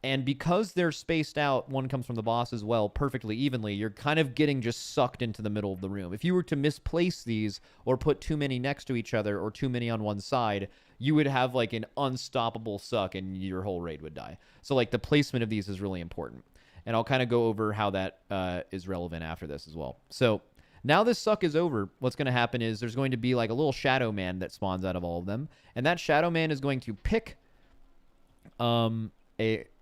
[SPEAKER 1] And because they're spaced out, one comes from the boss as well, perfectly evenly, you're kind of getting just sucked into the middle of the room. If you were to misplace these or put too many next to each other or too many on one side, you would have like an unstoppable suck and your whole raid would die. So like the placement of these is really important. And I'll kind of go over how that is relevant after this as well. So now this suck is over. What's going to happen is there's going to be like a little shadow man that spawns out of all of them. And that shadow man is going to pick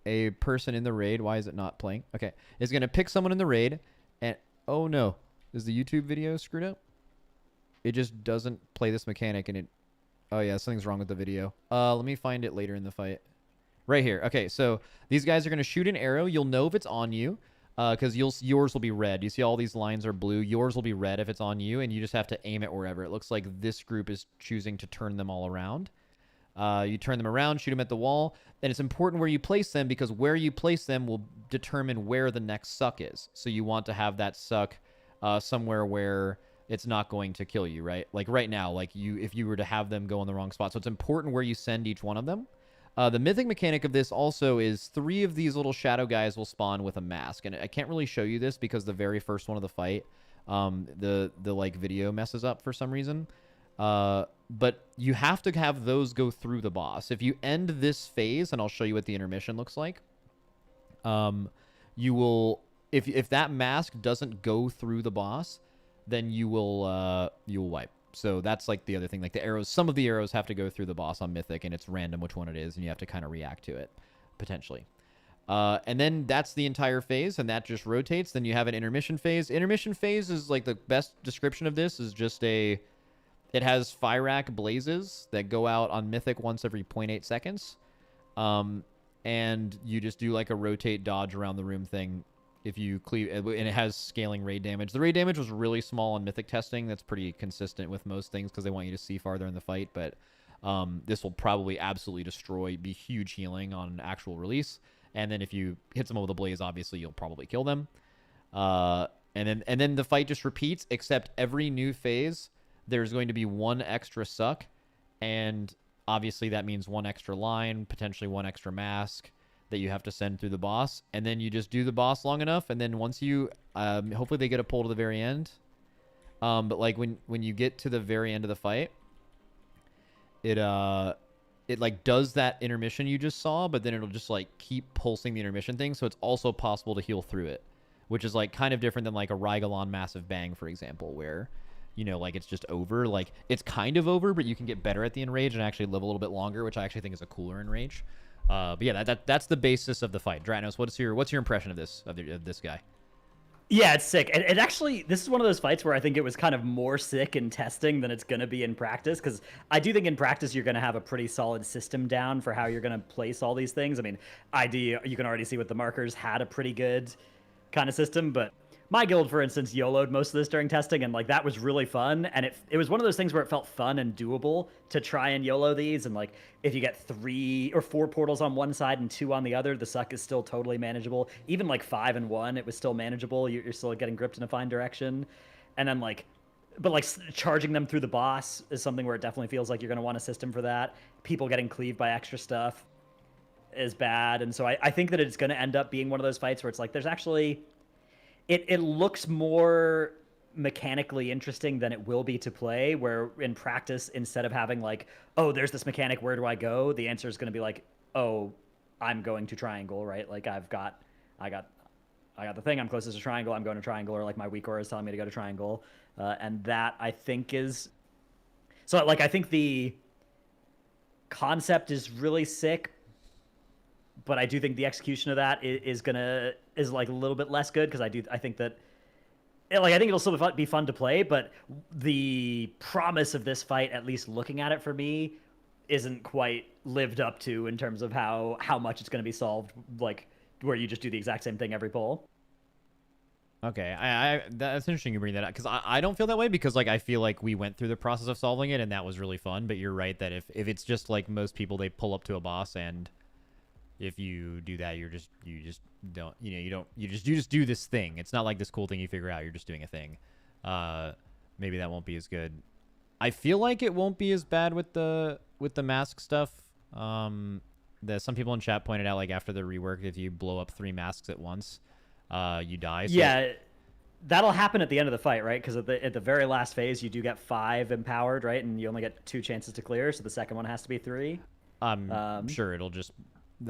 [SPEAKER 1] a person in the raid. Why is it not playing? Okay. Is going to pick someone in the raid. And oh no. Is the YouTube video screwed up? It just doesn't play this mechanic and it... Oh yeah, something's wrong with the video. Let me find it later in the fight. Right here. Okay, so these guys are going to shoot an arrow. You'll know if it's on you because yours will be red. You see all these lines are blue. Yours will be red if it's on you, and you just have to aim it wherever. It looks like this group is choosing to turn them all around. You turn them around, shoot them at the wall. And it's important where you place them because where you place them will determine where the next suck is. So you want to have that suck somewhere where it's not going to kill you, right? Like right now, like if you were to have them go in the wrong spot. So it's important where you send each one of them. The mythic mechanic of this also is 3 of these little shadow guys will spawn with a mask. And I can't really show you this because the very first one of the fight, the like video messes up for some reason. But you have to have those go through the boss. If you end this phase, and I'll show you what the intermission looks like, you will, if that mask doesn't go through the boss, then you will wipe. So that's like the other thing. Like the arrows, some of the arrows have to go through the boss on Mythic, and it's random which one it is, and you have to kind of react to it, potentially. And then that's the entire phase, and that just rotates. Then you have an intermission phase. Intermission phase is like the best description of this is just it has Fyrak blazes that go out on Mythic once every 0.8 seconds. And you just do like a rotate dodge around the room thing if you cleave, and it has scaling raid damage. The raid damage was really small on Mythic testing. That's pretty consistent with most things because they want you to see farther in the fight. But this will probably absolutely destroy, be huge healing on actual release. And then if you hit someone with a blaze, obviously you'll probably kill them. And then the fight just repeats, except every new phase there's going to be 1 extra suck, and obviously that means 1 extra line, potentially 1 extra mask. that you have to send through the boss, and then you just do the boss long enough, and then once you hopefully they get a pull to the very end. But like when you get to the very end of the fight, it like does that intermission you just saw, but then it'll just like keep pulsing the intermission thing, so it's also possible to heal through it, which is like kind of different than like a Rygalon Massive Bang, for example, where you know, like it's just over. Like it's kind of over, but you can get better at the enrage and actually live a little bit longer, which I actually think is a cooler enrage. But yeah, that's the basis of the fight. Dratnos, what's your impression of this guy?
[SPEAKER 6] Yeah, it's sick. It actually, this is one of those fights where I think it was kind of more sick in testing than it's going to be in practice, because I do think in practice you're going to have a pretty solid system down for how you're going to place all these things. I mean, ID, you can already see with the markers, had a pretty good kind of system, but my guild, for instance, YOLO'd most of this during testing, and like that was really fun. And it was one of those things where it felt fun and doable to try and YOLO these. And like if you get 3 or 4 portals on one side and 2 on the other, the suck is still totally manageable. Even like 5 and 1, it was still manageable. You're still getting gripped in a fine direction. And then like, but like charging them through the boss is something where it definitely feels like you're going to want a system for that. People getting cleaved by extra stuff is bad. And so I think that it's going to end up being one of those fights where it's like there's actually... It looks more mechanically interesting than it will be to play, where in practice, instead of having like, oh, there's this mechanic, where do I go? The answer is going to be like, oh, I'm going to triangle, right? Like I got the thing, I'm closest to triangle, I'm going to triangle, or like my weak aura is telling me to go to triangle. And that I think is, so like, I think the concept is really sick, but I do think the execution of that is like a little bit less good, because I think that like I think it'll still be fun to play, but the promise of this fight, at least looking at it for me, isn't quite lived up to in terms of how much it's going to be solved, like where you just do the exact same thing every pull.
[SPEAKER 1] Okay, that's interesting you bring that up, because I don't feel that way, because like I feel like we went through the process of solving it and that was really fun. But you're right that if it's just like most people, they pull up to a boss, and if you do that, you just do this thing. It's not like this cool thing you figure out. You're just doing a thing. Maybe that won't be as good. I feel like it won't be as bad with the mask stuff. Some people in chat pointed out, like after the rework, if you blow up 3 masks at once, you die. So
[SPEAKER 6] yeah, that'll happen at the end of the fight, right? Because at the very last phase, you do get 5 empowered, right? And you only get 2 chances to clear, so the second one has to be 3.
[SPEAKER 1] I'm sure it'll just...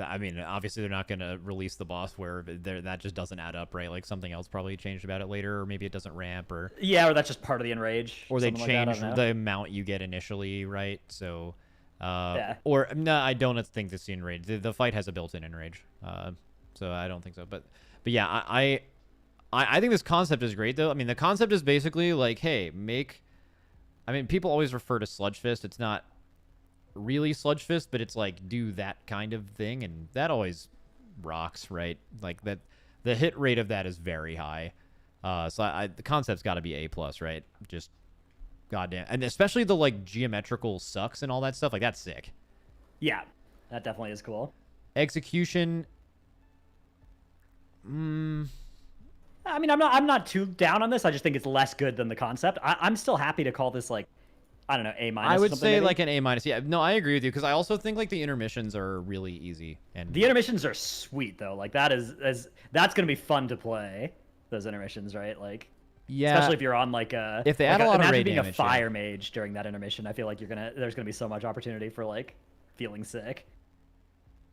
[SPEAKER 1] I mean, obviously they're not going to release the boss where that just doesn't add up, right? Like something else probably changed about it later, or maybe it doesn't ramp, or... Yeah,
[SPEAKER 6] or that's just part of the enrage.
[SPEAKER 1] Or they change the amount you get initially, right? So...
[SPEAKER 6] yeah.
[SPEAKER 1] Or, no, I don't think this enrage... The fight has a built-in enrage, so I don't think so. But yeah, I think this concept is great, though. I mean, the concept is basically like, hey, make... I mean, people always refer to Sludge Fist. It's not really Sludge Fist, but it's like do that kind of thing, and that always rocks, right? Like that, the hit rate of that is very high. So the concept's got to be A+, right? Just goddamn, and especially the like geometrical sucks and all that stuff. Like that's sick.
[SPEAKER 6] Yeah, that definitely is cool.
[SPEAKER 1] Execution.
[SPEAKER 6] I mean, I'm not too down on this. I just think it's less good than the concept. I'm still happy to call this like, I don't know, A-.
[SPEAKER 1] I would say
[SPEAKER 6] maybe?
[SPEAKER 1] like an A-. Yeah, no, I agree with you, because I also think like the intermissions are really easy, and
[SPEAKER 6] the intermissions are sweet though. Like that's gonna be fun to play. Those intermissions, right? Like,
[SPEAKER 1] yeah,
[SPEAKER 6] especially if you're on like a
[SPEAKER 1] if they add a lot of raid
[SPEAKER 6] being
[SPEAKER 1] damage,
[SPEAKER 6] a fire mage during that intermission. I feel like there's gonna be so much opportunity for like feeling sick.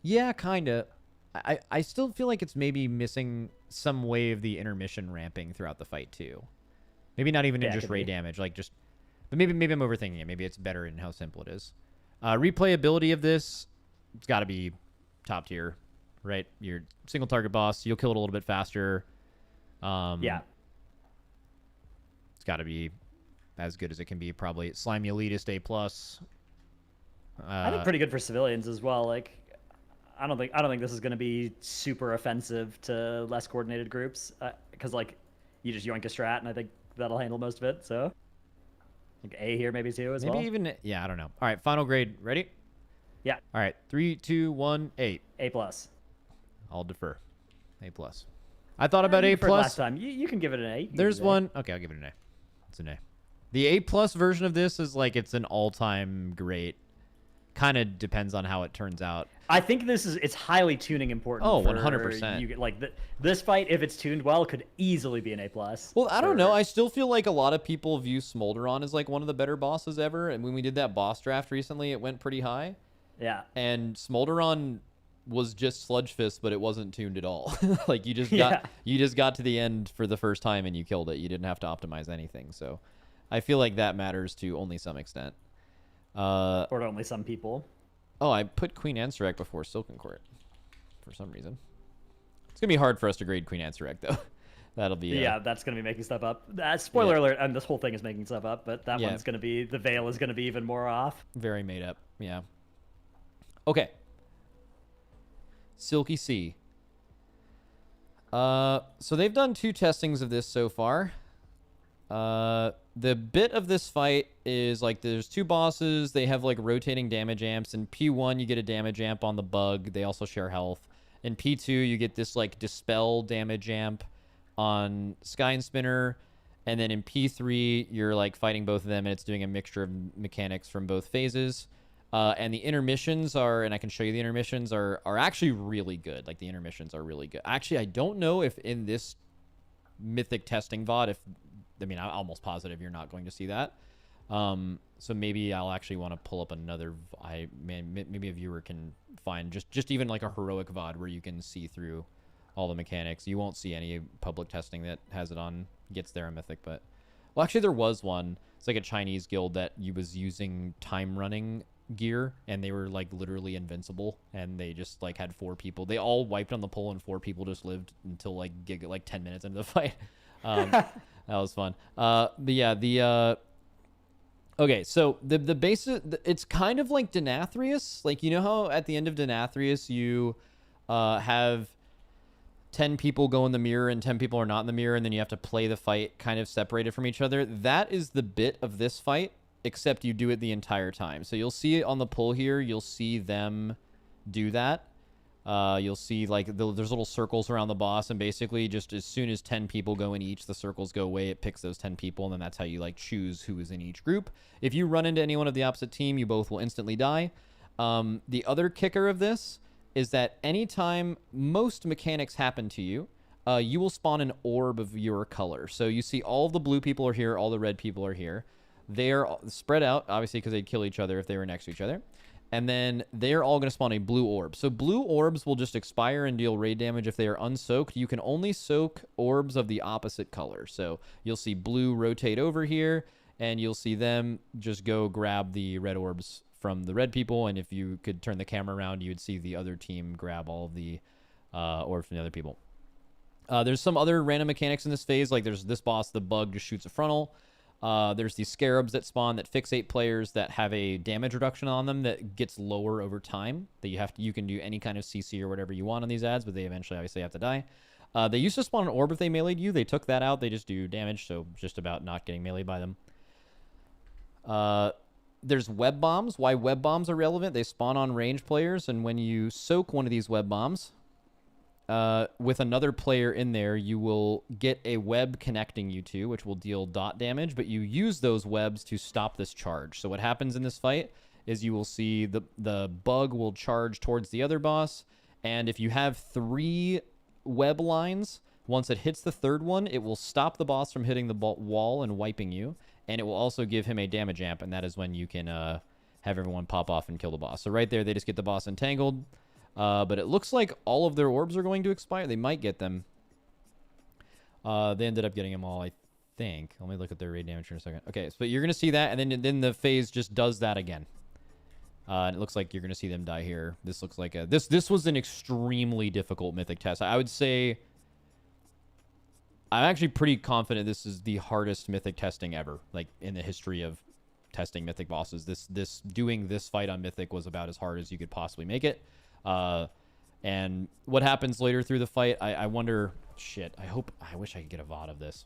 [SPEAKER 1] Yeah, kind of. I still feel like it's maybe missing some way of the intermission ramping throughout the fight too. Maybe not even in just raid damage, like just. But maybe I'm overthinking it. Maybe it's better in how simple it is. Replayability of this, it's got to be top tier, right? Your single target boss, you'll kill it a little bit faster.
[SPEAKER 6] Yeah.
[SPEAKER 1] It's got to be as good as it can be, probably. Slimy Elitist A+.
[SPEAKER 6] I think pretty good for civilians as well. Like, I don't think this is going to be super offensive to less coordinated groups, because like you just yoink a strat, and I think that'll handle most of it. So. Like A here, maybe too, as well.
[SPEAKER 1] Maybe even, yeah, I don't know. All right, final grade. Ready?
[SPEAKER 6] Yeah.
[SPEAKER 1] All right, 3, 2, 1, 8.
[SPEAKER 6] A+.
[SPEAKER 1] I'll defer. A+. I thought about A+.
[SPEAKER 6] Last time. You can give it an A.
[SPEAKER 1] There's one. Okay, I'll give it an A. It's an A. The A+ version of this is like it's an all-time great, kind of depends on how it turns out.
[SPEAKER 6] I think it's highly tuning important.
[SPEAKER 1] Oh,
[SPEAKER 6] for
[SPEAKER 1] 100%.
[SPEAKER 6] You, like this fight, if it's tuned well, could easily be an A+.
[SPEAKER 1] Well, I don't know. I still feel like a lot of people view Smolderon as like one of the better bosses ever. And when we did that boss draft recently, it went pretty high.
[SPEAKER 6] Yeah.
[SPEAKER 1] And Smolderon was just Sludge Fist, but it wasn't tuned at all. Like you just got to the end for the first time and you killed it. You didn't have to optimize anything. So I feel like that matters to only some extent.
[SPEAKER 6] Or to only some people.
[SPEAKER 1] Oh, I put Queen Ansarek before Silken Court for some reason. It's gonna be hard for us to grade Queen Ansarek though. That'll be
[SPEAKER 6] yeah, that's gonna be making stuff up. Spoiler alert, and this whole thing is making stuff up, but that
[SPEAKER 1] Yeah.
[SPEAKER 6] one's gonna be, the veil is gonna be even more off.
[SPEAKER 1] very made up. Yeah. Okay. Silky Sea. So they've done 2 testings of this so far. The bit of this fight is like there's 2 bosses. They have like rotating damage amps. In P1, you get a damage amp on the bug. They also share health. In P2, you get this like dispel damage amp on Sky and Spinner. And then in P3, you're like fighting both of them, and it's doing a mixture of mechanics from both phases. And the intermissions are, and I can show you the intermissions are actually really good. Like the intermissions are really good. Actually, I don't know if in this Mythic testing VOD, I'm almost positive you're not going to see that. So maybe I'll actually want to pull up another. Maybe a viewer can find just even like a heroic VOD where you can see through all the mechanics. You won't see any public testing that has it on gets there in Mythic, but well, actually there was one. It's like a Chinese guild that was using time running gear, and they were like literally invincible, and they just like had 4 people. They all wiped on the pole, and 4 people just lived until like 10 minutes into the fight. That was fun. But yeah, okay, so the basic, it's kind of like Denathrius. Like, you know how at the end of Denathrius you have 10 people go in the mirror and 10 people are not in the mirror, and then you have to play the fight kind of separated from each other. That is the bit of this fight, except you do it the entire time. So you'll see it on the pull here. You'll see them do that. You'll see like there's little circles around the boss, and basically just as soon as 10 people go in each, the circles go away. It picks those 10 people, and then that's how you like choose who is in each group. If you run into anyone of the opposite team, you both will instantly die. The other kicker of this is that anytime most mechanics happen to you, you will spawn an orb of your color. So you see all of the blue people are here, all the red people are here. They're spread out, obviously, because they'd kill each other if they were next to each other. And then they're all going to spawn a blue orb. So blue orbs will just expire and deal raid damage if they are unsoaked. You can only soak orbs of the opposite color. So you'll see blue rotate over here, and you'll see them just go grab the red orbs from the red people. And if you could turn the camera around, you would see the other team grab all of the orbs from the other people. There's some other random mechanics in this phase. Like there's this boss, the bug just shoots a frontal. There's these scarabs that spawn that fixate players that have a damage reduction on them that gets lower over time. That you can do any kind of CC or whatever you want on these ads, but they eventually obviously have to die. They used to spawn an orb if they meleeed you. They took that out. They just do damage, so just about not getting meleeed by them. There's web bombs. Why web bombs are relevant? They spawn on range players, and when you soak one of these web bombs with another player in there, you will get a web connecting you two, which will deal dot damage, but you use those webs to stop this charge. So what happens in this fight is you will see the bug will charge towards the other boss, and if you have 3 web lines, once it hits the 3rd one, it will stop the boss from hitting the wall and wiping you, and it will also give him a damage amp, and that is when you can have everyone pop off and kill the boss. So right there, they just get the boss entangled. But it looks like all of their orbs are going to expire. They might get them. They ended up getting them all, I think. Let me look at their raid damage in a second. Okay, so you're going to see that, and then the phase just does that again. And it looks like you're going to see them die here. This looks like this was an extremely difficult Mythic test. I would say I'm actually pretty confident this is the hardest Mythic testing ever, like in the history of testing Mythic bosses. Doing this fight on Mythic was about as hard as you could possibly make it. And what happens later through the fight, I wonder, shit, I wish I could get a VOD of this.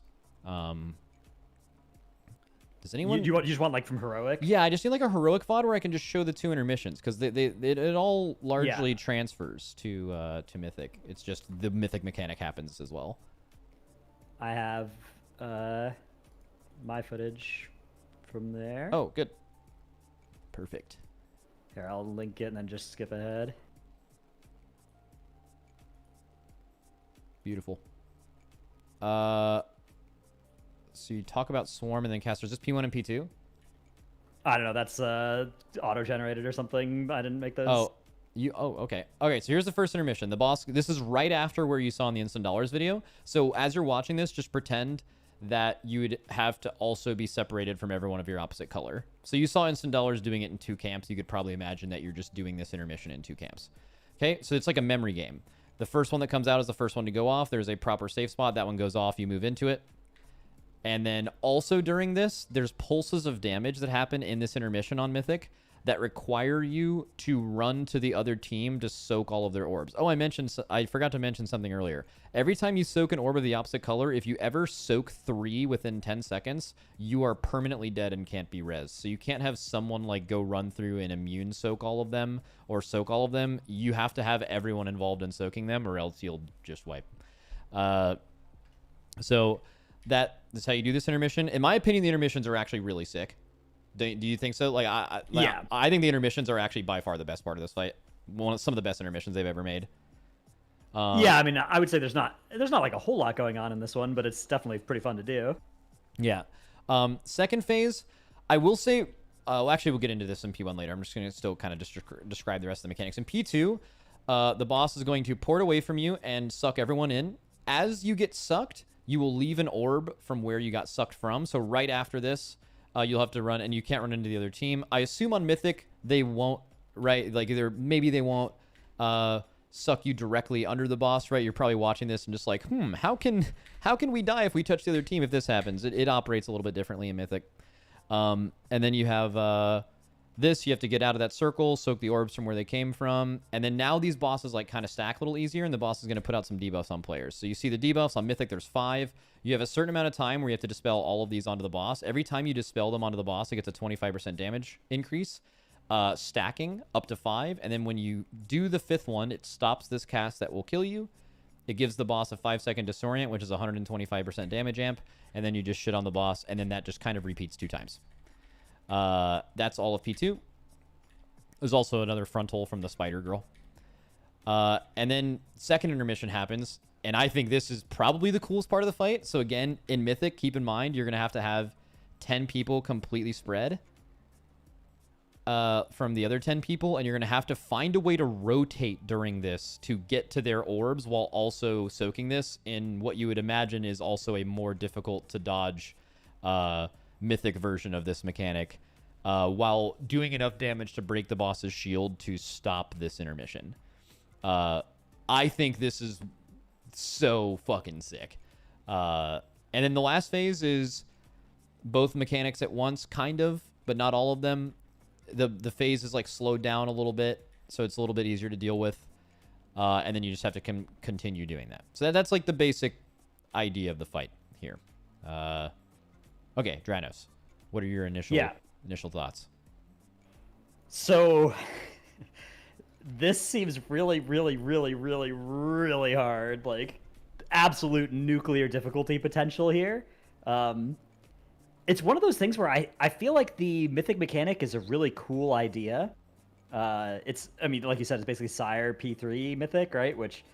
[SPEAKER 1] Does anyone...
[SPEAKER 6] You just want like from Heroic?
[SPEAKER 1] Yeah, I just need like a Heroic VOD where I can just show the 2 intermissions, because it all largely transfers to Mythic. It's just the Mythic mechanic happens as well.
[SPEAKER 6] I have my footage from there.
[SPEAKER 1] Oh, good. Perfect.
[SPEAKER 6] Here, I'll link it and then just skip ahead.
[SPEAKER 1] Beautiful. So you talk about Swarm and then Caster. Is this P1 and P2?
[SPEAKER 6] I don't know. That's auto-generated or something. I didn't make those.
[SPEAKER 1] Oh, okay. Okay, so here's the first intermission. The boss, this is right after where you saw in the Instant Dollars video. So as you're watching this, just pretend that you would have to also be separated from everyone of your opposite color. So you saw Instant Dollars doing it in 2 camps. You could probably imagine that you're just doing this intermission in 2 camps. Okay, so it's like a memory game. The first one that comes out is the first one to go off. There's a proper safe spot. That one goes off. You move into it. And then also during this, there's pulses of damage that happen in this intermission on Mythic that require you to run to the other team to soak all of their orbs. Oh, I forgot to mention something earlier. Every time you soak an orb of the opposite color, if you ever soak 3 within 10 seconds, you are permanently dead and can't be res. So you can't have someone like go run through and immune soak all of them or soak all of them. You have to have everyone involved in soaking them or else you'll just wipe. So that's how you do this intermission. In my opinion, the intermissions are actually really sick. Do you think so? Like,
[SPEAKER 6] Yeah.
[SPEAKER 1] I think the intermissions are actually by far the best part of this fight. Some of the best intermissions they've ever made.
[SPEAKER 6] Yeah, I mean, I would say there's not like a whole lot going on in this one, but it's definitely pretty fun to do.
[SPEAKER 1] Yeah. Second phase, I will say, actually, we'll get into this in P1 later. I'm just going to still kind of describe the rest of the mechanics. In P2, the boss is going to port away from you and suck everyone in. As you get sucked, you will leave an orb from where you got sucked from. So right after this, you'll have to run, and you can't run into the other team. I assume on Mythic they won't, right? Like maybe they won't suck you directly under the boss, right? You're probably watching this and just like, how can we die if we touch the other team if this happens? It operates a little bit differently in Mythic. And then you have this. You have to get out of that circle, soak the orbs from where they came from, and then now these bosses like kind of stack a little easier, and the boss is going to put out some debuffs on players. So you see the debuffs on Mythic. There's 5. You have a certain amount of time where you have to dispel all of these onto the boss. Every time you dispel them onto the boss, it gets a 25% damage increase, stacking up to 5. And then when you do the 5th one, it stops this cast that will kill you. It gives the boss a 5-second disorient, which is 125% damage amp, and then you just shit on the boss, and then that just kind of repeats 2 times. That's all of P2. There's also another frontal from the Spider Girl. And then second intermission happens, and I think this is probably the coolest part of the fight. So again, in Mythic, keep in mind, you're going to have 10 people completely spread from the other 10 people, and you're going to have to find a way to rotate during this to get to their orbs while also soaking this in what you would imagine is also a more difficult to dodge Mythic version of this mechanic, while doing enough damage to break the boss's shield to stop this intermission. I think this is so fucking sick. And then the last phase is both mechanics at once, kind of, but not all of them. The phase is like slowed down a little bit, so it's a little bit easier to deal with. And then you just have to continue doing that. So that's like the basic idea of the fight here. Okay, Dratnos, what are your initial thoughts?
[SPEAKER 6] So this seems really, really, really, really, really hard. Like absolute nuclear difficulty potential here. It's one of those things where I feel like the Mythic mechanic is a really cool idea. I mean, like you said, it's basically Sire P3 Mythic, right? Which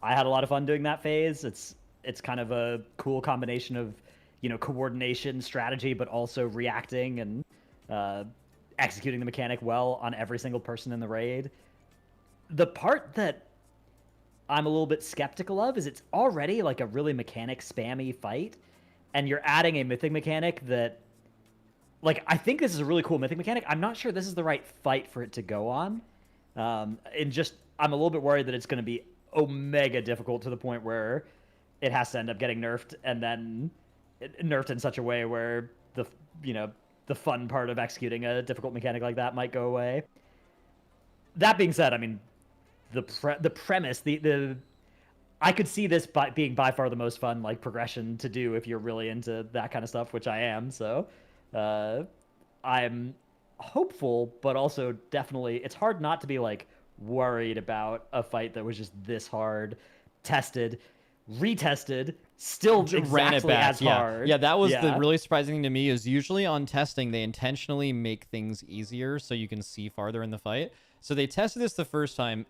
[SPEAKER 6] I had a lot of fun doing that phase. It's kind of a cool combination of, coordination, strategy, but also reacting and executing the mechanic well on every single person in the raid. The part that I'm a little bit skeptical of is it's already like a really mechanic spammy fight, and you're adding a Mythic mechanic that, like, I think this is a really cool Mythic mechanic. I'm not sure this is the right fight for it to go on. I'm a little bit worried that it's going to be omega difficult to the point where it has to end up getting nerfed, and then nerfed in such a way where the fun part of executing a difficult mechanic like that might go away. That being said, I mean, the premise, I could see this being by far the most fun like progression to do if you're really into that kind of stuff, which I am. So I'm hopeful, but also definitely it's hard not to be like worried about a fight that was just this hard, tested, retested, still
[SPEAKER 1] ran it
[SPEAKER 6] exactly
[SPEAKER 1] back.
[SPEAKER 6] as hard.
[SPEAKER 1] Yeah, that was the really surprising thing to me. Is usually on testing they intentionally make things easier so you can see farther in the fight. So they tested this the first time.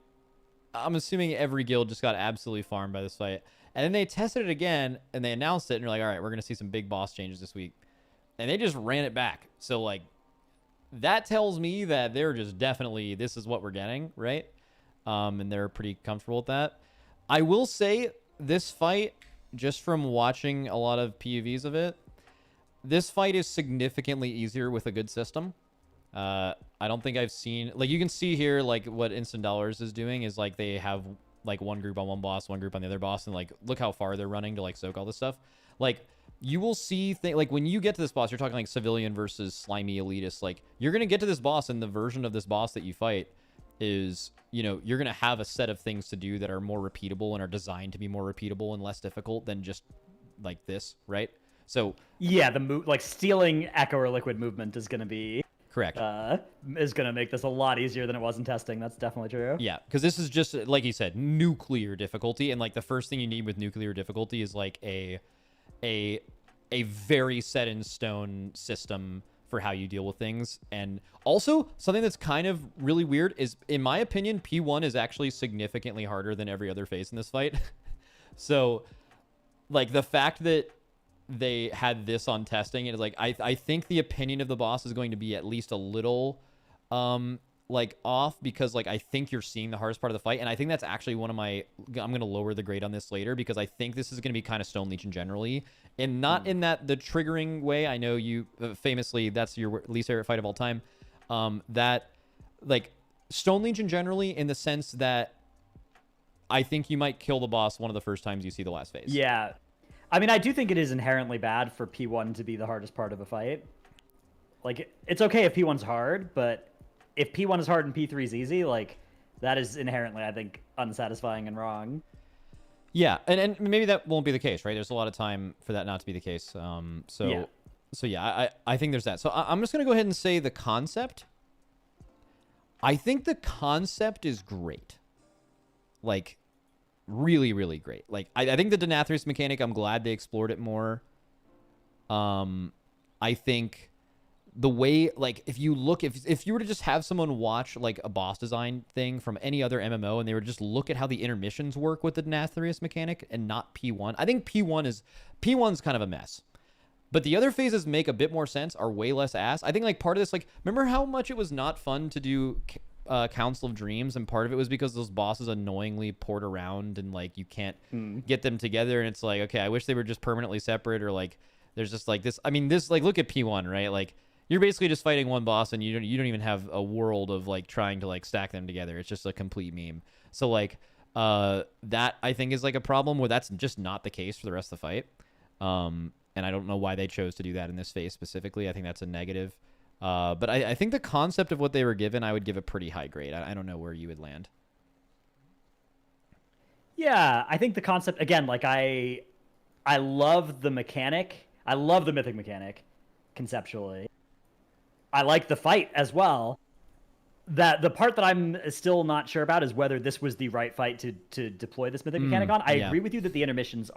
[SPEAKER 1] I'm assuming every guild just got absolutely farmed by this fight. And then they tested it again and they announced it and they're like, all right, we're gonna see some big boss changes this week. And they just ran it back. So like that tells me that they're just definitely, this is what we're getting, right? And they're pretty comfortable with that. I will say this fight, just from watching a lot of PUVs of it, this fight is significantly easier with a good system. I don't think I've seen, like, you can see here, like, what Instant Dollars is doing is, like, they have, like, one group on one boss, one group on the other boss, and, like, look how far they're running to, like, soak all this stuff. Like, you will see, like, when you get to this boss, you're talking, like, civilian versus slimy elitist. Like, you're going to get to this boss, and the version of this boss that you fight is, you know, you're going to have a set of things to do that are more repeatable and are designed to be more repeatable and less difficult than just, like, this, right? So...
[SPEAKER 6] yeah, like, stealing Echo or Liquid movement is going to be...
[SPEAKER 1] correct.
[SPEAKER 6] Is going to make this a lot easier than it was in testing. That's definitely true.
[SPEAKER 1] Yeah, because this is just, like you said, nuclear difficulty. And, like, the first thing you need with nuclear difficulty is, like, a very set in stone system for how you deal with things. And also, something that's kind of really weird is, in my opinion, P1 is actually significantly harder than every other phase in this fight. So, like, the fact that they had this on testing, and it's like, I think the opinion of the boss is going to be at least a little like off, because like I think you're seeing the hardest part of the fight, and I think that's actually one of my, I'm going to lower the grade on this later, because I think this is going to be kind of Stone Legion generally, and not in that the triggering way. I know you famously, that's your least favorite fight of all time, that like Stone Legion generally, in the sense that I think you might kill the boss one of the first times you see the last phase.
[SPEAKER 6] Yeah, I mean, I do think it is inherently bad for P1 to be the hardest part of a fight. Like, it's okay if P1's hard, but if P1 is hard and P3 is easy, like, that is inherently, I think, unsatisfying and wrong.
[SPEAKER 1] Yeah, and maybe that won't be the case, right? There's a lot of time for that not to be the case. So yeah, I think there's that. So I'm just going to go ahead and say the concept. I think the concept is great. Like, really, really great. Like, I think the Denathrius mechanic, I'm glad they explored it more. I think the way, like, if you look, if you were to just have someone watch, like, a boss design thing from any other MMO, and they were just look at how the intermissions work with the Denathrius mechanic and not P1, I think P1's kind of a mess. But the other phases make a bit more sense, are way less ass. I think, like, part of this, like, remember how much it was not fun to do Council of Dreams, and part of it was because those bosses annoyingly poured around, and, like, you can't get them together, and it's like, okay, I wish they were just permanently separate, or, like, there's just, like, this, I mean, this, like, look at P1, right? Like, you're basically just fighting one boss, and you don't even have a world of, like, trying to, like, stack them together. It's just a complete meme. So, like, that, I think, is, like, a problem where that's just not the case for the rest of the fight. And I don't know why they chose to do that in this phase specifically. I think that's a negative. But I think the concept of what they were given, I would give a pretty high grade. I don't know where you would land.
[SPEAKER 6] Yeah, I think the concept, again, like, I love the mechanic. I love the mythic mechanic, conceptually. I like the fight as well. That the part that I'm still not sure about is whether this was the right fight to deploy this mythic mechanic on. I agree with you that the intermissions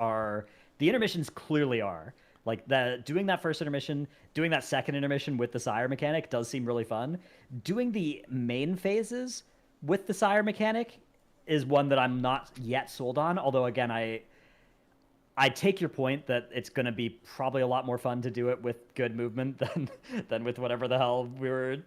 [SPEAKER 6] clearly are. Like, doing that first intermission, doing that second intermission with the Sire mechanic does seem really fun. Doing the main phases with the Sire mechanic is one that I'm not yet sold on. Although, again, I take your point that it's going to be probably a lot more fun to do it with good movement than with whatever the hell we were,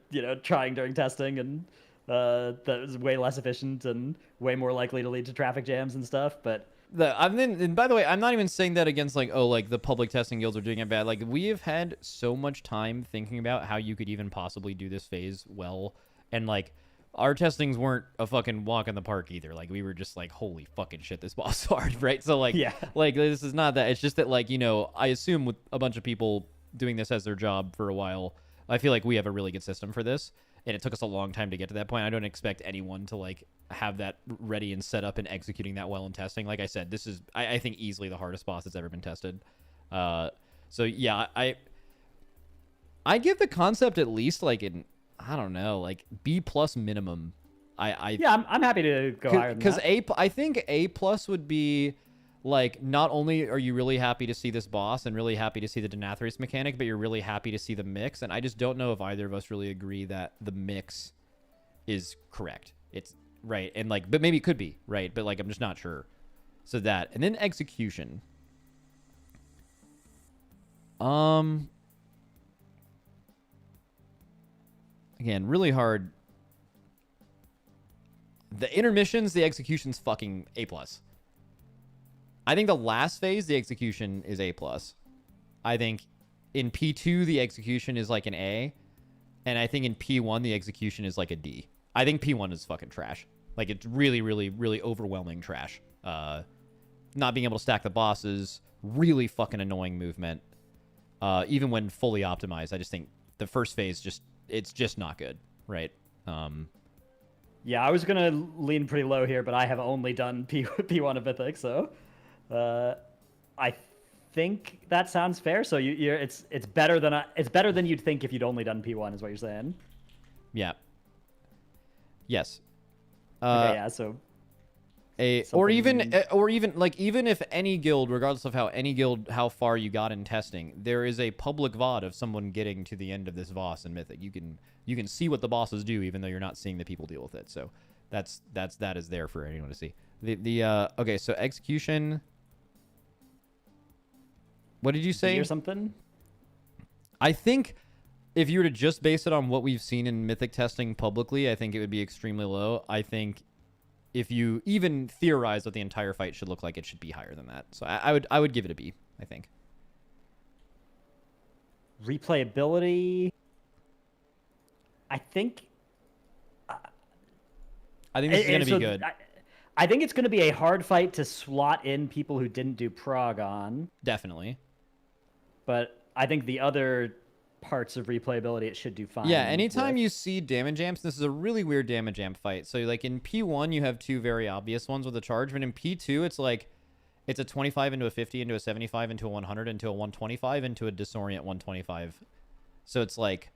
[SPEAKER 6] trying during testing, and that was way less efficient and way more likely to lead to traffic jams and stuff. But
[SPEAKER 1] and by the way, I'm not even saying that against, like, oh, like, the public testing guilds are doing it bad. Like, we have had so much time thinking about how you could even possibly do this phase well, and, like, our testings weren't a fucking walk in the park either. Like, we were just like, holy fucking shit, this boss is hard, right? So, like,
[SPEAKER 6] yeah,
[SPEAKER 1] like, this is not that. It's just that, like, I assume with a bunch of people doing this as their job for a while, I feel like we have a really good system for this, and it took us a long time to get to that point. I don't expect anyone to, like, have that ready and set up and executing that well in testing. Like I said, this is, I think, easily the hardest boss that's ever been tested. So yeah, I give the concept at least, like, I don't know, like, B+ minimum.
[SPEAKER 6] Yeah, I'm happy to go higher than that.
[SPEAKER 1] Because I think A+ would be, like, not only are you really happy to see this boss and really happy to see the Denathrace mechanic, but you're really happy to see the mix. And I just don't know if either of us really agree that the mix is correct. It's right. And like, but maybe it could be right. But like, I'm just not sure. So that, and then execution. Again, really hard. The intermissions, the execution's fucking A+. I think the last phase, the execution is A+. I think in P2, the execution is like an A. And I think in P1, the execution is like a D. I think P1 is fucking trash. Like, it's really, really, really overwhelming trash. Not being able to stack the bosses, really fucking annoying movement. Even when fully optimized, I just think the first phase it's just not good, right?
[SPEAKER 6] Yeah, I was gonna lean pretty low here, but I have only done P1 of Mythic, so I think that sounds fair. So it's better than you'd think if you'd only done P1, is what you're saying.
[SPEAKER 1] Yeah. Yes.
[SPEAKER 6] Okay, yeah. So.
[SPEAKER 1] Or even even if any guild, regardless of how far you got in testing, there is a public VOD of someone getting to the end of this boss in Mythic. You can see what the bosses do, even though you're not seeing the people deal with it. So that is there for anyone to see. Okay, so execution. What did you say?
[SPEAKER 6] Or something?
[SPEAKER 1] I think if you were to just base it on what we've seen in Mythic testing publicly, I think it would be extremely low. I think if you even theorize what the entire fight should look like, it should be higher than that. So I would give it a B, I think.
[SPEAKER 6] Replayability. I think
[SPEAKER 1] this is going to be good.
[SPEAKER 6] I think it's going to be a hard fight to slot in people who didn't do prog on.
[SPEAKER 1] Definitely.
[SPEAKER 6] But I think the other parts of replayability it should do fine.
[SPEAKER 1] Yeah, anytime you see damage amps, this is a really weird damage amp fight. So like in P1 you have two very obvious ones with a charge, but in P2 it's like it's a 25 into a 50 into a 75 into a 100 into a 125 into a disorient 125. So it's like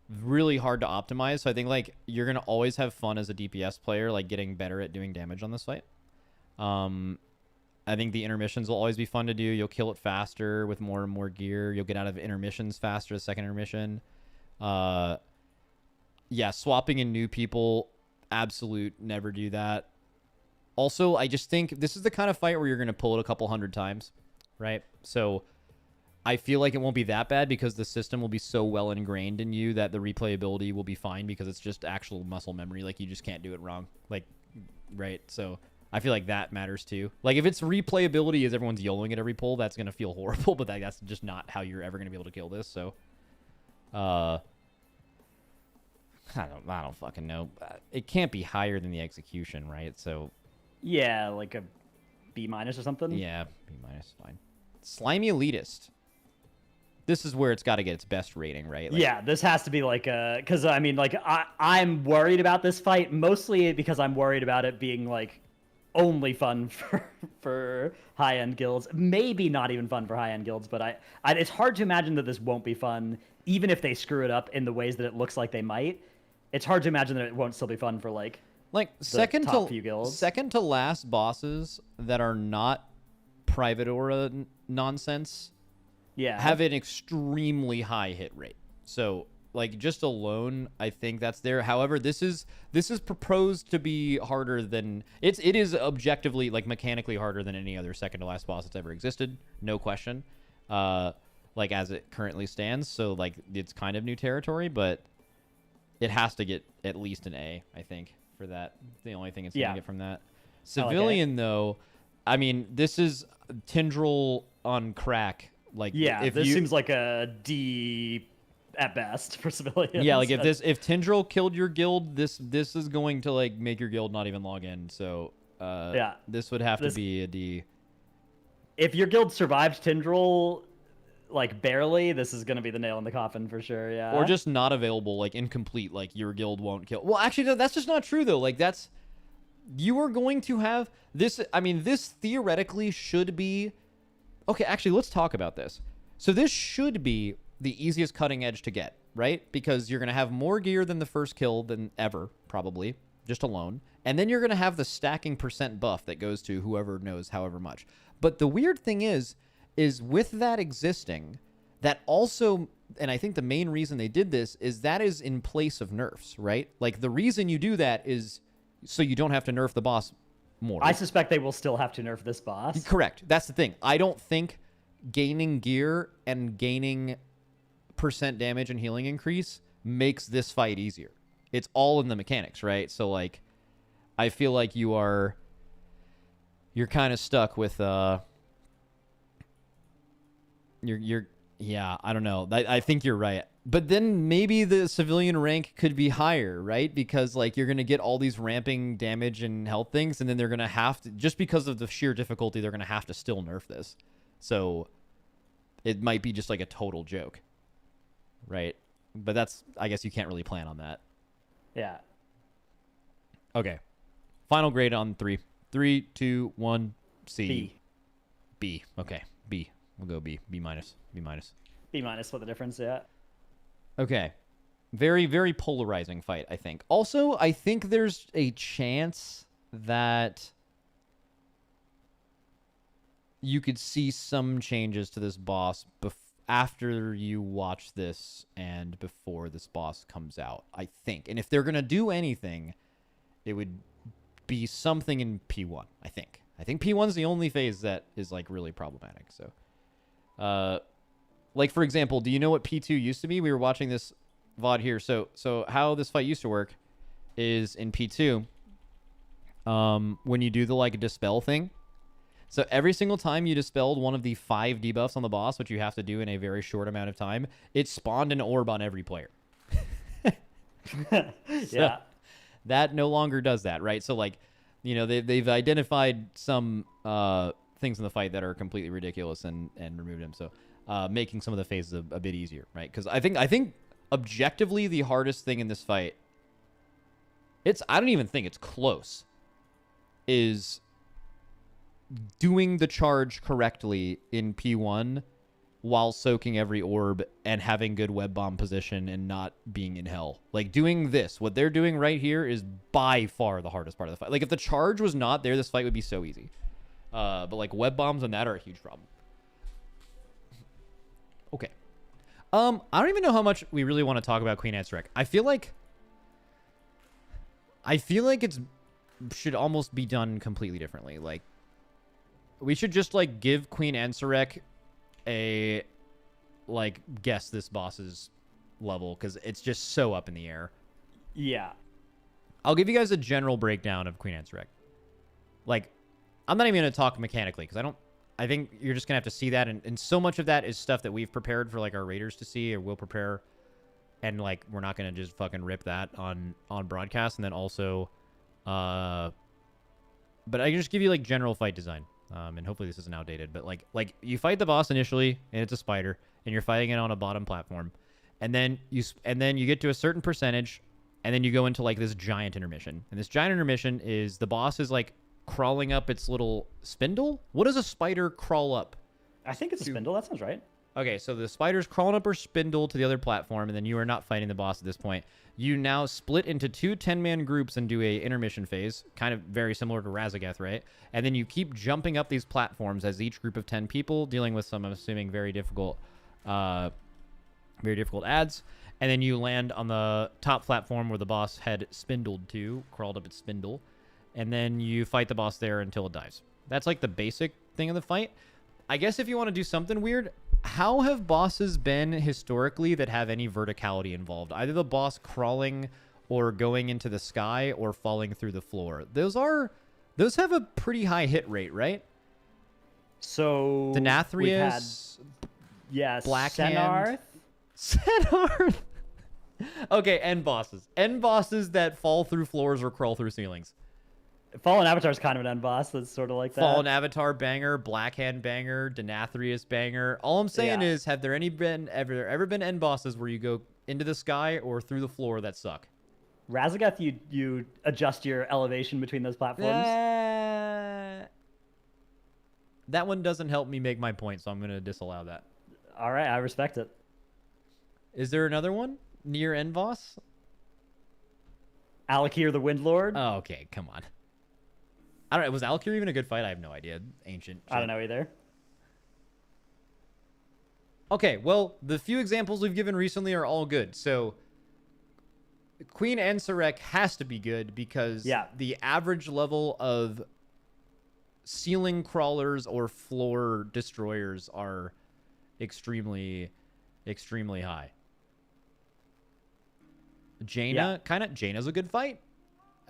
[SPEAKER 1] really hard to optimize. So I think like you're gonna always have fun as a DPS player, like getting better at doing damage on this fight. I think the intermissions will always be fun to do. You'll kill it faster with more and more gear. You'll get out of intermissions faster the second intermission. Yeah, swapping in new people, absolute never do that. Also, I just think this is the kind of fight where you're going to pull it a couple hundred times, right? So I feel like it won't be that bad because the system will be so well ingrained in you that the replayability will be fine because it's just actual muscle memory. Like, you just can't do it wrong. Like, right? So I feel like that matters too. Like, if it's replayability as everyone's YOLOing at every pull, that's going to feel horrible, but that's just not how you're ever going to be able to kill this. So, I don't fucking know. It can't be higher than the execution, right? So,
[SPEAKER 6] yeah, like a B- or something.
[SPEAKER 1] Yeah, B- fine. Slimy Elitist. This is where it's got to get its best rating, right? Like,
[SPEAKER 6] yeah, this has to be like a, because I mean, like I'm worried about this fight mostly because I'm worried about it being like only fun for high-end guilds. Maybe not even fun for high-end guilds, but it's hard to imagine that this won't be fun, even if they screw it up in the ways that it looks like they might. It's hard to imagine that it won't still be fun for like
[SPEAKER 1] second
[SPEAKER 6] top few guilds.
[SPEAKER 1] Second to last bosses that are not private aura nonsense.
[SPEAKER 6] Yeah,
[SPEAKER 1] have an extremely high hit rate. So like just alone, I think that's there. However, this is proposed to be harder than it is objectively, like mechanically harder than any other second to last boss that's ever existed, no question. Like as it currently stands, so like it's kind of new territory, but it has to get at least an A, I think, for that. The only thing it's gonna get from that. Civilian though, I mean, this is Tendril on crack. Like,
[SPEAKER 6] yeah, this seems like a D at best for civilians.
[SPEAKER 1] Yeah, like if Tendril killed your guild, this is going to like make your guild not even log in. So yeah, this would have to be a D.
[SPEAKER 6] If your guild survived Tendril like barely, this is going to be the nail in the coffin for sure. Yeah,
[SPEAKER 1] or just not available, like incomplete, like your guild won't kill. Well, actually, no, that's just not true though. Like you are going to have this. I mean, this theoretically should be. Okay, actually, let's talk about this. So this should be the easiest cutting edge to get, right? Because you're going to have more gear than the first kill than ever, probably, just alone. And then you're going to have the stacking percent buff that goes to whoever knows however much. But the weird thing is with that existing, that also, and I think the main reason they did this is that is in place of nerfs, right? Like, the reason you do that is so you don't have to nerf the boss more.
[SPEAKER 6] I suspect they will still have to nerf this boss.
[SPEAKER 1] Correct. That's the thing. I don't think gaining gear and gaining percent damage and healing increase makes this fight easier. It's all in the mechanics, right? So, like, I feel like you're kind of stuck with yeah, I don't know. I think you're right. But then maybe the civilian rank could be higher, right? Because, like, you're going to get all these ramping damage and health things, and then they're going to have to, just because of the sheer difficulty, they're going to have to still nerf this. So it might be just like a total joke, right? But that's, I guess you can't really plan on that.
[SPEAKER 6] Yeah.
[SPEAKER 1] Okay. Final grade on 3. 3, 2, 1, C.
[SPEAKER 6] B.
[SPEAKER 1] B. Okay. B. We'll go B. B minus. B minus.
[SPEAKER 6] B minus, what the difference, yeah.
[SPEAKER 1] Okay. Very, very polarizing fight, I think. Also, I think there's a chance that you could see some changes to this boss after you watch this and before this boss comes out, I think. And if they're going to do anything, it would be something in P1, I think. I think P1's the only phase that is, like, really problematic. So, like, for example, do you know what P2 used to be? We were watching this VOD here. So how this fight used to work is in P2, when you do the, like, dispel thing. So every single time you dispelled one of the 5 debuffs on the boss, which you have to do in a very short amount of time, it spawned an orb on every player.
[SPEAKER 6] Yeah.
[SPEAKER 1] That no longer does that, right? So, like, you know, they've identified some things in the fight that are completely ridiculous and removed them. So making some of the phases a bit easier, right? Because I think objectively the hardest thing in this fight, I don't even think it's close, is doing the charge correctly in P1 while soaking every orb and having good web bomb position and not being in hell. Like, doing this, what they're doing right here is by far the hardest part of the fight. Like, if the charge was not there, this fight would be so easy. But, like, web bombs and that are a huge problem. Okay. I don't even know how much we really want to talk about Queen Ansarek. I feel like it's should almost be done completely differently. Like, we should just, like, give Queen Ansarek a, like, guess this boss's level, because it's just so up in the air.
[SPEAKER 6] Yeah.
[SPEAKER 1] I'll give you guys a general breakdown of Queen Ansarek. Like, I'm not even going to talk mechanically, because I think you're just going to have to see that, and so much of that is stuff that we've prepared for, like, our raiders to see, or we'll prepare, and, like, we're not going to just fucking rip that on broadcast, and then also, but I can just give you, like, general fight design. And hopefully this isn't outdated, but like you fight the boss initially, and it's a spider, and you're fighting it on a bottom platform, and then you get to a certain percentage, and then you go into, like, this giant intermission, and this giant intermission is the boss is, like, crawling up its little spindle. What does a spider crawl up?
[SPEAKER 6] I think it's a spindle. That sounds right.
[SPEAKER 1] Okay, so the spider's crawling up her spindle to the other platform, and then you are not fighting the boss at this point. You now split into 2 10-man groups and do a intermission phase, kind of very similar to Xal'atath, right? And then you keep jumping up these platforms as each group of 10 people, dealing with some, I'm assuming, very difficult adds. And then you land on the top platform where the boss had spindled to, crawled up its spindle, and then you fight the boss there until it dies. That's, like, the basic thing of the fight. I guess if you want to do something weird, how have bosses been historically that have any verticality involved? Either the boss crawling or going into the sky or falling through the floor. Those have a pretty high hit rate, right?
[SPEAKER 6] So
[SPEAKER 1] Denathrius,
[SPEAKER 6] yes,
[SPEAKER 1] Blackhand, Senarth. Okay, end bosses. End bosses that fall through floors or crawl through ceilings.
[SPEAKER 6] Fallen Avatar is kind of an end boss that's sort of like that.
[SPEAKER 1] Fallen Avatar banger, Blackhand banger, Denathrius banger. All I'm saying is, have there ever been end bosses where you go into the sky or through the floor that suck?
[SPEAKER 6] Xal'atath, you adjust your elevation between those platforms.
[SPEAKER 1] That one doesn't help me make my point, so I'm going to disallow that.
[SPEAKER 6] All right, I respect it.
[SPEAKER 1] Is there another one near end boss?
[SPEAKER 6] Alakir the Windlord.
[SPEAKER 1] Oh, okay, come on. I don't know. Was Alakir even a good fight? I have no idea. Ancient.
[SPEAKER 6] I don't know either.
[SPEAKER 1] Okay, well, the few examples we've given recently are all good. So Queen Ansarek has to be good because the average level of ceiling crawlers or floor destroyers are extremely, extremely high. Jaina, Jaina's a good fight.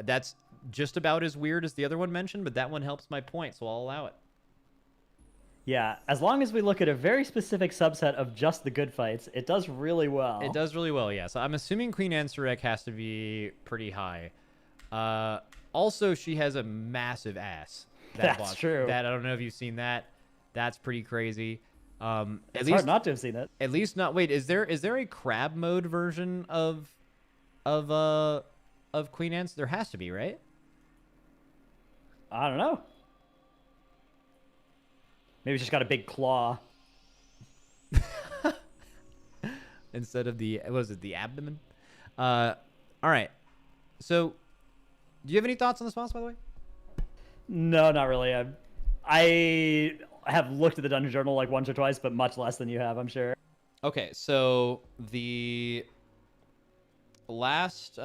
[SPEAKER 1] That's just about as weird as the other one mentioned, but that one helps my point, so I'll allow it.
[SPEAKER 6] Yeah, as long as we look at a very specific subset of just the good fights, it does really well.
[SPEAKER 1] It does really well, yeah. So I'm assuming Queen Ansarek has to be pretty high. Also, she has a massive ass.
[SPEAKER 6] That's true.
[SPEAKER 1] That I don't know if you've seen that. That's pretty crazy.
[SPEAKER 6] It's hard not to have seen it.
[SPEAKER 1] At least not. Wait, is there a crab mode version of Queen Ans? There has to be, right?
[SPEAKER 6] I don't know. Maybe she's got a big claw.
[SPEAKER 1] Instead of the, what is it, the abdomen? All right. So, do you have any thoughts on this boss, by the way?
[SPEAKER 6] No, not really. I have looked at the dungeon journal like once or twice, but much less than you have, I'm sure.
[SPEAKER 1] Okay, so the last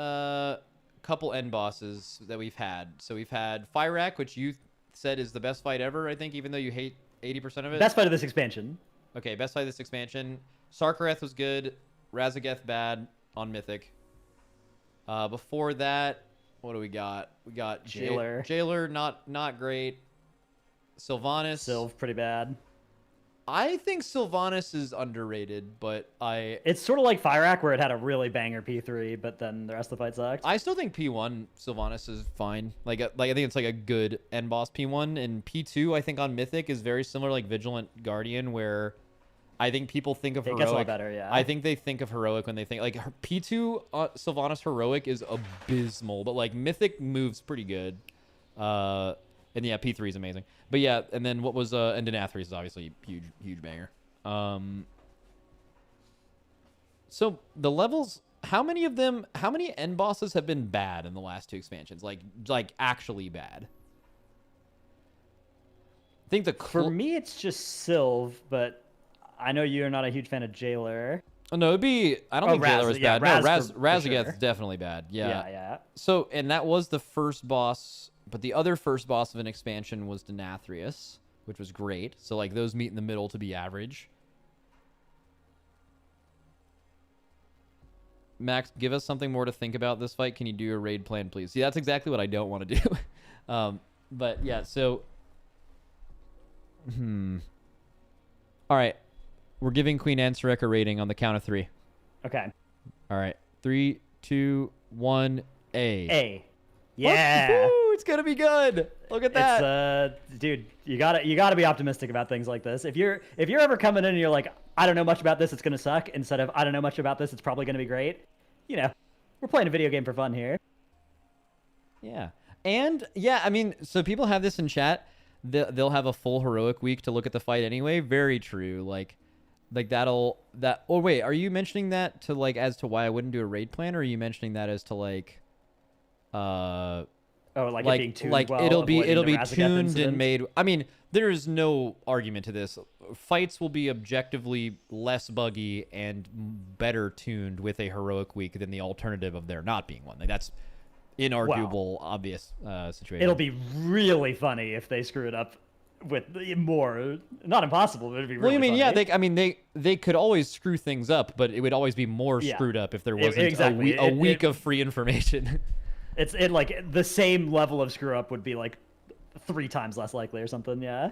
[SPEAKER 1] couple end bosses that we've had. So we've had Fyrak, which you said is the best fight ever, I think, even though you hate 80% of it.
[SPEAKER 6] Best fight of this expansion.
[SPEAKER 1] Okay, best fight of this expansion. Sarkareth was good. Razageth bad on Mythic. Before that, what do we got? We got
[SPEAKER 6] Jailer.
[SPEAKER 1] Jailer, not great. Sylvanas.
[SPEAKER 6] Sylv, pretty bad.
[SPEAKER 1] I think Sylvanas is underrated, but
[SPEAKER 6] It's sort of like Fyrak, where it had a really banger P3, but then the rest of the fight sucked.
[SPEAKER 1] I still think P1 Sylvanas is fine. Like I think it's like a good end boss P1, and P2 I think on Mythic is very similar, like Vigilant Guardian, where I think people think of heroic.
[SPEAKER 6] It gets a lot better, yeah.
[SPEAKER 1] I think they think of heroic when they think like P2 Sylvanas heroic is abysmal, but like Mythic moves pretty good. And yeah, P3 is amazing. But yeah, and then what was and Denathrius is obviously huge banger. So the levels, how many end bosses have been bad in the last two expansions? Like actually bad? I think
[SPEAKER 6] for me it's just Sylv, but I know you're not a huge fan of Jailer.
[SPEAKER 1] Oh, no, it'd be. I don't think Jailer was bad. No, Razageth
[SPEAKER 6] sure.
[SPEAKER 1] is definitely bad. Yeah.
[SPEAKER 6] Yeah.
[SPEAKER 1] So, and that was the first boss, but the other first boss of an expansion was Denathrius, which was great. So, like, those meet in the middle to be average. Max, give us something more to think about this fight. Can you do your raid plan, please? See, that's exactly what I don't want to do. But yeah, so. All right. We're giving Queen Ansarek a rating on the count of 3.
[SPEAKER 6] Okay.
[SPEAKER 1] All right. 3, 2, 1, A.
[SPEAKER 6] A. Yeah.
[SPEAKER 1] Woo, it's gonna be good. Look at that.
[SPEAKER 6] Dude, you gotta be optimistic about things like this. If you're ever coming in and you're like, I don't know much about this, it's gonna suck, instead of I don't know much about this, it's probably gonna be great. You know, we're playing a video game for fun here.
[SPEAKER 1] Yeah. And yeah, I mean, so people have this in chat. They'll have a full heroic week to look at the fight anyway. Very true. Like oh wait, are you mentioning that to like as to why I wouldn't do a raid plan, or are you mentioning that as to like it being tuned well,
[SPEAKER 6] it'll be
[SPEAKER 1] tuned
[SPEAKER 6] incident?
[SPEAKER 1] And made. I mean, there is no argument to this. Fights will be objectively less buggy and better tuned with a heroic week than the alternative of there not being one. Like, that's inarguable, obvious situation.
[SPEAKER 6] It'll be really funny if they screw it up with more. Not impossible, but it'd be really funny.
[SPEAKER 1] Yeah, they could always screw things up, but it would always be more screwed up if there wasn't a week of free information.
[SPEAKER 6] It's like the same level of screw up would be like 3 times less likely or something. Yeah.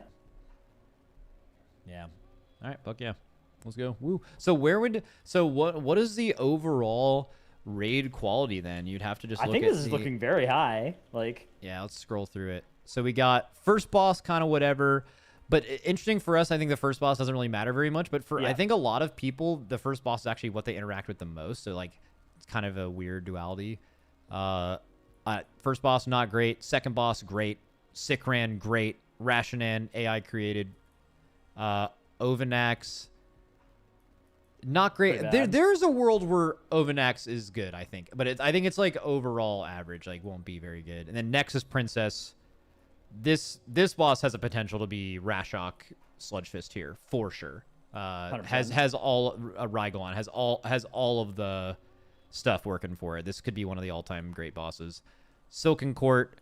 [SPEAKER 1] Yeah. All right. Fuck yeah. Let's go. Woo. So what is the overall raid quality then? You'd have to just look at.
[SPEAKER 6] I think this is looking very high. Like.
[SPEAKER 1] Yeah. Let's scroll through it. So we got first boss, kind of whatever. But interesting for us, I think the first boss doesn't really matter very much. But I think a lot of people, the first boss is actually what they interact with the most. So like, it's kind of a weird duality. First boss, not great. Second boss, great. Sikran, great. Rashanan, AI created. Ovanax, Not great.
[SPEAKER 6] Pretty bad.
[SPEAKER 1] There's a world where Ovanax is good, I think, but I think it's like overall average, like won't be very good. And then Nexus Princess, this boss has a potential to be Rashok Sludge Fist here for sure.
[SPEAKER 6] 100%.
[SPEAKER 1] Has all Rygon has all of the stuff working for it. This could be one of the all-time great bosses. Silken Court.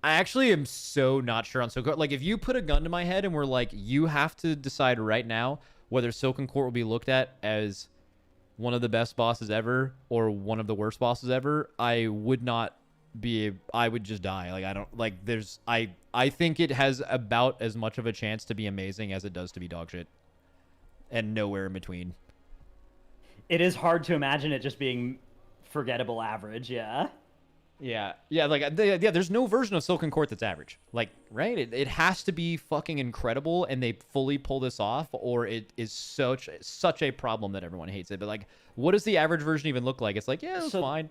[SPEAKER 1] I actually am so not sure on Silken Court. Like, if you put a gun to my head and we're like, you have to decide right now whether Silken Court will be looked at as one of the best bosses ever or one of the worst bosses ever, I would not be. I would just die. Like, I don't like. There's. I think it has about as much of a chance to be amazing as it does to be dog shit, and nowhere in between.
[SPEAKER 6] It is hard to imagine it just being forgettable average. Yeah.
[SPEAKER 1] Yeah, like, yeah, there's no version of Silken Court that's average. Like, right? It has to be fucking incredible, and they fully pull this off, or it is such a problem that everyone hates it. But, like, what does the average version even look like? It's like, yeah, it's fine.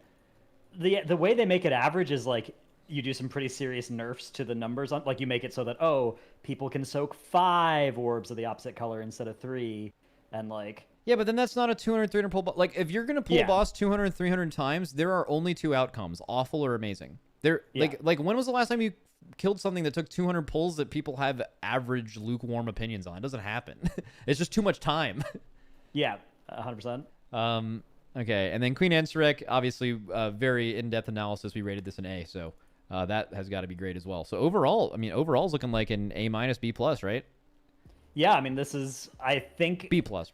[SPEAKER 6] The way they make it average is, like, you do some pretty serious nerfs to the numbers. Like, you make it so that, oh, people can soak 5 orbs of the opposite color instead of 3, and, like...
[SPEAKER 1] Yeah, but then that's not a 200, 300 pull. Like, if you're going to pull a boss 200, 300 times, there are only 2 outcomes, awful or amazing. Like, when was the last time you killed something that took 200 pulls that people have average, lukewarm opinions on? It doesn't happen. It's just too much time.
[SPEAKER 6] Yeah, 100%.
[SPEAKER 1] Okay, and then Queen Ansarek, obviously, very in-depth analysis. We rated this an A, so that has got to be great as well. So overall, I mean, overall is looking like an A-, B+, right?
[SPEAKER 6] Yeah, I mean, this is, I think,
[SPEAKER 1] B+, right?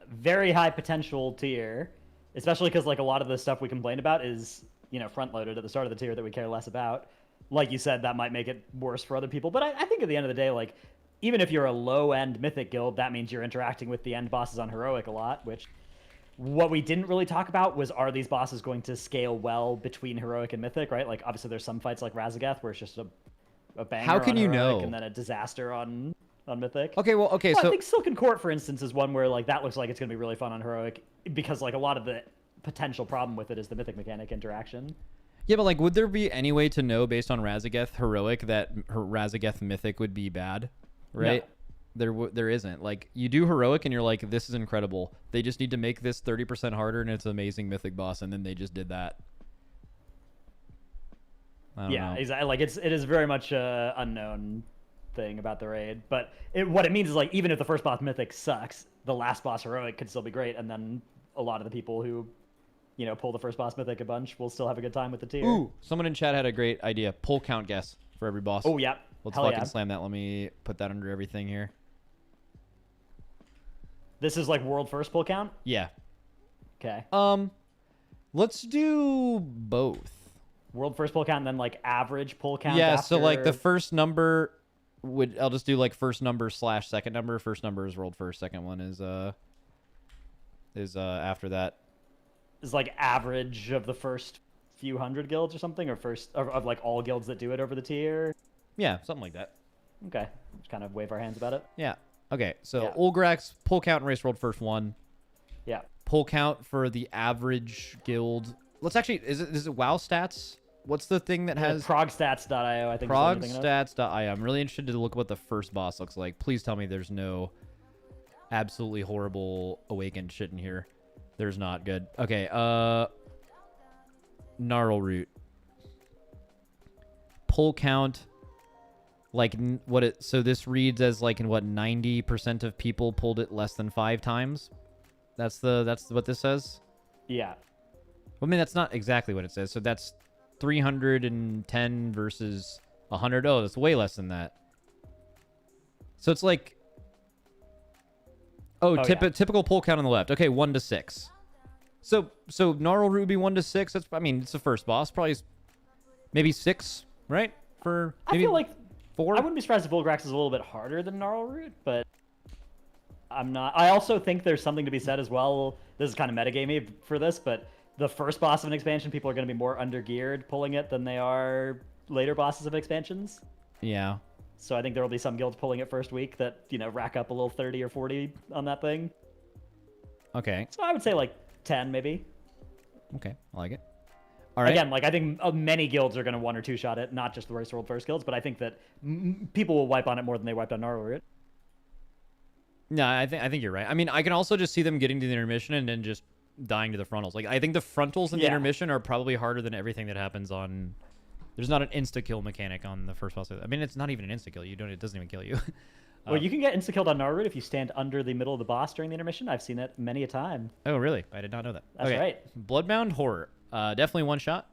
[SPEAKER 6] Very high potential tier, especially because, like, a lot of the stuff we complained about is, you know, front-loaded at the start of the tier that we care less about. Like you said, that might make it worse for other people. But I think at the end of the day, like, even if you're a low-end Mythic guild, that means you're interacting with the end bosses on Heroic a lot, which what we didn't really talk about was, are these bosses going to scale well between Heroic and Mythic, right? Like, obviously there's some fights like Razagath where it's just a banger
[SPEAKER 1] How can
[SPEAKER 6] on
[SPEAKER 1] you
[SPEAKER 6] Heroic
[SPEAKER 1] know?
[SPEAKER 6] And then a disaster on Mythic.
[SPEAKER 1] Okay, well, okay, so...
[SPEAKER 6] I think Silken Court, for instance, is one where, like, that looks like it's going to be really fun on Heroic because, like, a lot of the potential problem with it is the Mythic mechanic interaction.
[SPEAKER 1] Yeah, but, like, would there be any way to know based on Razagath Heroic that Razagath Mythic would be bad? Right? No. There isn't. Like, you do Heroic and you're like, this is incredible. They just need to make this 30% harder and it's an amazing Mythic boss, and then they just did that. I don't know.
[SPEAKER 6] Exactly. Like, it is very much unknown thing about the raid, but what it means is, like, even if the first boss Mythic sucks, the last boss Heroic could still be great, and then a lot of the people who, you know, pull the first boss Mythic a bunch will still have a good time with the tier.
[SPEAKER 1] Ooh, someone in chat had a great idea. Pull count guess for every boss.
[SPEAKER 6] Oh, yeah.
[SPEAKER 1] Let's
[SPEAKER 6] Hell
[SPEAKER 1] fucking slam that. Let me put that under everything here.
[SPEAKER 6] This is like world first pull count?
[SPEAKER 1] Yeah.
[SPEAKER 6] Okay.
[SPEAKER 1] Let's do both.
[SPEAKER 6] World first pull count and then, like, average pull count.
[SPEAKER 1] Yeah,
[SPEAKER 6] after...
[SPEAKER 1] so, like, the first number I'll just do, like, first number / second number. First number is world first. Second one is after that.
[SPEAKER 6] Is, like, average of the first few hundred guilds or something, or first of like all guilds that do it over the tier.
[SPEAKER 1] Yeah, something like that.
[SPEAKER 6] Okay, just kind of wave our hands about it.
[SPEAKER 1] Yeah. Okay, so
[SPEAKER 6] Yeah.
[SPEAKER 1] Ulgrax pull count and race world first one.
[SPEAKER 6] Yeah.
[SPEAKER 1] Pull count for the average guild. Let's actually is it WoW stats? What's the thing that has
[SPEAKER 6] progstats.io? I think.
[SPEAKER 1] Progstats.io. I'm really interested to look at what the first boss looks like. Please tell me there's no absolutely horrible awakened shit in here. There's not. Good. Okay. Gnarl Root. Pull count. Like what it. So this reads as like in what 90% of people pulled it less than 5 times. That's what this says.
[SPEAKER 6] Yeah.
[SPEAKER 1] I mean that's not exactly what it says. So that's 310 versus 100. Oh, that's way less than that. So it's like, typical pull count on the left. Okay, 1 to 6. So Gnarl Root would be 1 to 6. That's, I mean, it's the first boss. Probably maybe 6, right? For maybe
[SPEAKER 6] I feel like
[SPEAKER 1] 4.
[SPEAKER 6] I wouldn't be surprised if Ulgrax is a little bit harder than Gnarl Root, but I'm not. I also think there's something to be said as well. This is kind of metagamey for this, but the first boss of an expansion, people are going to be more under-geared pulling it than they are later bosses of expansions.
[SPEAKER 1] Yeah.
[SPEAKER 6] So I think there will be some guilds pulling it first week that, you know, rack up a little 30 or 40 on that thing.
[SPEAKER 1] Okay.
[SPEAKER 6] So I would say like 10 maybe.
[SPEAKER 1] Okay, I like it. All right.
[SPEAKER 6] Again, like I think many guilds are going to 1 or 2 shot it, not just the Race World First guilds, but I think that people will wipe on it more than they wiped on Gnarl Root.
[SPEAKER 1] No, I think you're right. I mean, I can also just see them getting to the intermission and then just dying to the frontals. Like, I think the frontals in the intermission are probably harder than everything that happens on. There's not an insta kill mechanic on the first boss. I mean, it's not even an insta kill. It doesn't even kill you.
[SPEAKER 6] Well, you can get insta killed on Narud if you stand under the middle of the boss during the intermission. I've seen it many a time.
[SPEAKER 1] Oh, really? I did not know that.
[SPEAKER 6] That's right.
[SPEAKER 1] Bloodbound Horror. Definitely one shot.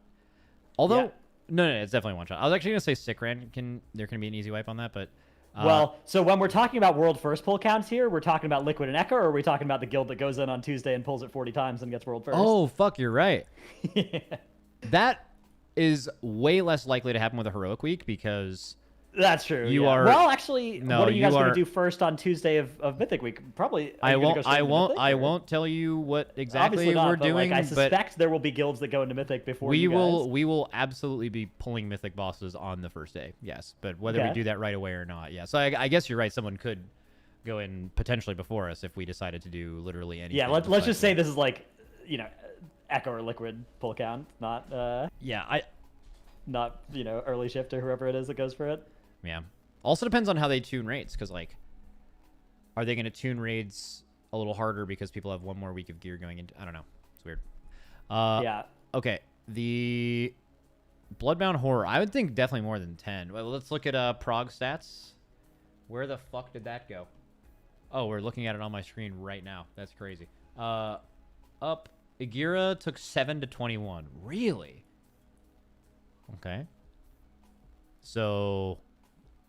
[SPEAKER 1] Although, no, it's definitely one shot. I was actually gonna say Sickran there can be an easy wipe on that, but.
[SPEAKER 6] Well, so when we're talking about world first pull counts here, we're talking about Liquid and Echo, or are we talking about the guild that goes in on Tuesday and pulls it 40 times and gets world first?
[SPEAKER 1] Oh, fuck, you're right. That is way less likely to happen with a heroic week because
[SPEAKER 6] that's true.
[SPEAKER 1] You are
[SPEAKER 6] well, actually.
[SPEAKER 1] No,
[SPEAKER 6] what are you guys going to do first on Tuesday of Mythic Week? Probably.
[SPEAKER 1] I won't tell you what exactly
[SPEAKER 6] not,
[SPEAKER 1] we're
[SPEAKER 6] but,
[SPEAKER 1] doing.
[SPEAKER 6] Like, I suspect there will be guilds that go into Mythic before
[SPEAKER 1] we
[SPEAKER 6] you guys.
[SPEAKER 1] We will absolutely be pulling Mythic bosses on the first day. Yes, but whether we do that right away or not, yeah. So I guess you're right. Someone could go in potentially before us if we decided to do literally anything.
[SPEAKER 6] Yeah. Let's just say this is like, Echo or Liquid pull count, not. Not early shift or whoever it is that goes for it.
[SPEAKER 1] Yeah. Also depends on how they tune raids, because like, are they going to tune raids a little harder because people have one more week of gear going into? I don't know. It's weird.
[SPEAKER 6] Yeah.
[SPEAKER 1] Okay. The Bloodbound Horror. I would think definitely more than 10. Well, let's look at prog stats. Where the fuck did that go? Oh, we're looking at it on my screen right now. That's crazy. Up. Agira took 7 to 21. Really? Okay. So,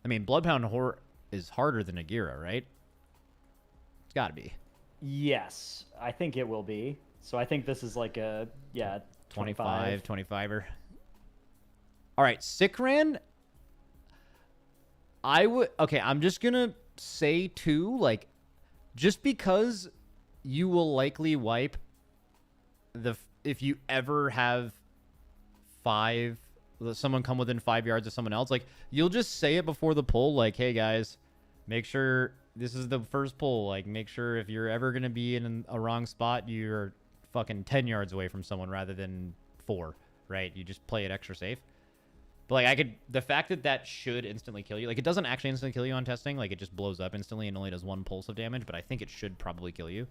[SPEAKER 1] I mean, Bloodbound Horror is harder than Agira, right? It's got to be.
[SPEAKER 6] Yes, I think it will be. So I think this is like a
[SPEAKER 1] 25er. All right, Sickran. I'm just gonna say 2, like, just because you will likely wipe if you ever have 5. Someone come within 5 yards of someone else, like, you'll just say it before the pull, like, hey guys, make sure this is the first pull, like, make sure if you're ever gonna be in a wrong spot, you're fucking 10 yards away from someone rather than 4, right? You just play it extra safe. But like, the fact that should instantly kill you, like, it doesn't actually instantly kill you on testing, like, it just blows up instantly and only does 1 pulse of damage, but I think it should probably kill you.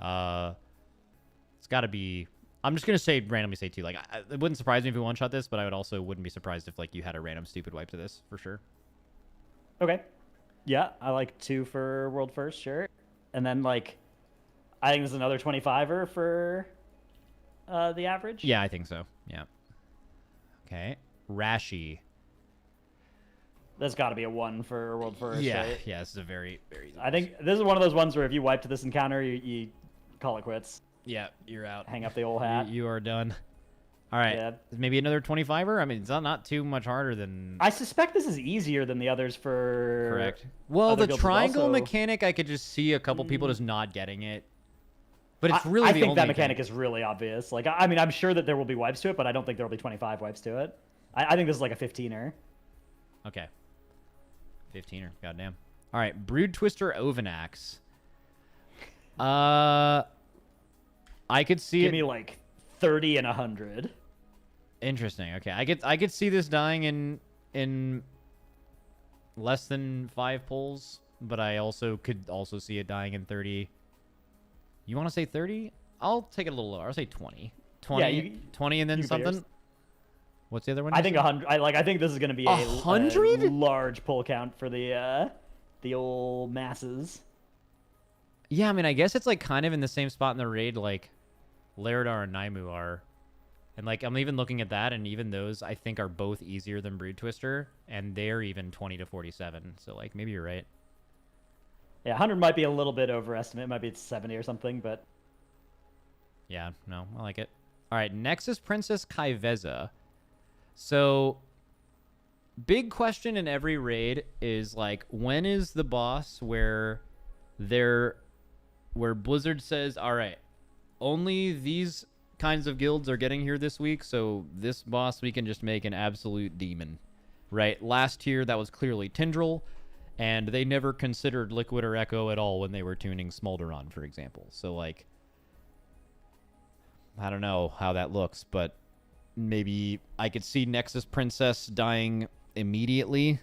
[SPEAKER 1] It's got to be. I'm just gonna randomly say 2. Like, it wouldn't surprise me if we one-shot this, but I wouldn't be surprised if like you had a random stupid wipe to this for sure.
[SPEAKER 6] Okay. Yeah, I like 2 for world first, sure. And then like, I think this is another 25er for the average.
[SPEAKER 1] Yeah, I think so. Yeah. Okay. Rashi.
[SPEAKER 6] That's got to be a 1 for world first.
[SPEAKER 1] Yeah.
[SPEAKER 6] Right?
[SPEAKER 1] Yeah. This is a very, very.
[SPEAKER 6] I think this is one of those ones where if you wipe to this encounter, you call it quits.
[SPEAKER 1] Yeah, you're out.
[SPEAKER 6] Hang up the old hat.
[SPEAKER 1] You are done. All right.
[SPEAKER 6] Yeah.
[SPEAKER 1] Maybe another 25er? I mean, it's not too much harder than...
[SPEAKER 6] I suspect this is easier than the others for...
[SPEAKER 1] Correct. Well, the triangle
[SPEAKER 6] also...
[SPEAKER 1] mechanic, I could just see a couple people just not getting it. But it's really
[SPEAKER 6] I
[SPEAKER 1] the
[SPEAKER 6] think
[SPEAKER 1] only
[SPEAKER 6] that mechanic
[SPEAKER 1] thing.
[SPEAKER 6] is really obvious. Like, I mean, I'm sure that there will be wipes to it, but I don't think there will be 25 wipes to it. I think this is like a 15er.
[SPEAKER 1] Okay. 15er. Goddamn. All right. Brood Twister Ovanax. I could see
[SPEAKER 6] Give me like 30 and 100.
[SPEAKER 1] Interesting. Okay, I could see this dying in less than 5 pulls, but I could also see it dying in 30. You want to say 30? I'll take it a little lower. I'll say 20. 20,
[SPEAKER 6] Yeah,
[SPEAKER 1] 20 and then something. What's the other one?
[SPEAKER 6] I think 100. I think this is going to be a
[SPEAKER 1] 100
[SPEAKER 6] large pull count for the old masses.
[SPEAKER 1] Yeah, I mean, I guess it's like kind of in the same spot in the raid like Lairdar and Naimu are. And like, I'm even looking at that, and even those I think are both easier than Brood Twister, and they're even 20 to 47. So like, maybe you're right.
[SPEAKER 6] Yeah, 100 might be a little bit overestimate. It might be 70 or something, but
[SPEAKER 1] yeah, no, I like it. All right, next is Princess Kaiveza. So, big question in every raid is like, when is the boss where Blizzard says, all right, only these kinds of guilds are getting here this week, so this boss we can just make an absolute demon, right? Last year, that was clearly Tindral, and they never considered Liquid or Echo at all when they were tuning Smolderon, for example. So, like, I don't know how that looks, but maybe I could see Nexus Princess dying immediately.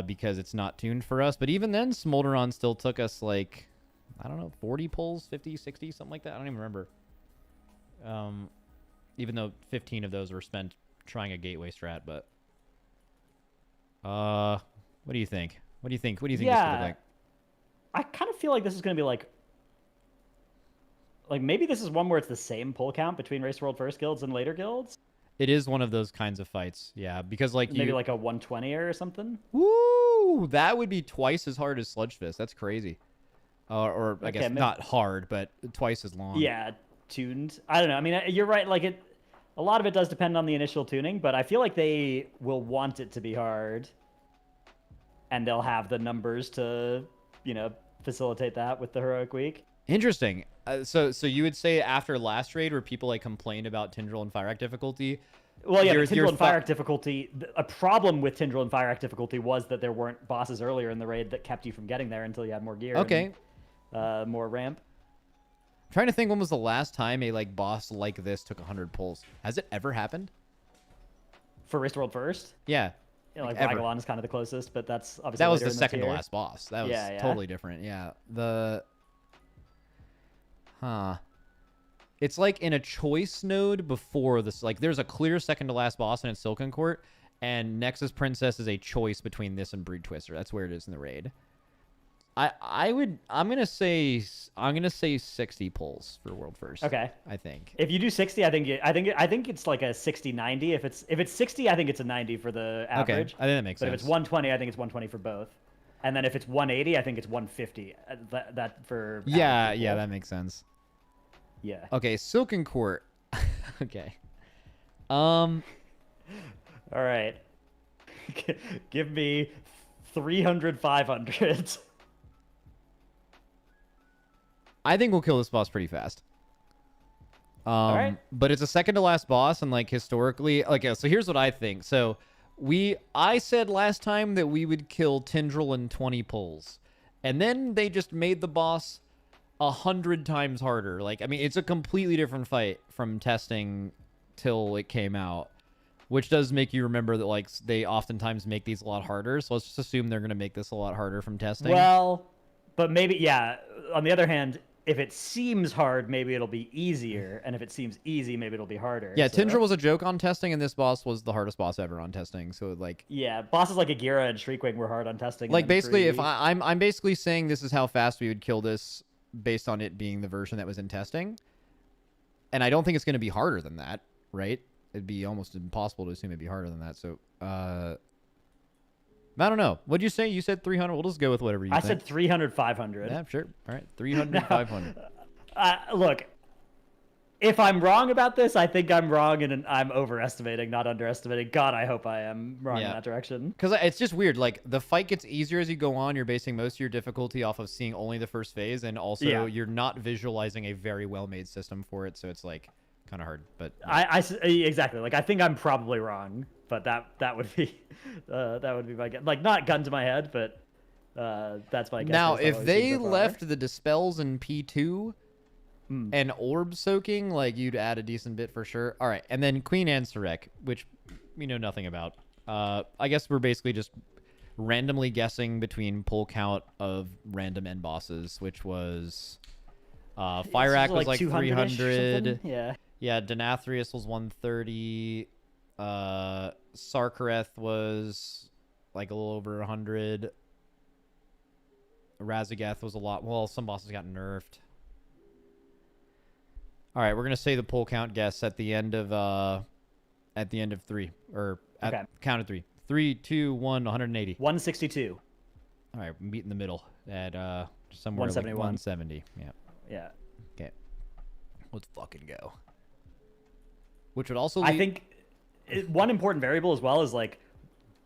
[SPEAKER 1] because it's not tuned for us. But even then, Smolderon still took us like, I don't know, 40 pulls, 50, 60, something like that. I don't even remember. Even though 15 of those were spent trying a gateway strat, but what do you think? What do you think? What do you think this could look like?
[SPEAKER 6] I kind of feel like this is going to be like maybe this is one where it's the same pull count between Race World First guilds and later guilds.
[SPEAKER 1] It is one of those kinds of fights, yeah, because like
[SPEAKER 6] maybe like a 120 or something.
[SPEAKER 1] Woo! That would be twice as hard as Sludge Fist. That's crazy. Or I guess not hard, but twice as long.
[SPEAKER 6] Yeah, tuned. I don't know. I mean, you're right. Like a lot of it does depend on the initial tuning, but I feel like they will want it to be hard, and they'll have the numbers to, facilitate that with the heroic week.
[SPEAKER 1] Interesting. So you would say after last raid where people like complained about Tindral and Fire Act difficulty?
[SPEAKER 6] Well, yeah, Tindral and Fire Act difficulty. A problem with Tindral and Fire Act difficulty was that there weren't bosses earlier in the raid that kept you from getting there until you had more gear.
[SPEAKER 1] Okay.
[SPEAKER 6] And, more ramp.
[SPEAKER 1] I'm trying to think when was the last time a like boss like this took 100 pulls. Has it ever happened?
[SPEAKER 6] For Race World First?
[SPEAKER 1] Yeah.
[SPEAKER 6] Like Vagalon is kind of the closest, but that's obviously
[SPEAKER 1] that was the second to last boss. That was totally different. Yeah. It's like in a choice node before this. Like there's a clear second to last boss and it's Silken Court, and Nexus Princess is a choice between this and Brood Twister. That's where it is in the raid. I'm gonna say 60 pulls for World First.
[SPEAKER 6] Okay.
[SPEAKER 1] I think
[SPEAKER 6] if you do 60, I think it's like a 60-90. If it's 60, I think it's a 90 for the average.
[SPEAKER 1] Okay. I think that makes sense.
[SPEAKER 6] But if it's 120, I think it's 120 for both. And then if it's 180, I think it's 150. That for
[SPEAKER 1] yeah, that makes sense.
[SPEAKER 6] Yeah.
[SPEAKER 1] Okay, Silken Court. Okay. All
[SPEAKER 6] right. Give me 300, 500.
[SPEAKER 1] I think we'll kill this boss pretty fast.
[SPEAKER 6] All right.
[SPEAKER 1] But it's a second to last boss, and like historically, okay. So here's what I think. So I said last time that we would kill Tindral in 20 pulls, and then they just made the boss 100 times harder. Like, I mean, it's a completely different fight from testing till it came out, which does make you remember that like they oftentimes make these a lot harder. So let's just assume they're gonna make this a lot harder from testing.
[SPEAKER 6] Well, but maybe on the other hand, if it seems hard, maybe it'll be easier, and if it seems easy, maybe it'll be harder.
[SPEAKER 1] Yeah, Tindral was a joke on testing, and this boss was the hardest boss ever on testing. So like,
[SPEAKER 6] yeah, bosses like Agira and Shriekwing were hard on testing.
[SPEAKER 1] Like basically, if I'm basically saying this is how fast we would kill this based on it being the version that was in testing, and I don't think it's going to be harder than that, right? It'd be almost impossible to assume it'd be harder than that. So, I don't know. What'd you say? You said 300. We'll just go with whatever you think.
[SPEAKER 6] I said 300, 500.
[SPEAKER 1] Yeah, sure. All right, 300, 500.
[SPEAKER 6] Look, if I'm wrong about this, I think I'm wrong, and I'm overestimating, not underestimating. God, I hope I am wrong in that direction.
[SPEAKER 1] Because it's just weird. Like, the fight gets easier as you go on. You're basing most of your difficulty off of seeing only the first phase, and also you're not visualizing a very well-made system for it, so it's, like, kind of hard. But
[SPEAKER 6] exactly. Like, I think I'm probably wrong, but that would be my guess. Like, not gun to my head, but that's my guess.
[SPEAKER 1] Now, if they left the Dispels in P2 and Orb Soaking, like, you'd add a decent bit for sure. All right, and then Queen Ansarek, which we know nothing about. I guess we're basically just randomly guessing between pull count of random end bosses, which was Fire Act was like 300. Yeah, Denathrius was 130. Sarkareth was like a little over 100. Razagath was a lot. Well, some bosses got nerfed. All right, we're gonna say the pull count guess at the end of three, or at count of 3. 3, 2, 1, 180.
[SPEAKER 6] 162.
[SPEAKER 1] All right, meet in the middle at somewhere like 170. Yeah.
[SPEAKER 6] Yeah.
[SPEAKER 1] Okay. Let's fucking go. Which would also
[SPEAKER 6] I think one important variable as well is like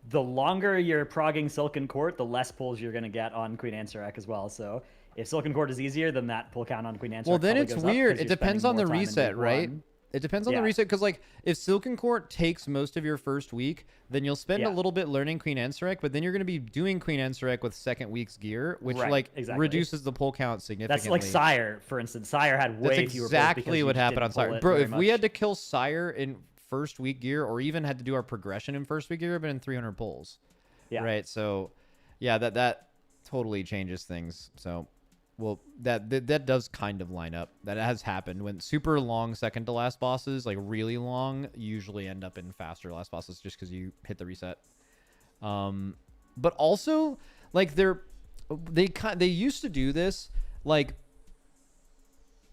[SPEAKER 6] the longer you're progging Silken Court, the less pulls you're gonna get on Queen Ansarek as well. So if Silken Court is easier, then that pull count on Queen Ansarek.
[SPEAKER 1] Well, then it's weird. It depends on the reset, right? It depends on the reset, because like if Silken Court takes most of your first week, then you'll spend a little bit learning Queen Ansarek, but then you're going to be doing Queen Ansarek with second week's gear, which reduces the pull count significantly.
[SPEAKER 6] That's like Sire, for instance. Sire had way fewer pulls. That's
[SPEAKER 1] exactly what happened on Sire. Bro, if we had to kill Sire in first week gear, or even had to do our progression in first week gear, it would have been 300 pulls.
[SPEAKER 6] Yeah.
[SPEAKER 1] Right. So, yeah, that totally changes things. So, well, that does kind of line up. That has happened when super long second to last bosses, like really long, usually end up in faster last bosses just because you hit the reset. But also, like they used to do this. Like,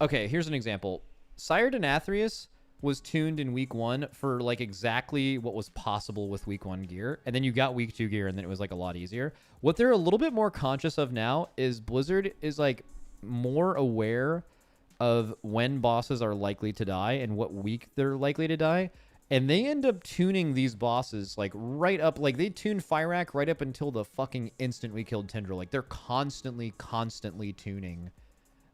[SPEAKER 1] okay, here's an example. Sire Denathrius was tuned in week 1 for like exactly what was possible with week 1 gear, and then you got week 2 gear, and then it was like a lot easier. What they're a little bit more conscious of now is Blizzard is like more aware of when bosses are likely to die and what week they're likely to die, and they end up tuning these bosses like right up. Like they tuned Fyrakk right up until the fucking instant we killed Tindral. Like they're constantly tuning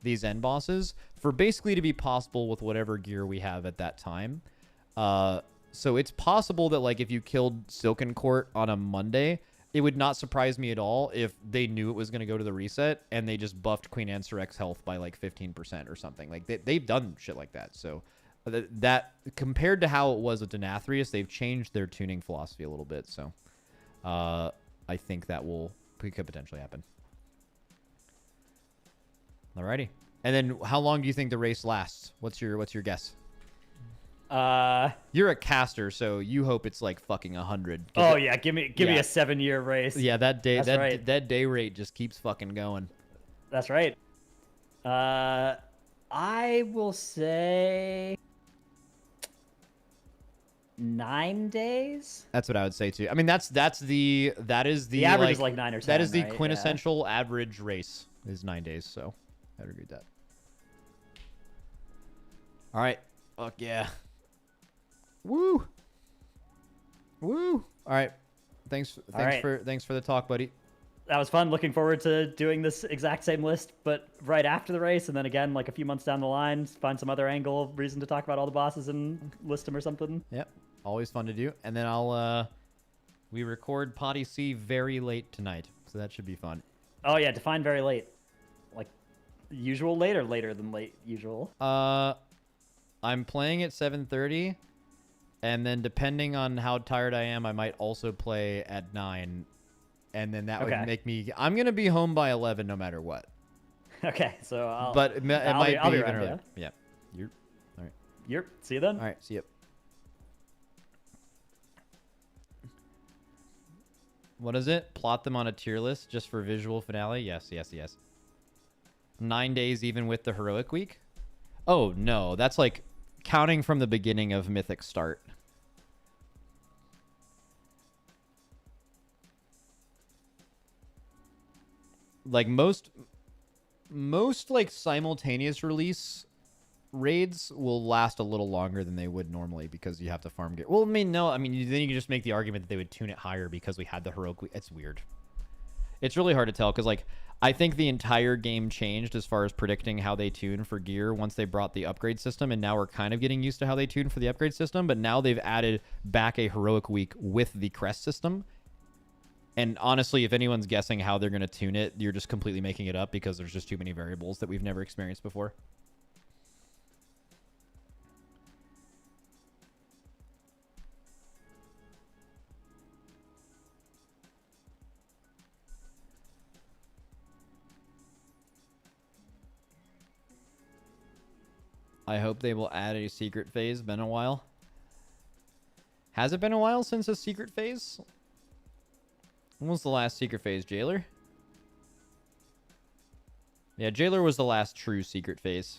[SPEAKER 1] these end bosses for basically to be possible with whatever gear we have at that time. So it's possible that like if you killed Silken Court on a Monday, it would not surprise me at all if they knew it was going to go to the reset and they just buffed Queen Ansarek's health by like 15% or something. Like they've done shit like that. So that compared to how it was with Denathrius, they've changed their tuning philosophy a little bit. So I think that could potentially happen. Alrighty. And then how long do you think the race lasts? What's your guess? You're a caster, so you hope it's like fucking 100.
[SPEAKER 6] Oh yeah, give me a 7-year race.
[SPEAKER 1] Yeah, that
[SPEAKER 6] Right.
[SPEAKER 1] that day rate just keeps fucking going.
[SPEAKER 6] That's right. I will say 9 days.
[SPEAKER 1] That's what I would say too. I mean, that is the
[SPEAKER 6] average is like 9 or 10.
[SPEAKER 1] That is the
[SPEAKER 6] right?
[SPEAKER 1] quintessential average race is 9 days. So I would agree with that. All right. Fuck yeah. Woo. Woo. All right. Thanks for the talk, buddy.
[SPEAKER 6] That was fun. Looking forward to doing this exact same list, but right after the race, and then again, like a few months down the line, find some other angle, reason to talk about all the bosses and list them or something.
[SPEAKER 1] Yep. Always fun to do. And then we record Potty C very late tonight, so that should be fun.
[SPEAKER 6] Oh yeah, define very late. Like usual late or later than late usual?
[SPEAKER 1] I'm playing at 7:30, and then depending on how tired I am, I might also play at 9, and then that would make me. I'm gonna be home by 11 no matter what.
[SPEAKER 6] Okay, so
[SPEAKER 1] I'll be even earlier. Yeah. You're all right.
[SPEAKER 6] See you then.
[SPEAKER 1] All right. See you. What is it? Plot them on a tier list just for visual finale? Yes. 9 days even with the heroic week? Oh, no. That's like counting from the beginning of Mythic start. Like most like simultaneous release raids will last a little longer than they would normally because you have to farm gear. Well, I mean, no. I mean, then you can just make the argument that they would tune it higher because we had the heroic week. It's weird. It's really hard to tell because, like, I think the entire game changed as far as predicting how they tune for gear once they brought the upgrade system, and now we're kind of getting used to how they tune for the upgrade system, but now they've added back a heroic week with the crest system. And honestly, if anyone's guessing how they're going to tune it, you're just completely making it up because there's just too many variables that we've never experienced before. I hope they will add a secret phase. Been a while. Has it been a while since a secret phase? When was the last secret phase? Jailer? Yeah, Jailer was the last true secret phase.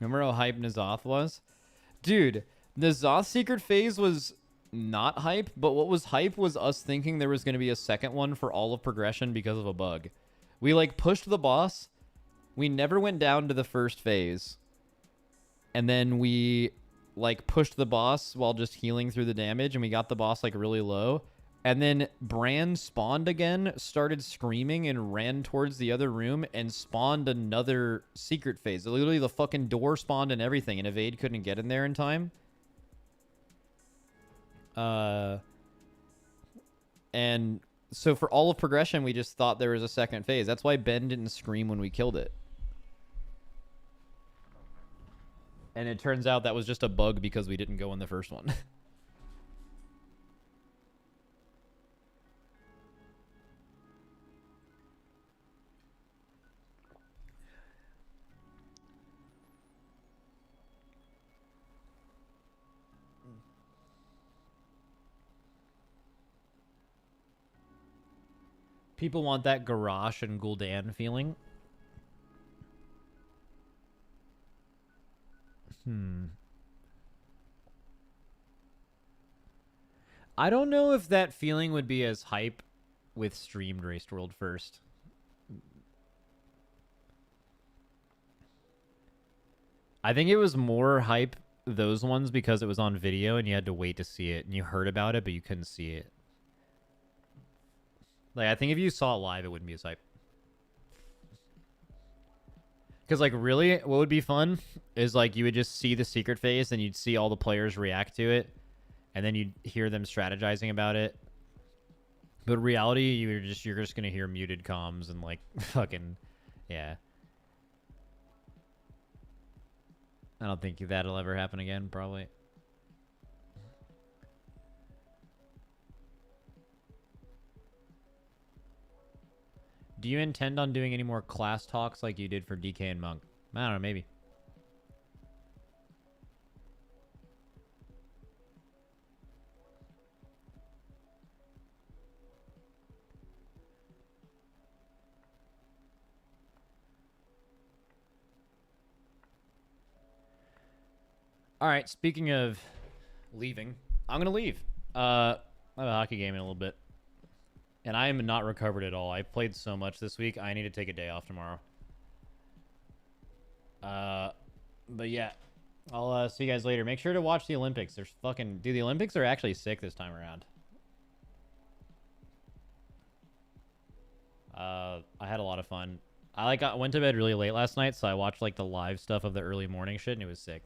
[SPEAKER 1] Remember how hype N'Zoth was? Dude, N'Zoth secret phase was not hype, but what was hype was us thinking there was going to be a second one for all of progression because of a bug. We, like, pushed the boss. We never went down to the first phase. And then we, like, pushed the boss while just healing through the damage, and we got the boss, like, really low. And then Bran spawned again, started screaming, and ran towards the other room and spawned another secret phase. Literally, the fucking door spawned and everything, and Evade couldn't get in there in time. And So for all of progression, we just thought there was a second phase. That's why Ben didn't scream when we killed it. And it turns out that was just a bug because we didn't go in the first one. People want that Garrosh and Gul'dan feeling. I don't know if that feeling would be as hype with streamed Raced World first. I think it was more hype, those ones, because it was on video and you had to wait to see it. And you heard about it, but you couldn't see it. Like, I think if you saw it live, it wouldn't be as hype. Because, like, really, what would be fun is, like, you would just see the secret phase and you'd see all the players react to it. And then you'd hear them strategizing about it. But in reality, you're just going to hear muted comms and, like, fucking, yeah. I don't think that'll ever happen again, probably. Do you intend on doing any more class talks like you did for DK and Monk? I don't know, maybe. All right, speaking of leaving, I'm going to leave. I have a hockey game in a little bit. And I am not recovered at all. I played so much this week. I need to take a day off tomorrow. But yeah, I'll see you guys later. Make sure to watch the Olympics. There's fucking... Dude, the Olympics are actually sick this time around. I had a lot of fun. I went to bed really late last night, so I watched like the live stuff of the early morning shit, and it was sick.